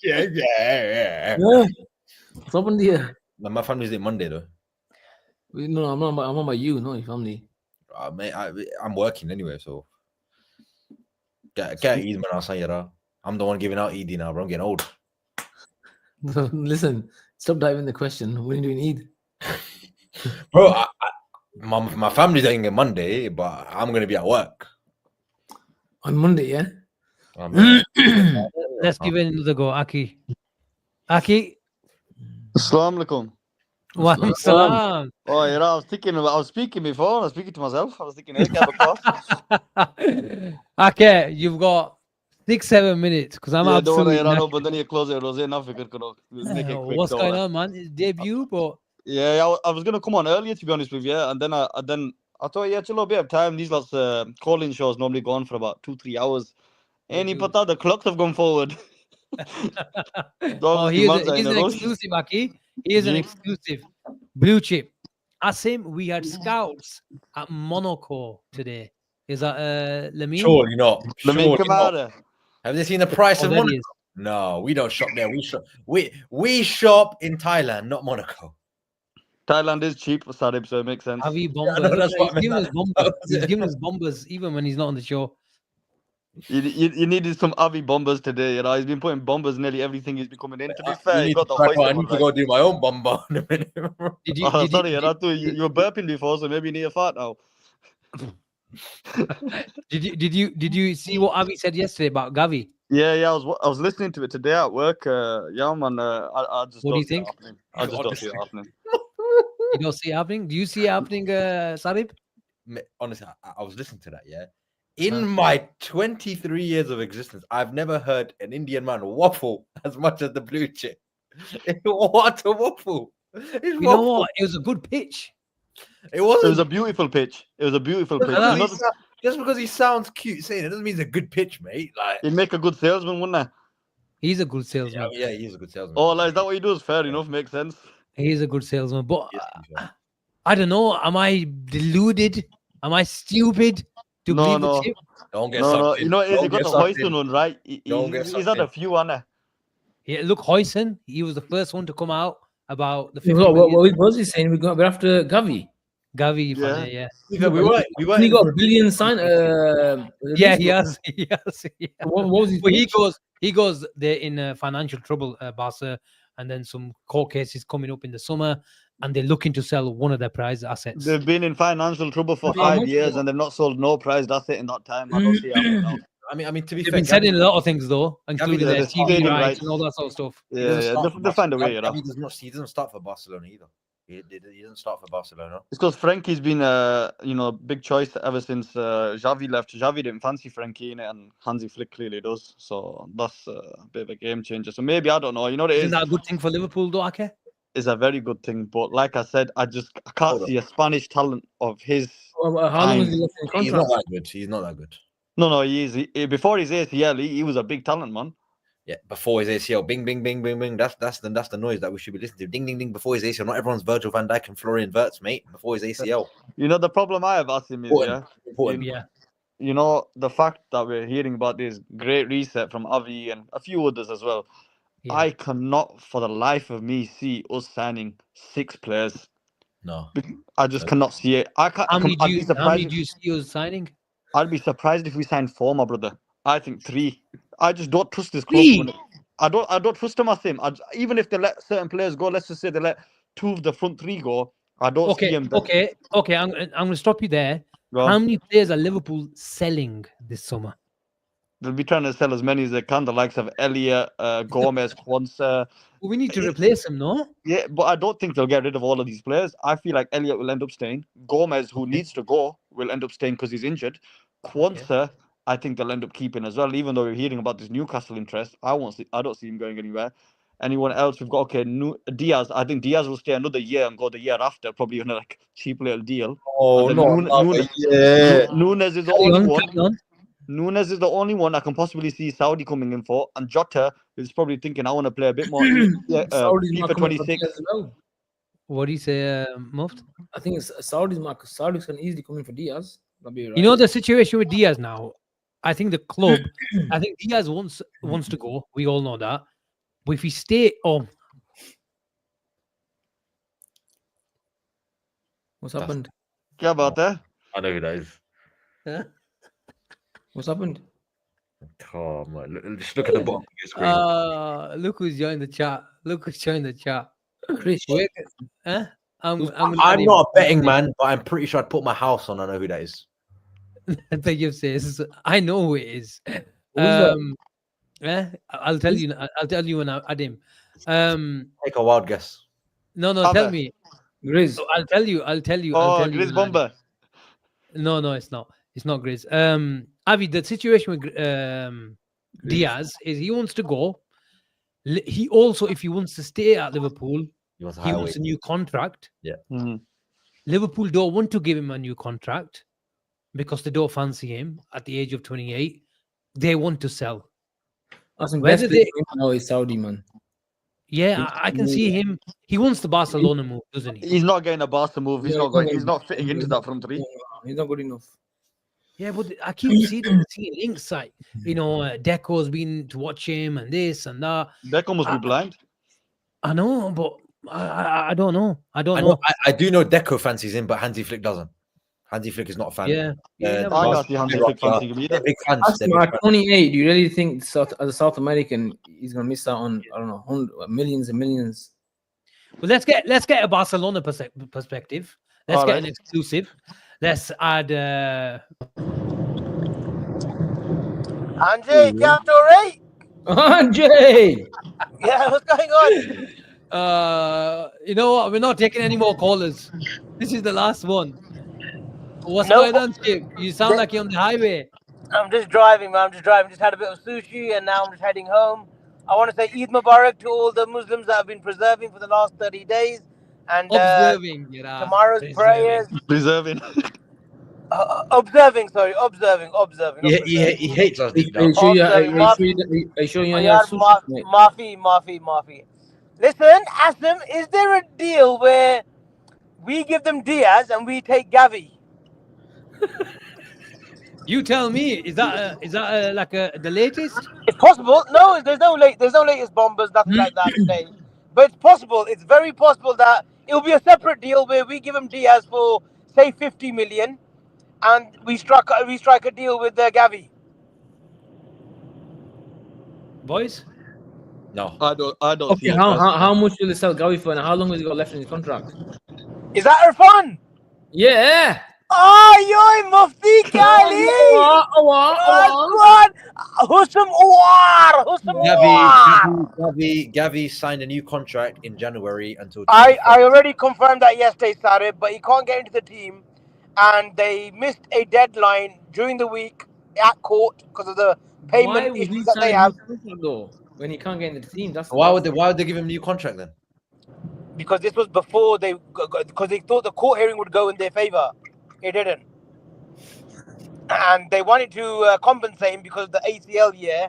yeah. What's happened here? My family's in Monday though. No, I'm not about you, no, your family. Mate, I'm working anyway, so get Eid, man. I'll say I'm the one giving out Eid now, bro. I'm getting old. Listen, stop diving the question. When are you doing Eid? Bro, my family's doing it Monday, but I'm gonna be at work on Monday, yeah. Let's give it another go, Aki. Aki. Assalamu alaikum. Wa alaikum salam. Oh, yeah, I was speaking before. I was speaking to myself. I was thinking, hey, get across. Okay, you've got 6-7 minutes because I'm absolutely. Yeah, no, but then you close it. What's going on, man? It's debut, but yeah, I was gonna come on earlier to be honest with you, and then I thought, yeah, it's a little bit of time. These lots calling shows normally go on for about 2-3 hours. Any but the clocks have gone forward. Oh, here's an exclusive, Aki. Here's an exclusive. Blue chip. Asim, we had scouts at Monaco today. Is that Lamine? Surely not. Lamine Kamara. Have they seen the price of Monaco? No, we don't shop there. We shop in Thailand, not Monaco. Thailand is cheap for Sarib, so it makes sense. Avi Bombers. Yeah, no, that's what he's giving us bombers even when he's not on the show. You needed some Avi bombers today, you know. He's been putting bombers nearly everything he's been coming in. To be fair, he got the I need to go do my own bomber in a minute. Sorry, you were burping before, so maybe you need a fart now. Did you see what Avi said yesterday about Gavi? Yeah, I was listening to it today at work. Yeah, man. I just. What do you think? I just don't see it happening. You don't see it happening? Do you see it happening, Sarib? Honestly, I was listening to that. Yeah. In my 23 years of existence, I've never heard an Indian man waffle as much as the blue chip. What a waffle! You know what? It was a good pitch. It was a beautiful pitch. It was a beautiful pitch. Just because he sounds cute saying it doesn't mean it's a good pitch, mate. Like he'd make a good salesman, wouldn't he? He's a good salesman. Yeah, he's a good salesman. Oh, like, is that what he does? Fair enough, makes sense. He's a good salesman, but I don't know. Am I deluded? Am I stupid? No. Don't get no. You know, he got the Hoyson one, right? He's had a few on there. Yeah, look, Hoyson, he was the first one to come out about the. What was he saying? We're after Gavi. Gavi, yeah. We were. He got a billion sign. Yeah, he has. Yeah. What was his? Well, he goes. They're in financial trouble, Barca, and then some court cases coming up in the summer, and they're looking to sell one of their prized assets. They've been in financial trouble for 5 years, and they've not sold no prized asset in that time. I don't see how now. I mean, to be They've fair, been selling a lot of things though, including their TV rights right. and all that sort of stuff. Yeah, they'll find a way. He doesn't start for Barcelona either. He doesn't start for Barcelona. It's because Frankie's been a big choice ever since Xavi left. Xavi didn't fancy Frankie in it, and Hansi Flick clearly does. So that's a bit of a game changer. So maybe, I don't know. You know what it is? Isn't that a good thing for Liverpool, though, Ake? It's a very good thing. But like I said, I can't see a Spanish talent of his. Well, how long is he left in contract? He's not that good. He's not that good. No, he is. Before his ACL, he was a big talent, man. Yeah, before his ACL, bing, bing, bing, bing, bing. That's the noise that we should be listening to. Ding, ding, ding. Before his ACL, not everyone's Virgil van Dijk and Florian Wirtz, mate. Before his ACL. You know the problem I have, Asim, is you know the fact that we're hearing about this great reset from Avi and a few others as well. Yeah. I cannot, for the life of me, see us signing 6 players. No, I just cannot see it. I can't. How many do you see us signing? I'd be surprised if we signed 4, my brother. I think 3. I just don't trust this club. I don't trust them. Even if they let certain players go, let's just say they let 2 of the front 3 go. I don't see them. Okay. I'm going to stop you there. How many players are Liverpool selling this summer? They'll be trying to sell as many as they can. The likes of Elliot, Gomez, Kwanzaa. Well, we need to replace them, no? Yeah, but I don't think they'll get rid of all of these players. I feel like Elliot will end up staying. Gomez, who needs to go, will end up staying because he's injured. Kwanzaa, I think they'll end up keeping as well, even though we're hearing about this Newcastle interest. I don't see him going anywhere. Anyone else? We've got Diaz. I think Diaz will stay another year and go the year after, probably on a cheap little deal. Oh no! Nunes is the only one. Nunes is the only one I can possibly see Saudi coming in for, and Jota is probably thinking, I want to play a bit more FIFA 26. What do you say, Muft? I think it's Saudi's Marcus. Saudis can easily come in for Diaz. That'll be right. You know the situation with Diaz now. I think the club. I think Diaz wants to go. We all know that. But if he stay, What's happened? Kya baat hai? I know who that is. huh? What's happened? Oh man, just look at the bottom of your screen. Look who's joined the chat. Look who's joined the chat. Chris. Huh? I'm I'm not a betting man, but I'm pretty sure I'd put my house on. I know who that is. Tayyib says, I know who it is. Who's that? I'll tell you. I'll tell you when I add him. Take a wild guess. No, Abba. tell me. Grizz. I'll tell you. I'll tell you. Oh, when I Grizz add him. Bomber. No, it's not. It's not Grizz. Avi, the situation with Diaz is he wants to go. He also, if he wants to stay at Liverpool, He wants a he highway. wants a new contract. Mhm. Liverpool don't want to give him a new contract because they don't fancy him at the age of 28. They want to sell. Asim, Whether best they- player now is Saudi, man. Yeah, I can see him. He wants the Barcelona move, doesn't he? He's not getting a Barca move. He's Yeah, not going. He's not fitting into that front three. He's not good enough. Yeah, but I keep seeing links like, Deco's been to watch him and this and that. Deco must be blind. I know, but I don't know. I don't I know. know. I do know Deco fancies him, but Hansi Flick doesn't. Hansi Flick is not a fan. Yeah. I can't see Hansi Flick fancy him either. They're big fans. They're Asim, big at fans. 28, do you really think as a South American he's gonna miss out on millions and millions? Well, let's get a Barcelona perspective. Let's get an exclusive. Let's add. Anjay, क्या तो रही? Anjay! Yeah, what's going on? You know what? We're not taking any more callers. This is the last one. What's No. going on, Chip? You sound like you're on the highway. I'm just driving, man. I'm just driving. Just had a bit of sushi and now I'm just heading home. I want to say Eid Mubarak to all the Muslims that have been preserving for the last 30 days. And Observing, tomorrow's prayers. Preserving. Observing. He hates us deep Are you down. sure you Observing. are you sure you Yeah, have sushi, mate? Mafi. Listen, Asim, is there a deal where we give them Diaz and we take Gavi? You tell me. Is that the latest? It's possible. No, there's no latest bombers, nothing like that today. But it's possible. It's very possible that it will be a separate deal where we give him Diaz for say 50 million, and we strike a deal with Gavi. Boys? No. I don't Okay, see it. how much will they sell Gavi for, and how long has he got left in his contract? Is that Irfan? Yeah. Oh, yo, Mufti Kali! Husam Awar! Gavi signed a new contract in January until. I already confirmed that yesterday, Sarib, but he can't get into the team, and they missed a deadline during the week at court because of the payment issues that they have. Though, when he can't get into the team, that's Why would they give him a new contract then? Because this was before because they thought the court hearing would go in their favor. It didn't. And they wanted to compensate him because of the ACL year.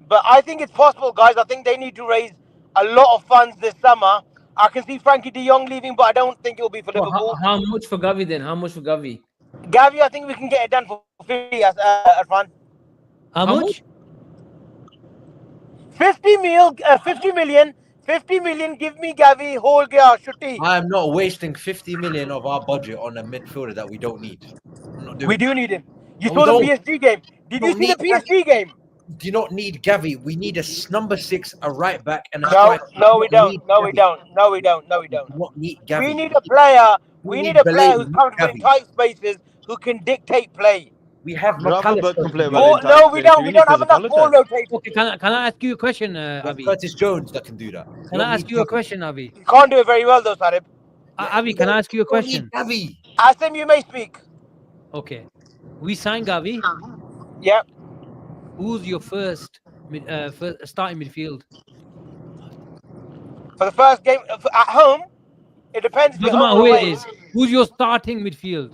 But I think it's possible, guys. I think they need to raise a lot of funds this summer. I can see Frankie De Jong leaving, but I don't think it'll be for Liverpool. How much for Gavi then? How much for Gavi? Gavi, I think we can get it done for 50, Irfan. How much? 50 million. 50 million, give me Gavi, whole gaya, shutti. I am not wasting 50 million of our budget on a midfielder that we don't need. We do need him. You No, saw we the don't. PSG game. Did you see the PSG game? Do not need Gavi. We need a number 6, a right back, and a No, striker. no, we don't. need No, we Gavi. don't. No, we don't. No, we don't. Do not need Gavi. We need a player. We need a player who's Belated comfortable in Gavi. tight spaces, who can dictate play. We have Gravenberch can play McAllister. well in No, tight we space. don't. We don't have enough ball rotators. Okay, can I ask you a question, We have Avi? Curtis Jones that can do that. Can I ask you a question, Avi? You can't do it very well, though, Sarib. Avi, can I ask you a question? Gavi. Asim, you may speak. Okay. We signed Gavi. Yeah. Who's your first starting midfield? For the first game at home, it depends. if Doesn't you're matter home who or it away. is. Who's your starting midfield?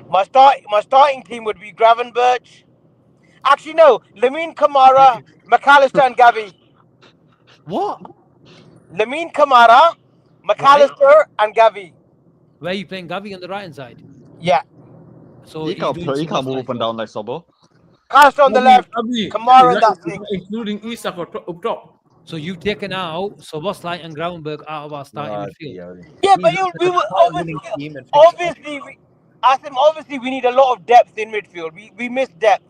My starting team would be Gravenberch. Actually, no. Lamine Kamara, McAllister, and Gavi. What? Lamine Kamara, McAllister and Gavi. Where are you playing Gavi on the right hand side? Yeah. So He can't doing play. He can't Szoboszlai move up and job. down like Sobo. McAllister on the left. Gavi, Kamara is in that that six. including Isak up top? So you've taken out Szoboszlai and Gravenberg out of our starting midfield. Yeah, but we were obviously we need a lot of depth in midfield. We miss depth.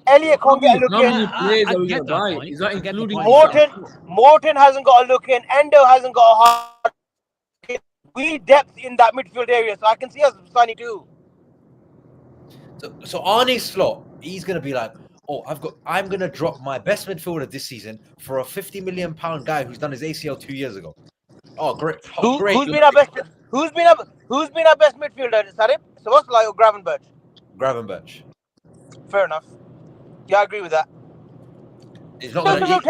Elliot can't get a look How many in. players are we get gonna that buy? point. Is that I get the including point. Morton hasn't got a look in. Endo hasn't got a hard. We need depth in that midfield area, so I can see us signing too. So Arne's slot, he's gonna be like, oh, I'm gonna drop my best midfielder this season for a £50 million guy who's done his ACL 2 years ago. Oh, great! Oh, great! Who's been our best? Who's been our best midfielder? Sarib, Szoboszlai, or Gravenberch? Gravenberch. Fair enough. Yeah, I agree with that. It's not So gonna.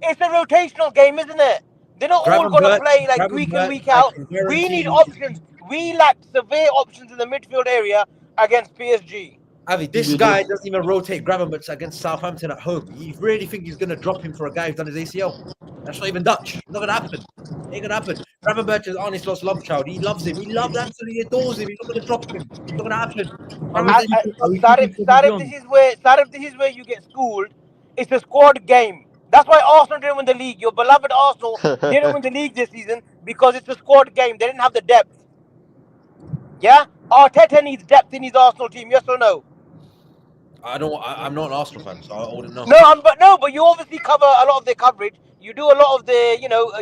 it's a rotational game, isn't it? They're not all going to play like week in, week out. We need options. We lack severe options in the midfield area against PSG. Avi, this guy doesn't even rotate Gravenberch against Southampton at home. You really think he's going to drop him for a guy who's done his ACL? That's not even Dutch. Not going to happen. Ain't going to happen. Gravenberch is Arne Slot's love child. He loves him. He loves, absolutely adores him. He's not going to drop him. It's not going to happen. Sarib, this is where you get schooled. It's a squad game. That's why Arsenal didn't win the league. Your beloved Arsenal didn't win the league this season because it's a squad game. They didn't have the depth. Yeah? Arteta needs depth in his Arsenal team, yes or no? I'm not an Arsenal fan, so I wouldn't know. But you obviously cover a lot of their coverage. You do a lot of the, you do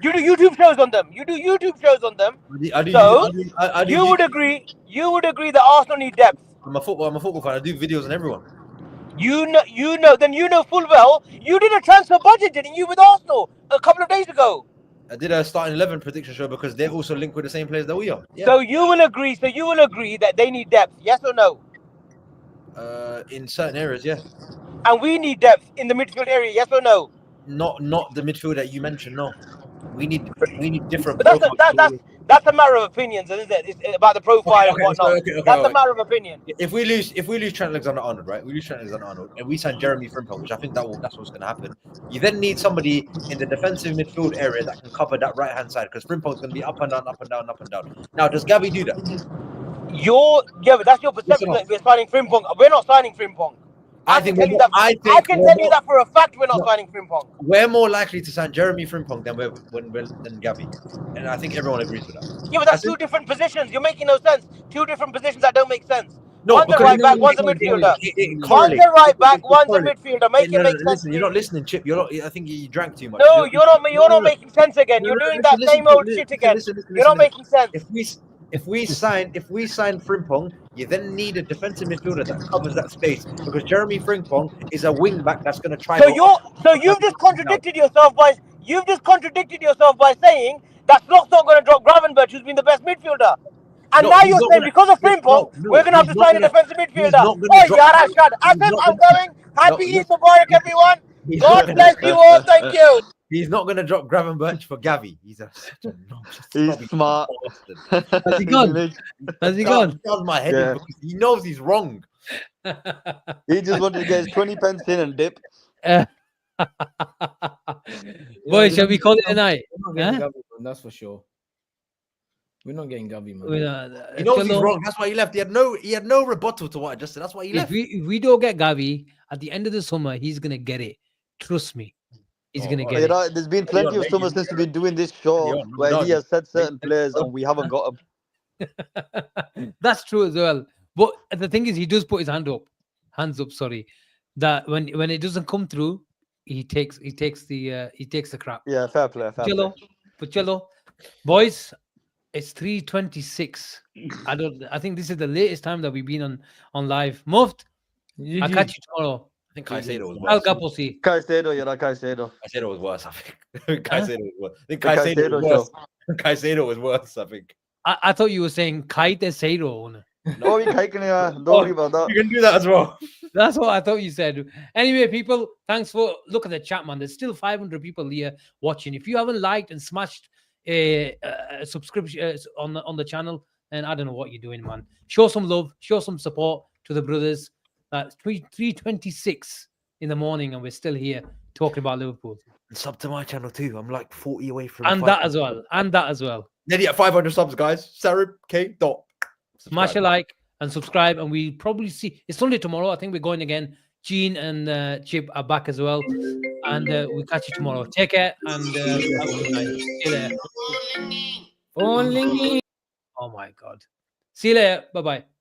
YouTube shows on them. You do YouTube shows on them. You would agree that Arsenal need depth. I'm a football fan. I do videos on everyone. You know full well. You did a transfer budget, didn't you, with Arsenal a couple of days ago? I did a starting 11 prediction show because they're also linked with the same players that we are. Yeah. So you will agree that they need depth, yes or no? In certain areas, yeah. And we need depth in the midfield area, yes or no? Not the midfield that you mentioned, no. We need different. But that's a matter of opinions, isn't it? It's about the profile and whatnot. That's a matter of opinion. If we lose Trent Alexander-Arnold, right? We lose Trent Alexander-Arnold, and we sign Jeremy Frimpong, which I think that's what's going to happen. You then need somebody in the defensive midfield area that can cover that right hand side because Frimpong's going to be up and down, up and down, up and down. Now, does Gavi do that? But that's your perception that we're signing Frimpong. We're not signing Frimpong. I can tell you that for a fact we're not signing Frimpong. We're more likely to sign Jeremy Frimpong than Gavi, and I think everyone agrees with that. Yeah, but that's two different positions. You're making no sense. Two different positions that don't make sense. No, one's a right back, one's a midfielder. One's a right back, one's a midfielder. Make it make sense. Listen, you're not listening, Chip. I think you drank too much. No, you're not making sense again. You're doing that same old shit again. You're not making sense. If we sign Frimpong, you then need a defensive midfielder that covers that space because Jeremy Frimpong is a wing back that's going to try. So you've just contradicted yourself by saying that Slot's not going to drop Gravenberch, who's been the best midfielder. And now you're saying because of Frimpong, we're going to have to sign a defensive midfielder. Hey, Yarashad, Asim, I'm going. Happy Eid Mubarak, everyone. God bless you all. Thank you. He's not going to drop Gravenberch for Gavi. He's He's smart. Has he gone? Has he gone? He my head because he knows he's wrong. He just wanted to get his 20 pence in and dip. Boy, shall we call it a night? Gavi, that's for sure. We're not getting Gavi, man. He knows he's wrong. That's why he left. He had no rebuttal to what I just said. That's why he left. If we don't get Gavi at the end of the summer, he's gonna get it. Trust me. He's gonna get it. There's been plenty of summers since we've been doing this show where he has said certain players and we haven't got them. That's true as well. But the thing is, he does put his hands up. Sorry, that when it doesn't come through, he takes the crap. Yeah, fair play. Cello, boys. It's 3:26. I think this is the latest time that we've been on live. Muft, I'll catch you tomorrow. I think Caicedo was worse. Caicedo was worse, I think. Caicedo was worse, I think. I thought you were saying Caicedo. No, don't worry about that. You can do that as well. That's what I thought you said. Anyway, people, thanks for look at the chat, man. There's still 500 people here watching. If you haven't liked and smashed a subscription on the channel, and I don't know what you're doing, man. Show some love, show some support to the brothers. 3:26 in the morning, and we're still here talking about Liverpool. And sub to my channel too. I'm like 40 away from And that as well. And that as well. Nearly at 500 subs, guys. Sarib K. Dot. Smash a like and subscribe, and we probably see it's Sunday tomorrow. I think we're going again. Gene and Chip are back as well, and we'll catch you tomorrow. Take care and have a good night. See you later. Only. Oh my God. See you later. Bye bye.